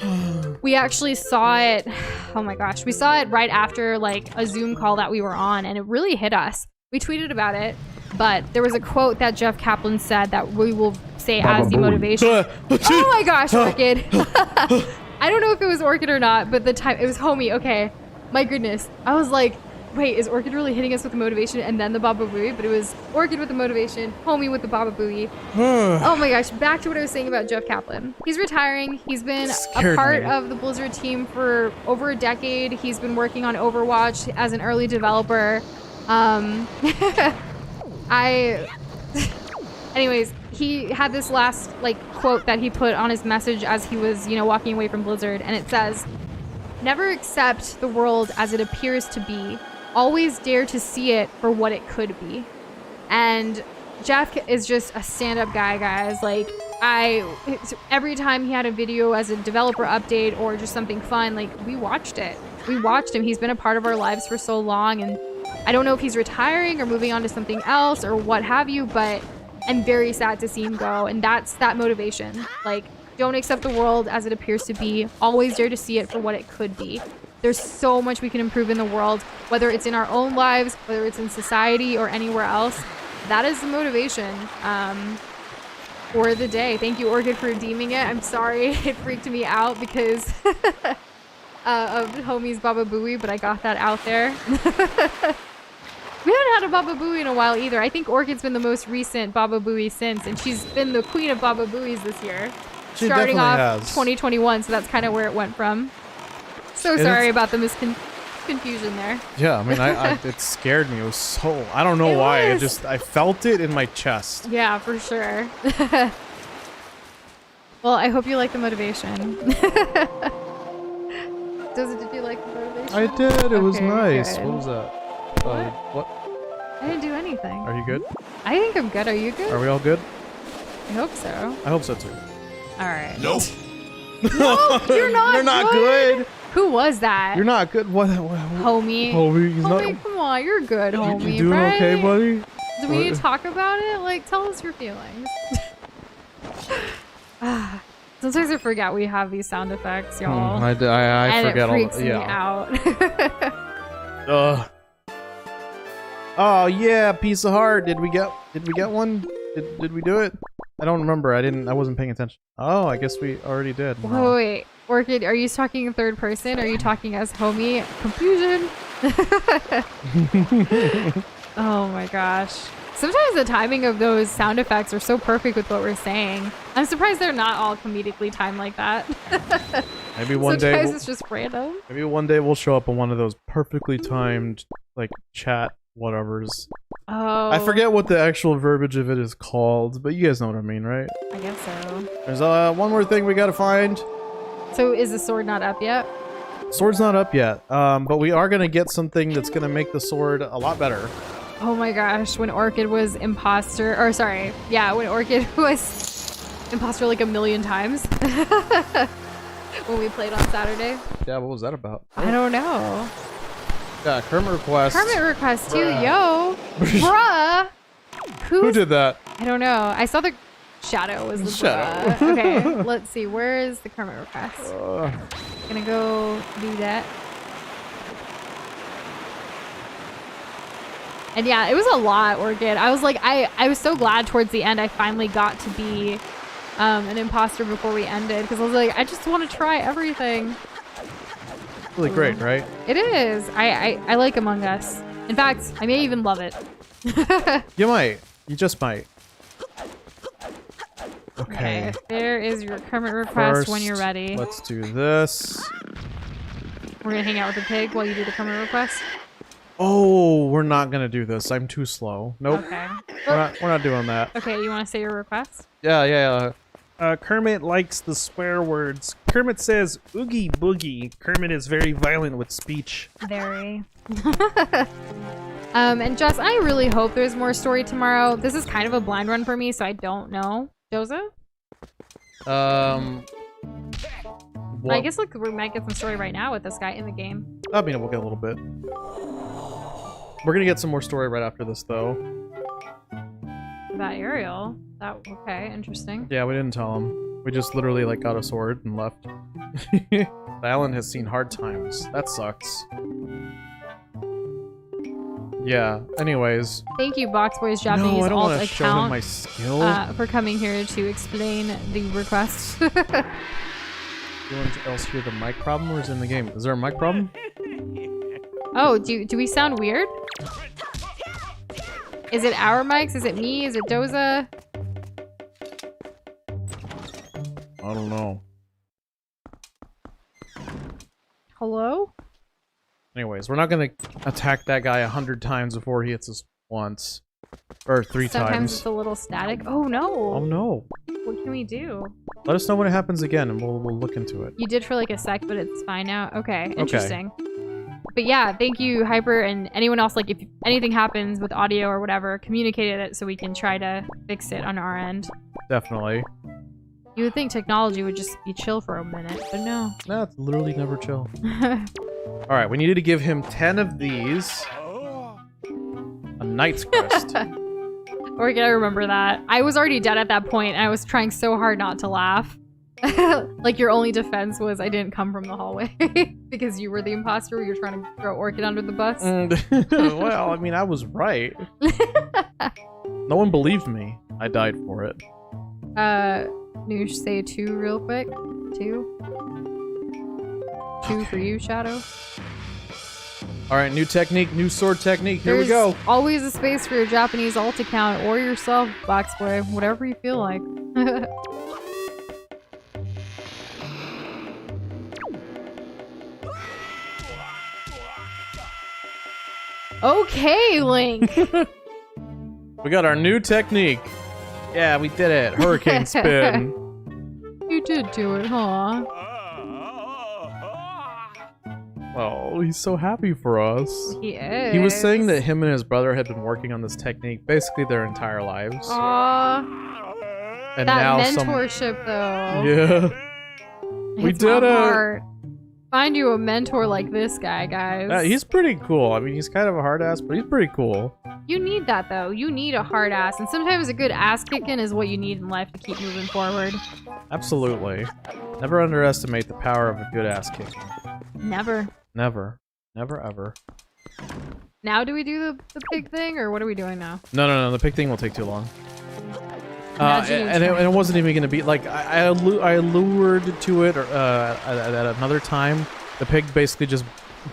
we actually saw it, oh my gosh, we saw it right after like a Zoom call that we were on, and it really hit us. We tweeted about it, but there was a quote that Jeff Kaplan said that we will say as the motivation. Oh my gosh, Orchid. I don't know if it was Orchid or not, but it was Homie. Okay, my goodness. I was like, wait, is Orchid really hitting us with the motivation and then the Baba Booey? But it was Orchid with the motivation, Homie with the Baba Booey. Oh my gosh, back to what I was saying about Jeff Kaplan. He's retiring. He's been a part of the Blizzard team for over a decade. He's been working on Overwatch as an early developer. Anyways, he had this last like quote that he put on his message as he was, walking away from Blizzard, and it says, "Never accept the world as it appears to be. Always dare to see it for what it could be." And Jeff is just a stand-up guy, guys. Like, every time he had a video as a developer update or just something fun, like, we watched it. We watched him. He's been a part of our lives for so long, and I don't know if he's retiring or moving on to something else or what have you, but I'm very sad to see him go. And that's that motivation. Like, don't accept the world as it appears to be. Always dare to see it for what it could be. There's so much we can improve in the world, whether it's in our own lives, whether it's in society or anywhere else. That is the motivation for the day. Thank you, Orchid, for redeeming it. I'm sorry it freaked me out because of Homie's Baba Booey, but I got that out there. We haven't had a Baba Booey in a while either. I think Orchid's been the most recent Baba Booey since, and she's been the queen of Baba Booies this year. She starting definitely off has. 2021, so that's kind of where it went from. So sorry about the confusion there. Yeah, I mean, it scared me. It was so, I don't know why. I felt it in my chest. Yeah, for sure. Well, I hope you like the motivation. Did you like the motivation? I did. It was Okay, nice. good. What was that? What? I didn't do anything. Are you good? I think I'm good. Are you good? Are we all good? I hope so. I hope so too. All right. Nope. No, you're not. You're not good. Who was that? You're not good. What? Homie. Homie, he's not. Homie, come on. You're good, homie. You doing right? okay, buddy? Do we need to talk about it? Like, tell us your feelings. Sometimes I forget we have these sound effects, y'all. I and forget it freaks all. me Yeah. out. Oh yeah, piece of heart. Did we get one? Did we do it? I don't remember. I wasn't paying attention. Oh, I guess we already did. Wow. Wait, Orchid, are you talking in third person? Are you talking as Homie? Confusion. Oh my gosh. Sometimes the timing of those sound effects are so perfect with what we're saying. I'm surprised they're not all comedically timed like that. Maybe one day. Sometimes it's just random. Maybe one day we'll show up on one of those perfectly timed, like, chat whatevers. Oh. I forget what the actual verbiage of it is called, but you guys know what I mean, right? I guess so. There's one more thing we gotta find. So is the sword not up yet? Sword's not up yet, but we are gonna get something that's gonna make the sword a lot better. Oh my gosh, when Orchid was imposter, or sorry, yeah, when Orchid was imposter like a million times. When we played on Saturday. Yeah, what was that about? I don't know. Yeah, Kermit request. Kermit request too, yo. Bruh. Who did that? I don't know. I saw the shadow was the Shadow. bruh. Okay, let's see. Where is the Kermit request? Gonna go do that. And yeah, it was a lot, Orchid. I was like, I was so glad towards the end I finally got to be an imposter before we ended, because I was like, I just want to try everything. Really great, right? It is. I like Among Us. In fact, I may even love it. You might. You just might. Okay. There is your Kermit request when you're ready. Let's do this. We're gonna hang out with the pig while you do the Kermit request. Oh, we're not gonna do this. I'm too slow. Nope. Okay. We're not doing that. Okay, you want to say your request? Yeah. Kermit likes the swear words. Kermit says, oogie boogie. Kermit is very violent with speech. Very. And Jess, I really hope there's more story tomorrow. This is kind of a blind run for me, so I don't know. Joseph? What? I guess look, we might get some story right now with this guy in the game. I mean, we'll get a little bit. We're gonna get some more story right after this, though. That Ariel. That okay, interesting. Yeah, we didn't tell him. We just literally like got a sword and left. The island has seen hard times. That sucks. Yeah. Anyways. Thank you, Boxboy's No, Japanese I don't alt want to show him account my skill. for coming here to explain the request. Anyone else hear the mic problem, or is it in the game? Is there a mic problem? Oh, do we sound weird? Is it our mics? Is it me? Is it Doza? I don't know. Hello? Anyways, we're not gonna attack that guy 100 times before he hits us once. Or 3 Sometimes times. it's a little static. Oh no! Oh no. What can we do? Let us know when it happens again and we'll look into it. You did for like a sec, but it's fine now. Okay, interesting. But yeah, thank you, Hyper, and anyone else. Like, if anything happens with audio or whatever, communicate it so we can try to fix it on our end. Definitely. You would think technology would just be chill for a minute, but no. No, it's literally never chill. Alright, we needed to give him 10 of these. A Knight's Crest. We're gonna remember that. I was already dead at that point, and I was trying so hard not to laugh. Like, your only defense was I didn't come from the hallway because you were the imposter. You were trying to throw Orchid under the bus. Well, I mean, I was right. No one believed me. I died for it. Noosh, say 2 real quick. 2. 2 for you, Shadow. Alright, new technique, new sword technique. Here There's we go. always a space for your Japanese alt account or yourself, Boxboy. Whatever you feel like. Okay, Link. We got our new technique. Yeah, we did it. Hurricane spin. You did do it, huh? Oh, he's so happy for us. He is. He was saying that him and his brother had been working on this technique basically their entire lives. Aww. And That now mentorship, though. Yeah. We Hits my did it. heart. Find you a mentor like this guy, guys. He's pretty cool. I mean, he's kind of a hard ass, but he's pretty cool. You need that, though. You need a hard ass. And sometimes a good ass kicking is what you need in life to keep moving forward. Absolutely. Never underestimate the power of a good ass kicking. Never. Never. Never ever. Now do we do the pig thing, or what are we doing now? No. The pig thing will take too long. Imagine you And it wasn't even going to be like I allured to it at another time. The pig basically just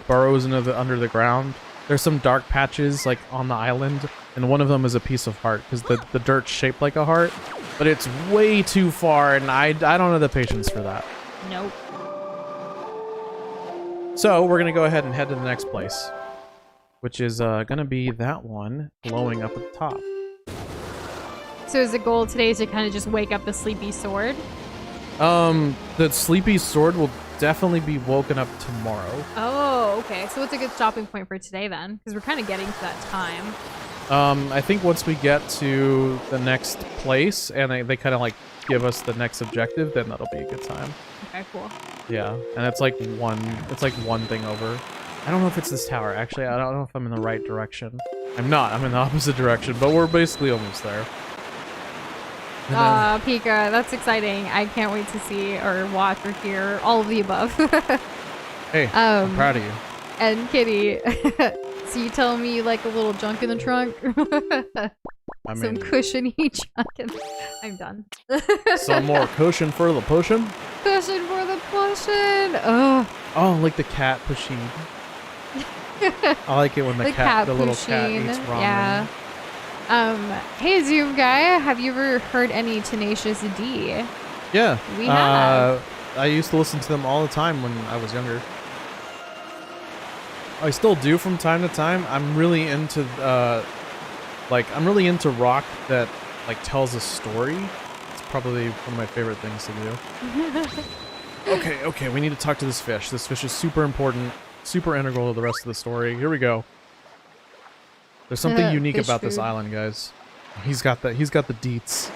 burrows into under the ground. There's some dark patches like on the island, and one of them is a piece of heart because the dirt's shaped like a heart, but it's way too far, and I don't have the patience for that. Nope. So we're gonna go ahead and head to the next place, which is gonna be that one glowing up at the top. So is the goal today to kind of just wake up the sleepy sword? The sleepy sword will definitely be woken up tomorrow. Oh, okay. So what's a good stopping point for today then? Because we're kind of getting to that time. I think once we get to the next place and they kind of like give us the next objective, then that'll be a good time. Okay, cool. Yeah, and it's like one thing over. I don't know if it's this tower. Actually, I don't know if I'm in the right direction. I'm not. I'm in the opposite direction, but we're basically almost there. Pika, that's exciting. I can't wait to see or watch or hear all of the above. Hey, I'm proud of you. And Kitty, so you telling me you like a little junk in the trunk? I Some mean, cushiony junk in I'm done. some more cushion for the pushing. Cushion for the pushing. Ugh. Oh, like the cat pushing. I like it when the little cat pushing. eats ramen. Yeah. Hey Zoom guy, have you ever heard any Tenacious D? Yeah. We have. I used to listen to them all the time when I was younger. I still do from time to time. I'm really into rock that like tells a story. It's probably one of my favorite things to do. Okay, we need to talk to this fish. This fish is super important, super integral to the rest of the story. Here we go. There's something unique Fish about this food. island, guys. He's got the deets.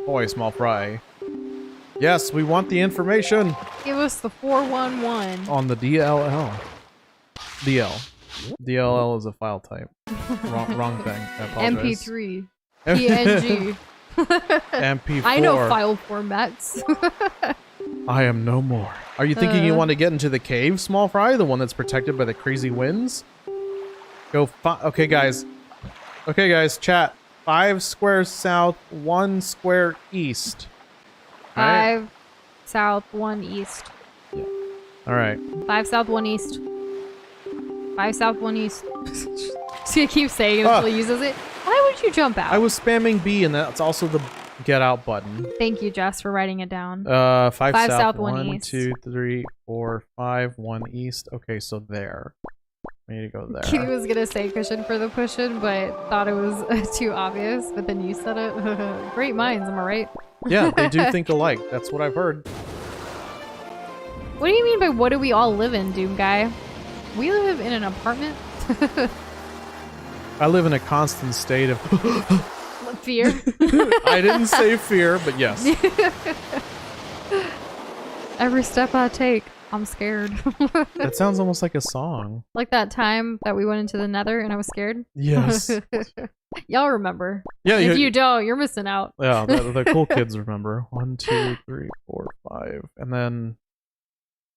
Boy, small fry. Yes, we want the information Give us the 411. on the DLL. DLL is a file type. Wrong thing. I apologize. MP3. PNG. MP4. I know file formats. I am no more. Are you thinking you want to get into the cave, small fry? The one that's protected by the crazy winds? Go okay, guys. Okay, guys, chat. 5 squares south, 1 square east. Right? 5 south, 1 east. All right. 5 south, 1 east. 5 south, 1 east. So you keep saying it until he uses it. Why would you jump out? I was spamming B, and that's also the get out button. Thank you, Jess, for writing it down. 5 south, south, 1 1 east. 2 3 4 5 1 east. Okay, so there. We need to go there. He was gonna say cushion for the push-in, but thought it was too obvious. But then you said it. Great minds, am I right? Yeah, they do think alike. That's what I've heard. What do you mean by what do we all live in, Doom Guy? We live in an apartment? I live in a constant state of Fear? I didn't say fear, but yes. Every step I take, I'm scared. That sounds almost like a song. Like that time that we went into the nether and I was scared? Yes. Y'all remember. Yeah, If you don't, you're missing out. yeah, the cool kids remember. 1 2 3 4 5. And then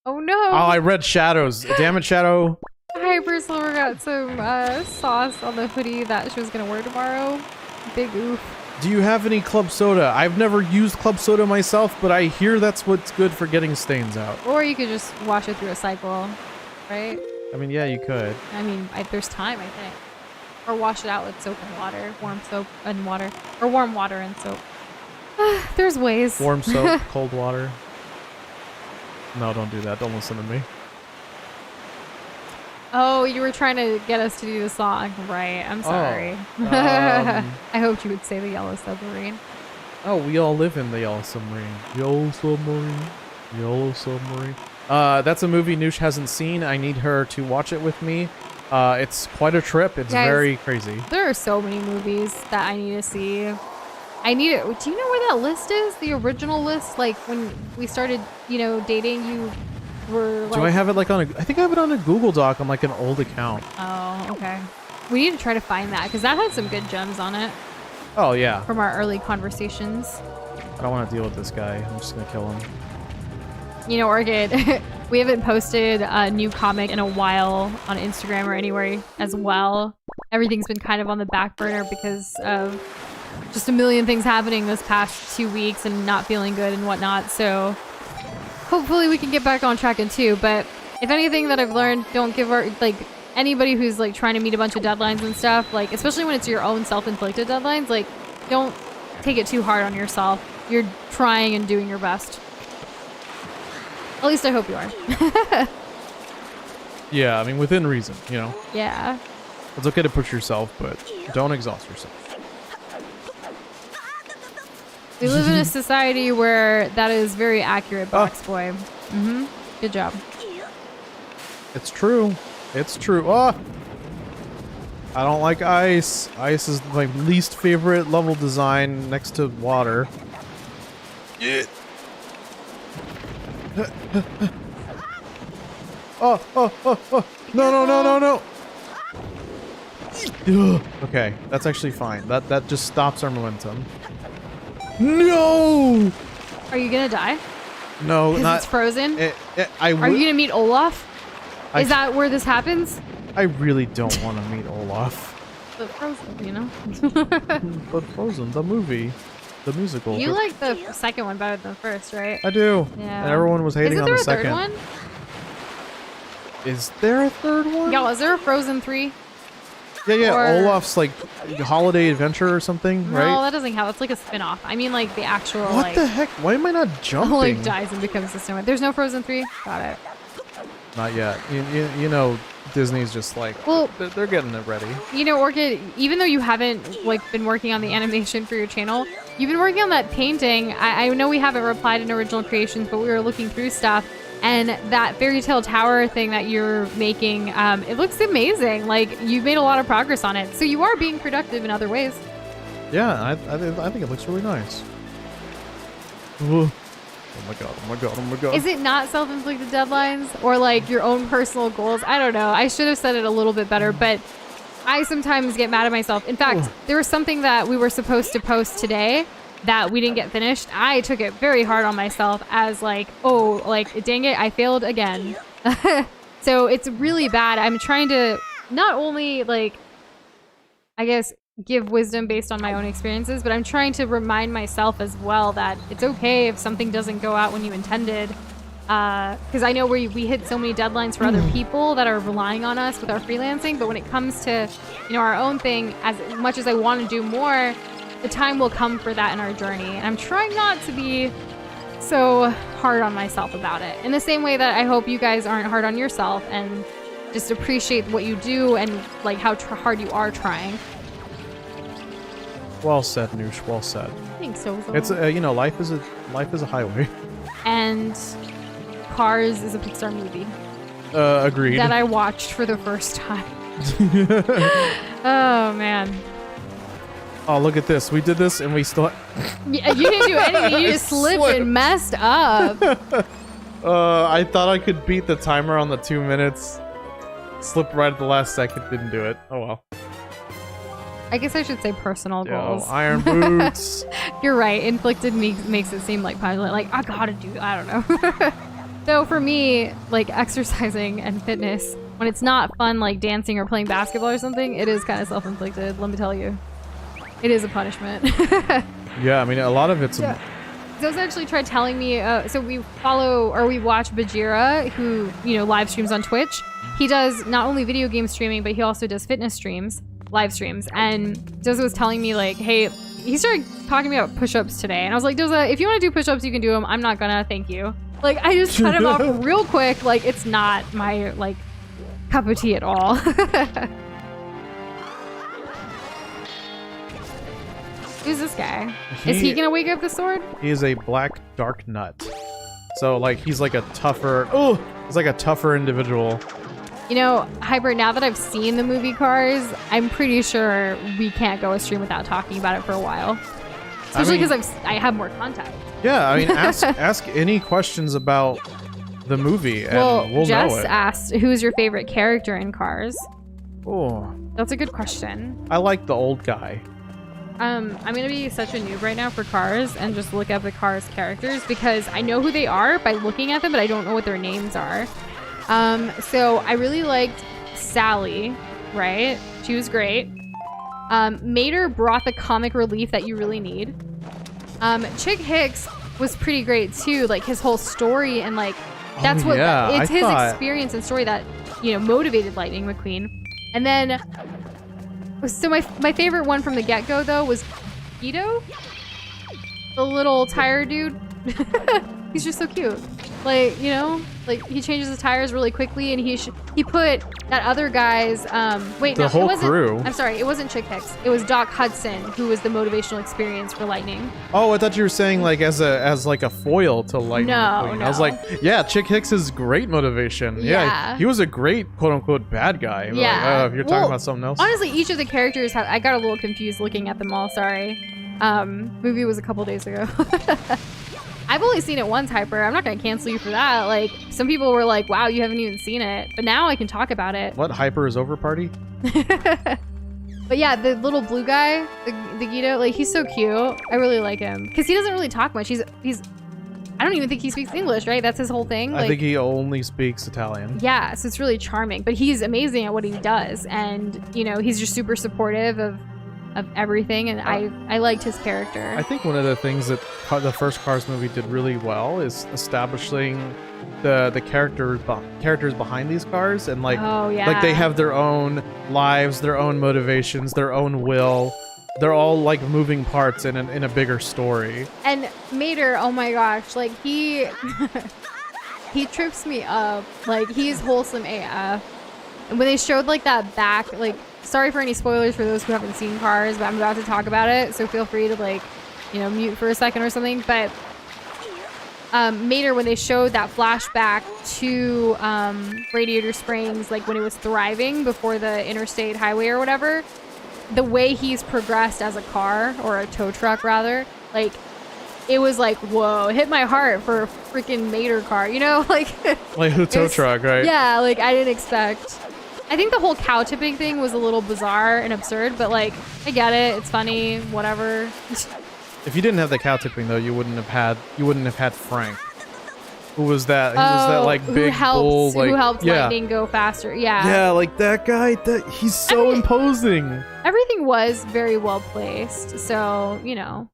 Oh no! oh, I read shadows. Damn it, Shadow. Hyper Silver got some sauce on the hoodie that she was gonna wear tomorrow. Big oof. Do you have any club soda? I've never used club soda myself, but I hear that's what's good for getting stains out. Or you could just wash it through a cycle, right? I mean, yeah, you could. I mean, there's time, I think. Or wash it out with soap and water. Warm soap and water. Or warm water and soap. There's ways. Warm soap, cold water. No, don't do that. Don't listen to me. Oh, you were trying to get us to do the song. Right, I'm sorry. I hoped you would say the Yellow Submarine. Oh, we all live in the Yellow Submarine. Yellow Submarine. Yellow Submarine. That's a movie Noosh hasn't seen. I need her to watch it with me. It's quite a trip. It's Guys, very crazy. There are so many movies that I need to see. I need it. Do you know where that list is? The original list? Like when we started, dating, you were like... Do I have it like on I think I have it on a Google Doc on like an old account. Oh, okay. We need to try to find that because that had some good gems on it Oh, yeah. from our early conversations. I don't want to deal with this guy. I'm just going to kill him. Orchid, we haven't posted a new comic in a while on Instagram or anywhere as well. Everything's been kind of on the back burner because of just a million things happening this past 2 weeks and not feeling good and whatnot. So hopefully we can get back on track in 2. But if anything that I've learned, don't give anybody who's like trying to meet a bunch of deadlines and stuff, like especially when it's your own self-inflicted deadlines, like don't take it too hard on yourself. You're trying and doing your best. At least I hope you are. Yeah, I mean, within reason, Yeah. It's okay to push yourself, but don't exhaust yourself. We live in a society where that is very accurate, Box Boy. Mm-hmm. Good job. It's true. It's true. Oh! I don't like ice. Ice is my least favorite level design next to water. Yeah. Oh. No. Ugh. Okay, that's actually fine. That just stops our momentum. No! Are you gonna die? No, Because not. it's frozen? Are Are you gonna meet Olaf? I- Is that where this happens? I really don't want to meet Olaf. But frozen, But Frozen, the movie, the musical. You like the second one better than the first, right? I do. Yeah. And everyone was hating Isn't on there the a third second. one? Is there a third one? Y'all, is there a Frozen 3? Yeah. or- Olaf's like holiday adventure or something, No, right? that doesn't count. It's like a spin-off. I mean like the actual What the heck? Why am I not jumping? like dies and becomes a snowman. There's no Frozen 3? Got it. Not yet. You know, Disney's just like, Well, they're getting it ready. you know, Orchid, even though you haven't like been working on the animation for your channel, you've been working on that painting. I know we haven't replied in original creations, but we were looking through stuff, and that fairy tale tower thing that you're making, it looks amazing. Like, you've made a lot of progress on it, so you are being productive in other ways. Yeah, I think it looks really nice. Ooh. Oh my god, oh my god, oh my god. Is it not self-inflicted deadlines or like your own personal goals? I don't know. I should have said it a little bit better, but I sometimes get mad at myself. In fact, there was something that we were supposed to post today that we didn't get finished. I took it very hard on myself as like, oh, like, dang it, I failed again. So it's really bad. I'm trying to not only like, I guess, give wisdom based on my own experiences, but I'm trying to remind myself as well that it's okay if something doesn't go out when you intended. Because I know we hit so many deadlines for other people that are relying on us with our freelancing, but when it comes to, you know, our own thing, as much as I want to do more, the time will come for that in our journey. And I'm trying not to be so hard on myself about it. In the same way that I hope you guys aren't hard on yourself and just appreciate what you do and like how hard you are trying. Well said, Noosh. Well said. Thanks, Sozo. It's you know, life is a highway. And Cars is a Pixar movie Agreed. that I watched for the first time. Oh man. Oh, look at this. We did this and we still. Yeah, you didn't do anything. You just slipped and messed up. I thought I could beat the timer on the 2 minutes. Slipped right at the last second. Didn't do it. Oh well. I guess I should say personal goals. Iron boots. You're right. Inflicted makes it seem like punishment. Like, I gotta do, I don't know. So for me, like exercising and fitness, when it's not fun, like dancing or playing basketball or something, it is kind of self-inflicted. Let me tell you, it is a punishment. Yeah, I mean, a lot of it's. Yeah. Zo's actually tried telling me, so we watch Bajira, who, you know, live streams on Twitch. He does not only video game streaming, but he also does fitness streams. Live streams, and Doza was telling me like, hey, he started talking to me about push-ups today, and I was like, Doza, if you want to do push-ups, you can do them. I'm not gonna, thank you. Like, I just cut him off real quick. Like, it's not my like cup of tea at all. Who's this guy? Is he gonna wake up the sword? He is a black dark nut. So like he's like a tougher. Oh, he's like a tougher individual. You know, Hyper, now that I've seen the movie Cars, I'm pretty sure we can't go a stream without talking about it for a while. Especially because I have more contact. Yeah, I mean, ask any questions about the movie, and we'll Jess know it. asked, who's your favorite character in Cars? Oh, That's a good question. I like the old guy. I'm gonna be such a noob right now for Cars and just look up the Cars characters because I know who they are by looking at them, but I don't know what their names are. So I really liked Sally, right? She was great. Mater brought the comic relief that you really need. Chick Hicks was pretty great too, like his whole story and like that's it's his experience and story that, you know, motivated Lightning McQueen. And then so my favorite one from the get-go though was Guido, the little tire dude. He's just so cute. Like, you know, like he changes his tires really quickly, and he put that other guy's whole crew. I'm sorry, it wasn't Chick Hicks. It was Doc Hudson, who was the motivational experience for Lightning. Oh, I thought you were saying like as like a foil to Lightning McQueen. No. I was like, yeah, Chick Hicks is great motivation. Yeah, he was a great quote unquote bad guy. Yeah, like, if you're talking about something else. Honestly, each of the characters I got a little confused looking at them all. Sorry. Movie was a couple days ago. I've only seen it once, Hyper. I'm not gonna cancel you for that. Like, some people were like, wow, you haven't even seen it. But now I can talk about it. What, Hyper is over party? But yeah, the little blue guy, the Guido, like, he's so cute. I really like him. Because he doesn't really talk much. He's I don't even think he speaks English, right? That's his whole thing. I think he only speaks Italian. Yeah, so it's really charming. But he's amazing at what he does. And, you know, he's just super supportive of everything, and I liked his character. I think one of the things that the first Cars movie did really well is establishing the characters behind these cars, and like they have their own lives, their own motivations, their own will. They're all like moving parts in a bigger story. And Mater, oh my gosh, like he He trips me up. Like, he's wholesome AF. And when they showed, like, that back, like, sorry for any spoilers for those who haven't seen Cars, but I'm about to talk about it, so feel free to, like, you know, mute for a second or something. But Mater, when they showed that flashback to Radiator Springs, like, when it was thriving before the interstate highway or whatever, the way he's progressed as a car, or a tow truck, rather, like, it was like, whoa, it hit my heart for a freaking Mater car, you know? Like the tow truck, right? Yeah, like, I didn't expect. I think the whole cow tipping thing was a little bizarre and absurd, but, like, I get it. It's funny, whatever. If you didn't have the cow tipping though, you wouldn't have had Frank. Who was that? He was that like big bull, like who helped Lightning go faster. Yeah. Yeah, like that guy. He's so imposing. Everything was very well placed, so you know.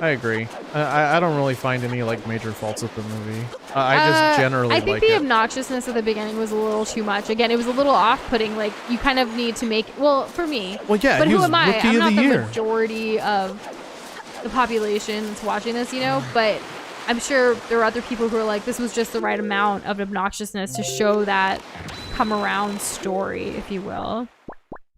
I agree. I don't really find any like major faults with the movie. I just generally I think like the it. obnoxiousness at the beginning was a little too much. Again, it was a little off-putting. Like, you kind of need to make, well, for me. Well, yeah, but he who was am I? Rookie I'm of not the the Year. majority of the population that's watching this, you know. But I'm sure there are other people who are like, this was just the right amount of obnoxiousness to show that come around story, if you will.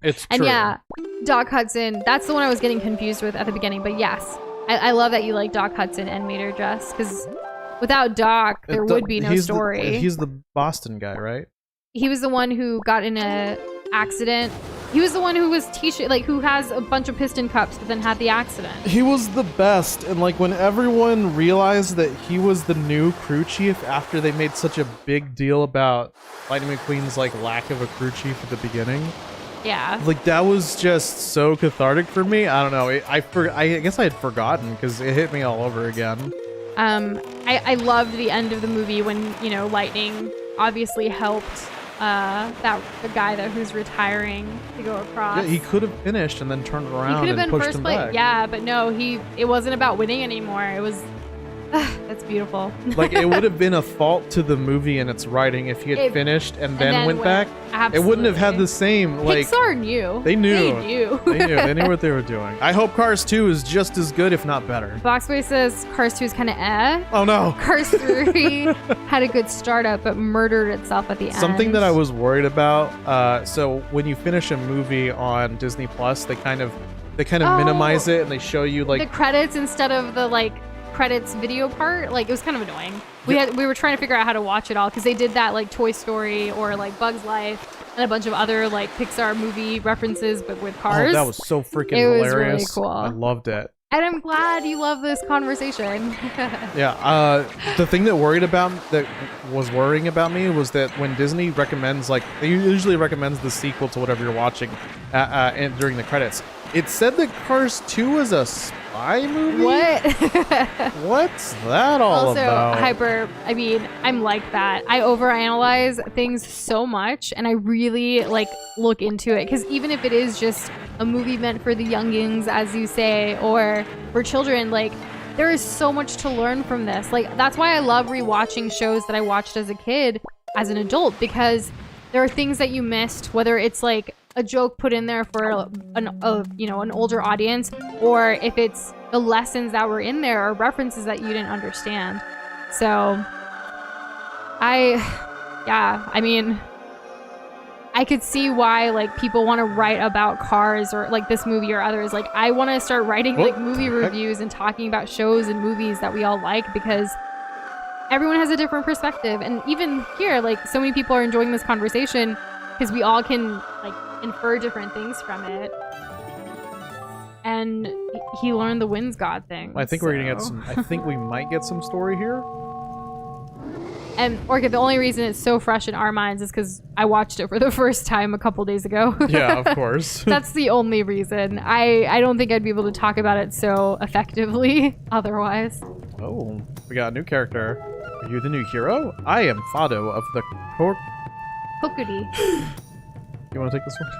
It's and true. yeah, Doc Hudson. That's the one I was getting confused with at the beginning. But yes. I love that you like Doc Hudson and Mater Just, because without Doc, there would be no story. He's the Boston guy, right? He was the one who got in a accident. He was the one who was teaching, like, who has a bunch of piston cups, but then had the accident. He was the best, and like when everyone realized that he was the new crew chief after they made such a big deal about Lightning McQueen's like lack of a crew chief at the beginning. Yeah. Like, that was just so cathartic for me. I don't know. I guess I had forgotten because it hit me all over again. I loved the end of the movie when, you know, Lightning obviously helped the guy who's retiring to go across. Yeah, he could have finished and then turned around and pushed first him place. back. Yeah, but no, it wasn't about winning anymore. It was that's beautiful. Like, it would have been a fault to the movie and its writing if he had finished and then went back. Absolutely. It wouldn't have had the same, like... Pixar knew. They knew. They knew. They knew what they were doing. I hope Cars 2 is just as good, if not better. Boxboy says Cars 2 is kind of eh. Oh, no. Cars 3 had a good startup, but murdered itself at the end. Something that I was worried about, so when you finish a movie on Disney Plus, they kind of minimize it and they show you, like... the credits instead of the, like, credits video part. Like, it was kind of annoying. We were trying to figure out how to watch it all because they did that, like, Toy Story or like Bug's Life and a bunch of other like Pixar movie references, but with cars. Oh, that was so freaking hilarious. Was really cool. I loved it. And I'm glad you love this conversation. Yeah. The thing that was worrying about me was that when Disney recommends, like, they usually recommends the sequel to whatever you're watching, and during the credits, it said that Cars 2 is a spy movie? What? What's that all about? Also, I mean, I'm like that. I overanalyze things so much, and I really, like, look into it. Because even if it is just a movie meant for the youngins, as you say, or for children, like, there is so much to learn from this. Like, that's why I love rewatching shows that I watched as a kid, as an adult, because there are things that you missed, whether it's, like, a joke put in there for an older audience, or if it's the lessons that were in there or references that you didn't understand. So I mean, I could see why, like, people want to write about Cars or like this movie or others. Like, I want to start writing like movie reviews and talking about shows and movies that we all like, because everyone has a different perspective. And even here, like, so many people are enjoying this conversation because we all can, like, infer different things from it. And he learned the Winds God thing. I think we're gonna get some. I think we might get some story here. And Orchid, the only reason it's so fresh in our minds is because I watched it for the first time a couple days ago. Yeah, of course. That's the only reason. I don't think I'd be able to talk about it so effectively otherwise. Oh, we got a new character. Are you the new hero? I am Fado of the Kokiri. You want to take this one?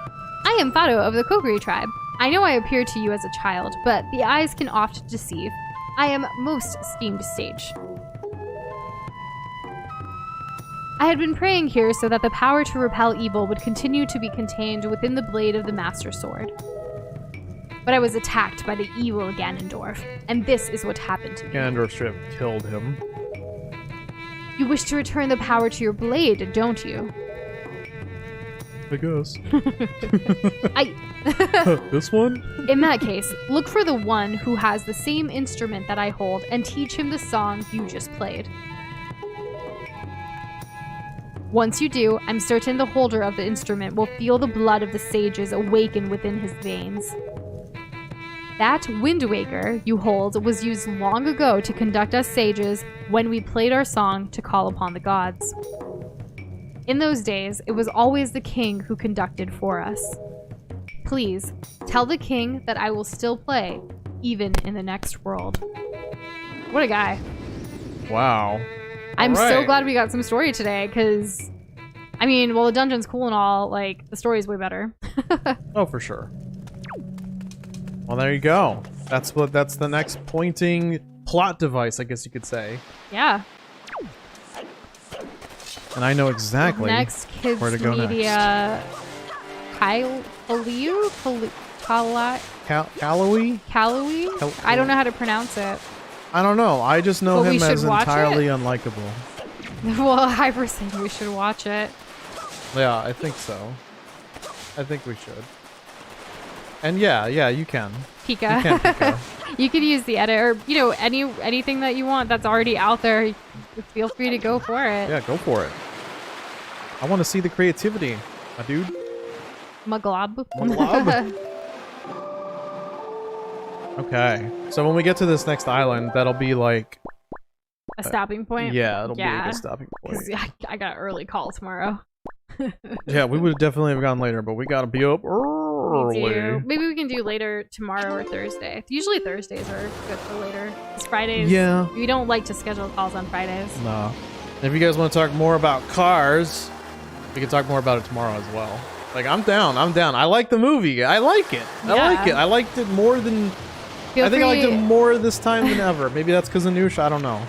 I am Fado of the Kokiri tribe. I know I appear to you as a child, but the eyes can oft deceive. I am most esteemed sage. I had been praying here so that the power to repel evil would continue to be contained within the blade of the Master Sword. But I was attacked by the evil Ganondorf, and this is what happened to me. Ganondorf straight up killed him. You wish to return the power to your blade, don't you? I guess. This one? In that case, look for the one who has the same instrument that I hold and teach him the song you just played. Once you do, I'm certain the holder of the instrument will feel the blood of the sages awaken within his veins. That Wind Waker you hold was used long ago to conduct us sages when we played our song to call upon the gods. In those days, it was always the king who conducted for us. Please, tell the king that I will still play, even in the next world. What a guy. Wow. I'm so Alright. glad we got some story today, because, I mean, well, the dungeon's cool and all, like, the story's way better. Oh, for sure. Well, there you go. That's the next pointing plot device, I guess you could say. Yeah. And I know exactly Next Kids where to go Media... Kaliu? Calloway? Calloway? I don't know how to pronounce it. I don't know. I just know But we him as should watch entirely it? unlikable. Well, Hyper said we should watch it. Yeah, I think so. I think we should. And yeah, you can. Pika. You can, Pika. You could use the edit, or, you know, anything that you want that's already out there. Feel free to go for it. Yeah, go for it. I want to see the creativity, my dude. Maglob. Maglob. Okay, so when we get to this next island, that'll be like... A stopping point? Yeah, it'll be like a stopping point. 'Cause I got an early call tomorrow. Yeah, we would definitely have gone later, but we gotta be up Me early. too. Maybe we can do later tomorrow or Thursday. Usually Thursdays are good for later. 'Cause Fridays, Yeah. we don't like to schedule calls on Fridays. No. And if you guys want to talk more about cars, we can talk more about it tomorrow as well. Like, I'm down. I like the movie. I like it. I like it. I liked it more than... Feel I think I liked free- it more this time than ever. Maybe that's because of Noosh. I don't know.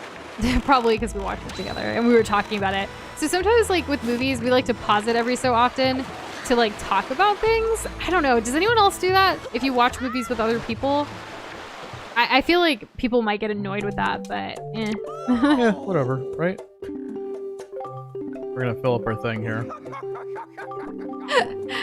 Probably because we watched it together and we were talking about it. So sometimes, like with movies, we like to pause it every so often to like talk about things. I don't know. Does anyone else do that? If you watch movies with other people, I feel like people might get annoyed with that, but eh. Yeah, whatever, right? We're gonna fill up our thing here.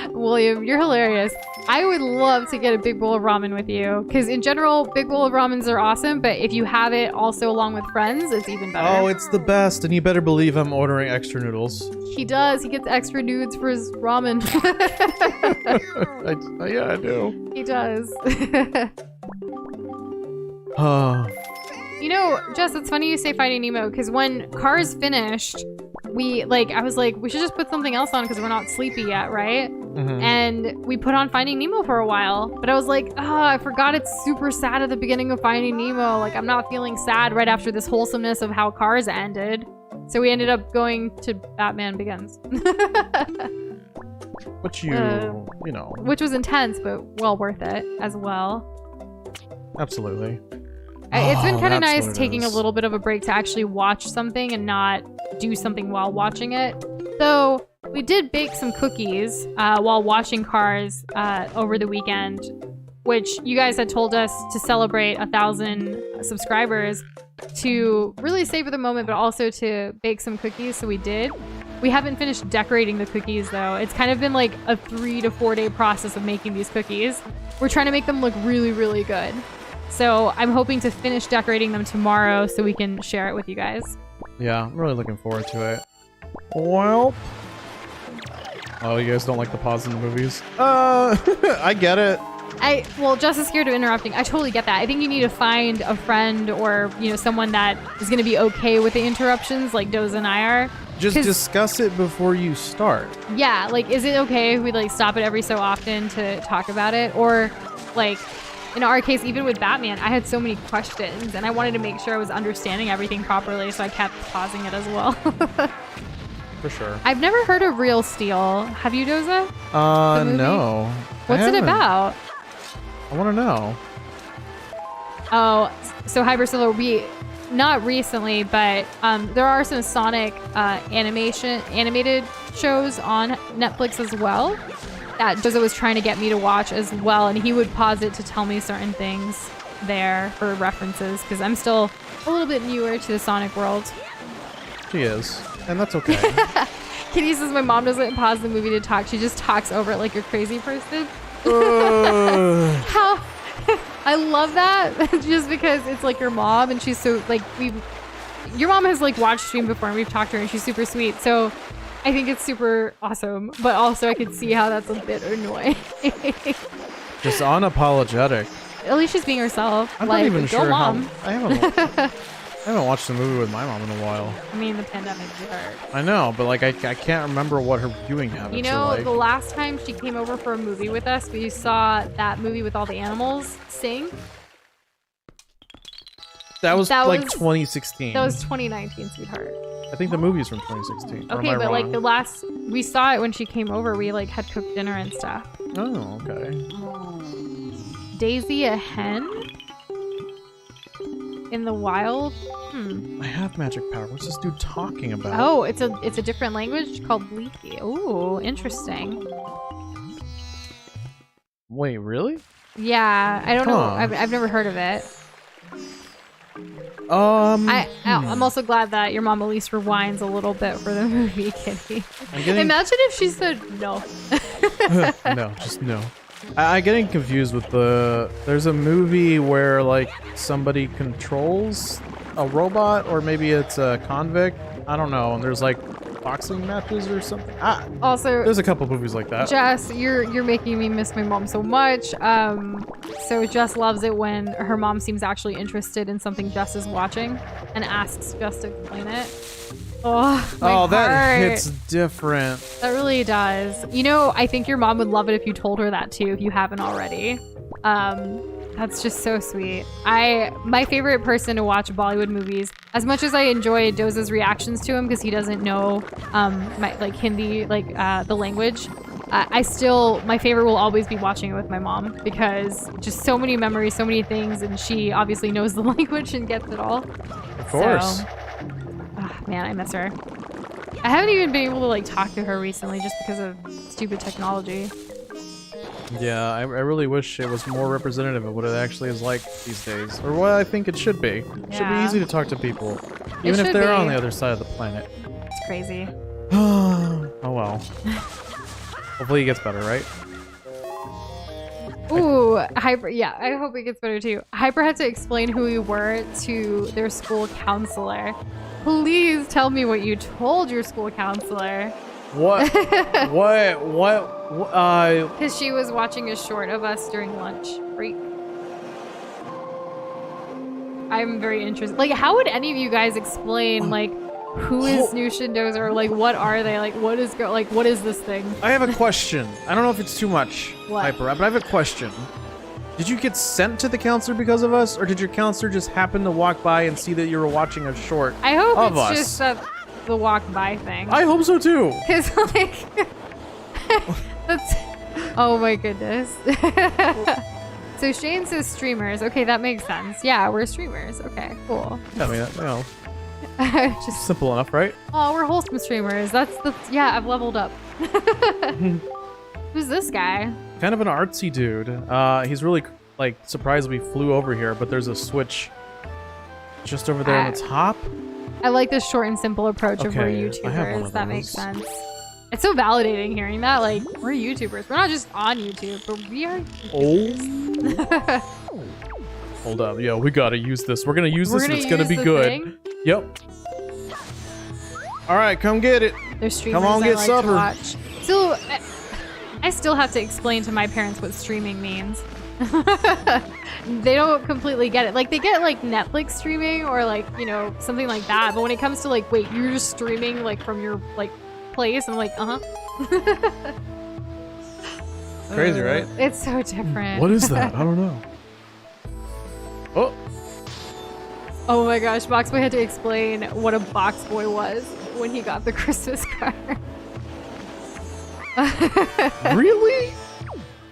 William, you're hilarious. I would love to get a big bowl of ramen with you, because in general, big bowl of ramens are awesome, but if you have it also along with friends, it's even better. Oh, it's the best, and you better believe I'm ordering extra noodles. He does. He gets extra nudes for his ramen. Yeah, I do. He does. Oh, You know, Jess, it's funny you say Finding Nemo, because when Cars finished, I was like, we should just put something else on because we're not sleepy yet, right? mhm. And we put on Finding Nemo for a while, but I was like, I forgot it's super sad at the beginning of Finding Nemo. Like, I'm not feeling sad right after this wholesomeness of how Cars ended. So we ended up going to Batman Begins. Which you know. Which was intense, but well worth it as well. Absolutely. It's been kind of that's nice what it taking a is. little bit of a break to actually watch something and not do something while watching it. So we did bake some cookies while watching Cars over the weekend, which you guys had told us to celebrate 1,000 subscribers to really savor the moment, but also to bake some cookies. So we did. We haven't finished decorating the cookies though. It's kind of been like a 3 to 4 day process of making these cookies. We're trying to make them look really, really good. So I'm hoping to finish decorating them tomorrow so we can share it with you guys. Yeah, I'm really looking forward to it. Well. Oh, you guys don't like the pause in the movies? I get it. Well, Jess is scared of interrupting. I totally get that. I think you need to find a friend or, someone that is going to be okay with the interruptions like Doza and I are. Just discuss it before you start. Yeah, like, is it okay if we, stop it every so often to talk about it? Or, in our case, even with Batman, I had so many questions, and I wanted to make sure I was understanding everything properly, so I kept pausing it as well. For sure. I've never heard of Real Steel. Have you, Doza? The movie? No. What's it about? I want to know. Oh, so Hypersolo, not recently, but there are some Sonic animated shows on Netflix as well that Doza was trying to get me to watch as well, and he would pause it to tell me certain things there for references, because I'm still a little bit newer to the Sonic world. She is, and that's okay. Kitty says my mom doesn't pause the movie to talk. She just talks over it like a crazy person. How I love that just because it's like your mom and she's so like your mom has like watched stream before and we've talked to her and she's super sweet. So I think it's super awesome, but also I could see how that's a bit annoying. Just unapologetic. At least she's being herself. I'm like, not even go sure mom. how. I haven't watched a movie with my mom in a while. I mean, the pandemic hurt. I know, but like I can't remember what her viewing habits You know, are like. the last time she came over for a movie with us, we saw that movie with all the animals sing. That was like was 2016. That was 2019, sweetheart. I think the movie's from 2016. Or Okay, am I but like wrong? the last we saw it when she came over, we like had cooked dinner and stuff. Oh, okay. Daisy a hen in the wild. I have magic power. What's this dude talking about? Oh, it's a different language called Leafy. Ooh, interesting. Wait, really? Yeah, I don't know. Huh. I've never heard of it. I'm Hmm. also glad that your mom at least rewinds a little bit for the movie, Kitty. I'm getting... Imagine if she said no. No, just no. I'm getting confused with there's a movie where like somebody controls a robot or maybe it's a convict. I don't know. And there's like boxing matches or something. Also, There's a couple movies like that. Jess, you're making me miss my mom so much. So Jess loves it when her mom seems actually interested in something Jess is watching and asks Jess to explain it. Oh, my heart. That hits different. That really does. You know, I think your mom would love it if you told her that too, if you haven't already. That's just so sweet. My favorite person to watch Bollywood movies, as much as I enjoy Doza's reactions to him because he doesn't know my like Hindi, like the language. My favorite will always be watching it with my mom because just so many memories, so many things, and she obviously knows the language and gets it all. Of course. So, man, I miss her. I haven't even been able to like talk to her recently just because of stupid technology. Yeah, I really wish it was more representative of what it actually is like these days, or what I think it should be. It should be Yeah. easy to talk to people, even if should they're be. on the other side of the planet. It's crazy. Oh well. Hopefully it gets better, right? Ooh, Hyper. Yeah, I hope it gets better too. Hyper had to explain who we were to their school counselor. Please tell me what you told your school counselor. What? what? Because she was watching a short of us during lunch break. I'm very interested. Like, how would any of you guys explain, like, who is Nushindo's or like what are they? Like, what is this thing? I have a question. I don't know if it's too much, What? Hyper, but I have a question. Did you get sent to the counselor because of us, or did your counselor just happen to walk by and see that you were watching a short I hope of it's us? just the walk by thing. I hope so too. Because, like, that's. Oh my goodness. So Shane says streamers. Okay, that makes sense. Yeah, we're streamers. Okay, cool. I mean, you know, Just, simple enough, right? oh, we're wholesome streamers. That's yeah, I've leveled up. Who's this guy? Kind of an artsy dude. He's really like surprised we flew over here, but there's a switch just over there on the top. I like this short and simple approach of we're Okay, I have one YouTubers. of That makes those. sense. It's so validating hearing that. Like, we're YouTubers. We're not just on YouTube, but we are YouTubers. Oh. Hold up. Yo, we gotta use this. We're gonna use We're this and gonna it's gonna use be the good. thing. Yep. Alright, come get it. They're streamers on, I get like supper. to watch. So, I still have to explain to my parents what streaming means. They don't completely get it. Like, they get, like, Netflix streaming or, like, you know, something like that. But when it comes to, like, wait, you're just streaming, like, from your, like, place? I'm like, uh-huh. Crazy, right? It's so different. What is that? I don't know. Oh. Oh my gosh, Boxboy had to explain what a Boxboy was when he got the Christmas card. Really?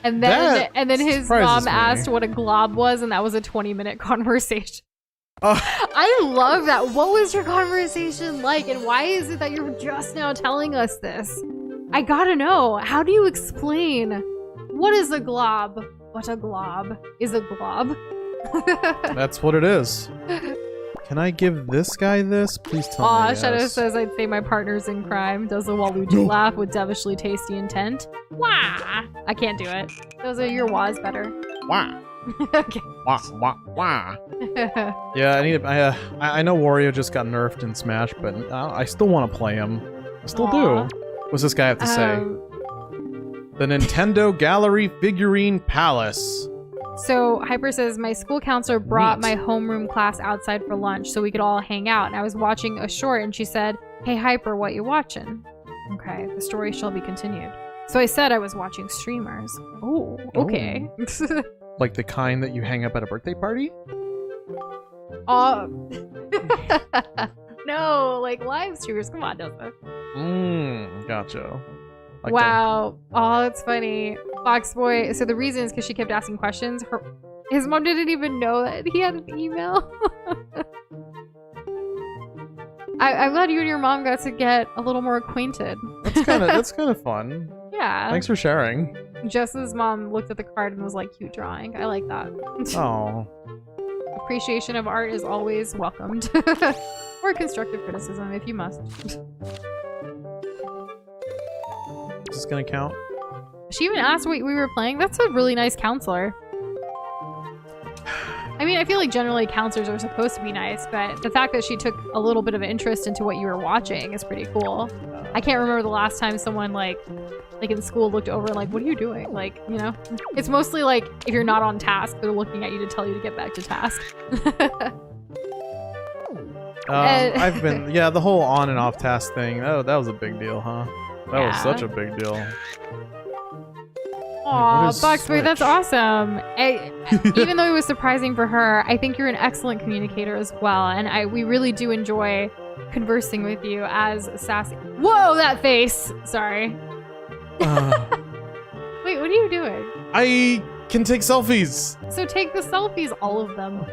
And That then his surprises mom me. asked what a glob was, and that was a 20-minute conversation. Oh. I love that. What was your conversation like, and why is it that you're just now telling us this? I gotta know. How do you explain what is a glob? What a glob is a glob. That's what it is. Can I give this guy this? Please tell Aw, me yes. Shadow says I'd say my partner's in crime. Does the Waluigi laugh with devilishly tasty intent? Wah! I can't do it. Those are your wahs better. Wah. Okay. Wah, wah, wah. Yeah, I know Wario just got nerfed in Smash, but I still want to play him. I still Aw. do. What's this guy have to say? The Nintendo Gallery Figurine Palace. So Hyper says my school counselor brought Neat. my homeroom class outside for lunch so we could all hang out. And I was watching a short and she said, "Hey Hyper, what you watching?" Okay, the story shall be continued. So I said I was watching streamers. Oh, okay. Like the kind that you hang up at a birthday party? No, like live streamers. Come on, Delta. Gotcha. Like Wow. Oh, that's funny. Foxboy. So the reason is because she kept asking questions. His mom didn't even know that he had an email. I'm glad you and your mom got to get a little more acquainted. That's kind of fun. Yeah. Thanks for sharing. Jess's mom looked at the card and was like, "Cute drawing. I like that." Oh. Appreciation of art is always welcomed. Or constructive criticism if you must. Is this gonna count? She even asked what we were playing. That's a really nice counselor. I mean, I feel like generally counselors are supposed to be nice, but the fact that she took a little bit of interest into what you were watching is pretty cool. I can't remember the last time someone like in school looked over and like, "What are you doing?" Like, you know? It's mostly like if you're not on task, they're looking at you to tell you to get back to task. I've been, yeah, the whole on and off task thing. Oh, that was a big deal, huh? That was Yeah. such a big deal. Aw, What is Boxboy, that's Switch? awesome. Even though it was surprising for her, I think you're an excellent communicator as well, and we really do enjoy conversing with you as sassy. Whoa, that face! Sorry. Wait, what are you doing? I can take selfies. So take the selfies, all of them.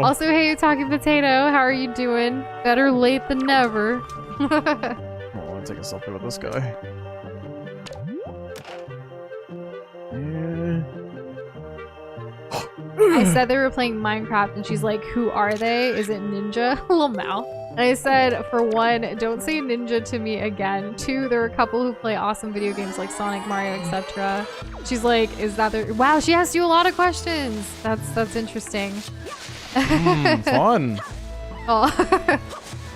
Also, hey, Talking Potato, how are you doing? Better late than never. Oh, I want to take a selfie with this guy. I said they were playing Minecraft, and she's like, "Who are they? Is it Ninja?" Little mouth. And I said, for one, don't say Ninja to me again. Two, there are a couple who play awesome video games like Sonic, Mario, etc. She's like, "Is that their?" Wow, she asked you a lot of questions. That's interesting. Fun. Oh.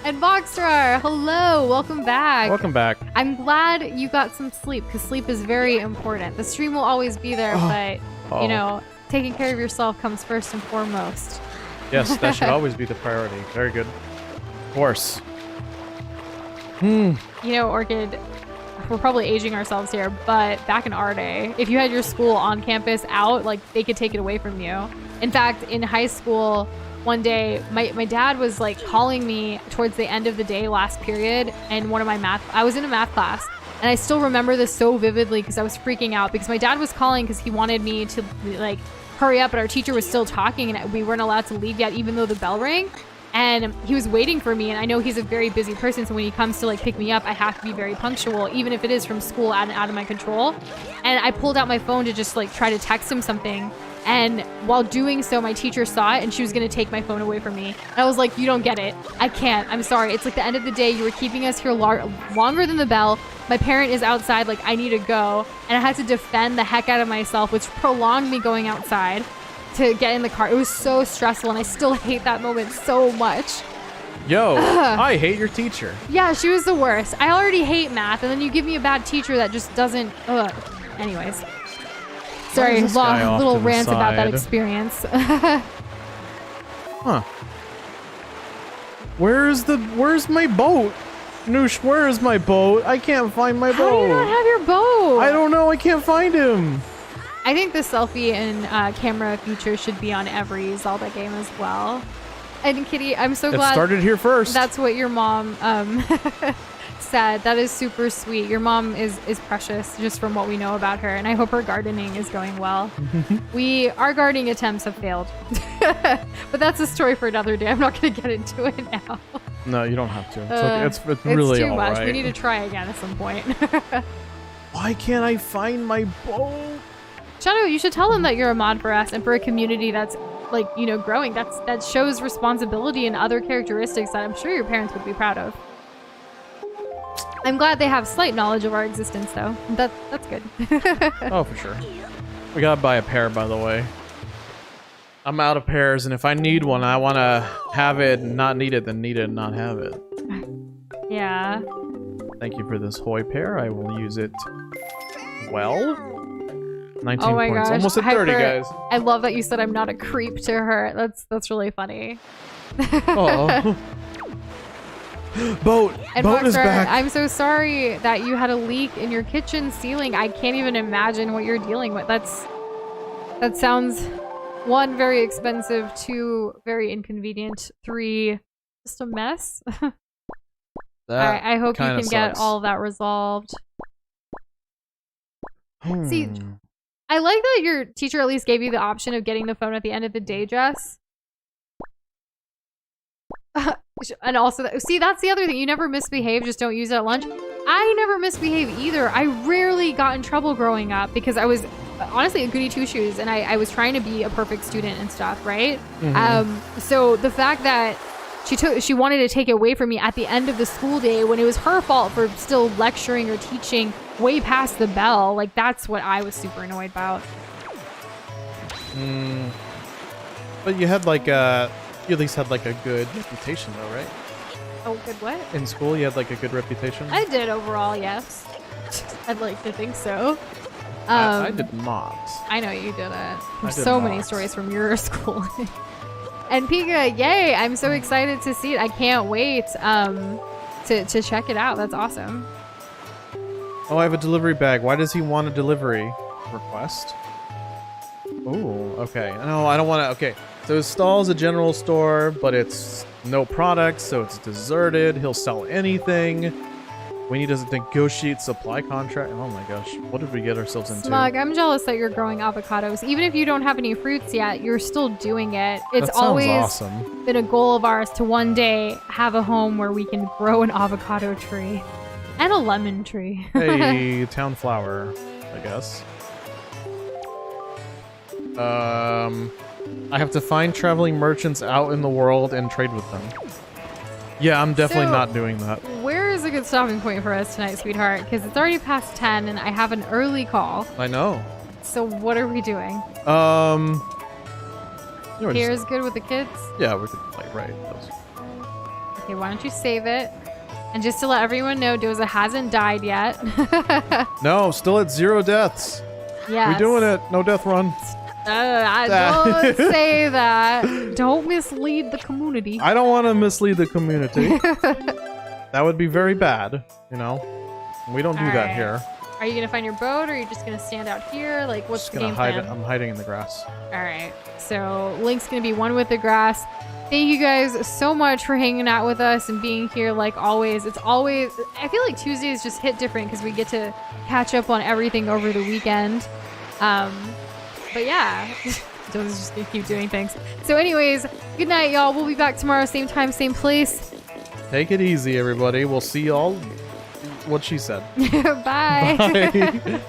And Boxstar, hello, welcome back. Welcome back. I'm glad you got some sleep because sleep is very important. The stream will always be there, but you know, taking care of yourself comes first and foremost. Yes, that should always be the priority. Very good. Of course. You know, Orchid, we're probably aging ourselves here, but back in our day, if you had your school on campus out, like they could take it away from you. In fact, in high school, one day, my dad was like calling me towards the end of the day last period, and I was in a math class, and I still remember this so vividly because I was freaking out because my dad was calling because he wanted me to like hurry up, but our teacher was still talking and we weren't allowed to leave yet even though the bell rang. And he was waiting for me, and I know he's a very busy person, so when he comes to like pick me up, I have to be very punctual, even if it is from school and out of my control. And I pulled out my phone to just like try to text him something, and while doing so, my teacher saw it, and she was gonna take my phone away from me. And I was like, "You don't get it. I can't. I'm sorry. It's like the end of the day. You were keeping us here longer than the bell. My parent is outside. Like, I need to go." And I had to defend the heck out of myself, which prolonged me going outside to get in the car. It was so stressful, and I still hate that moment so much. Yo, I hate your teacher. Yeah, she was the worst. I already hate math, and then you give me a bad teacher that just doesn't. Anyways, sorry, this guy off little to the rant about that side? experience. Huh. Where's my boat? Noosh, where is my boat? I can't find my How do you not boat. have your boat? I don't know. I can't find him. I think the selfie and camera feature should be on every Zelda game as well. And Kitty, I'm so It glad started here first. that's what your mom said. That is super sweet. Your mom is precious just from what we know about her, and I hope her gardening is going well. Our gardening attempts have failed. But that's a story for another day. I'm not going to get into it now. No, you don't have to. It's really too all much. right. We need to try again at some point. Why can't I find my boat? Shadow, you should tell them that you're a mod for us and for a community that's like, you know, growing. That shows responsibility and other characteristics that I'm sure your parents would be proud of. I'm glad they have slight knowledge of our existence, though. That's good. Oh, for sure. We gotta buy a pair, by the way. I'm out of pairs, and if I need one, I want to have it and not need it, then need it and not have it. Yeah. Thank you for this Hoy pair. I will use it well. 19 Oh my points. gosh. Almost at 30, guys. I love that you said I'm not a creep to her. That's really funny. Oh. Boat! And Boat is Foxtrot, back! I'm so sorry that you had a leak in your kitchen ceiling. I can't even imagine what you're dealing with. That sounds, 1, very expensive, 2, very inconvenient, 3, just a mess. I hope you can get all of that resolved. See, I like that your teacher at least gave you the option of getting the phone at the end of the day, Jess. And also, see, that's the other thing. You never misbehave, just don't use it at lunch. I never misbehave either. I rarely got in trouble growing up because I was honestly a goody two-shoes and I was trying to be a perfect student and stuff, right? So the fact that she wanted to take it away from me at the end of the school day when it was her fault for still lecturing or teaching way past the bell, like that's what I was super annoyed about. But you had like you at least had like a good reputation though, right? Oh, good what? In school, you had like a good reputation? I did overall, yes. I'd like to think so. I did not. I know you did it. There's did so many not. stories from your school. And Pika, yay! I'm so excited to see it. I can't wait to check it out. That's awesome. Oh, I have a delivery bag. Why does he want a delivery request? Oh, okay. No, I don't want to. Okay, so his stall's a general store, but it's no products, so it's deserted. He'll sell anything. We need to negotiate supply contract. Oh my gosh, what did we get ourselves into? Smug, I'm jealous that you're growing avocados. Even if you don't have any fruits yet, you're still doing it. It's That sounds always awesome. been a goal of ours to one day have a home where we can grow an avocado tree and a lemon tree. Hey, town flower, I guess. I have to find traveling merchants out in the world and trade with them. Yeah, I'm definitely So- not doing that. Where is a good stopping point for us tonight, sweetheart? Because it's already past 10 and I have an early call. I know. So what are we doing? You know, we're Here just- is good with the kids? yeah, we could play right. Okay, why don't you save it? And just to let everyone know, Doza hasn't died yet. No, still at 0 deaths. Yes. We're doing it. No death run. Don't say that. Don't mislead the community. I don't want to mislead the community. That would be very bad, you know? We don't do that Alright. here. Are you gonna find your boat, or are you just gonna stand out here? Like, what's Just the gonna game hide plan? it. I'm hiding in the grass. All right. So Link's gonna be one with the grass. Thank you guys so much for hanging out with us and being here like always. It's always, I feel like Tuesdays just hit different because we get to catch up on everything over the weekend. But yeah, Joe's just gonna keep doing things. So anyways, good night, y'all. We'll be back tomorrow, same time, same place. Take it easy, everybody. We'll see y'all. What she said. Bye. Bye.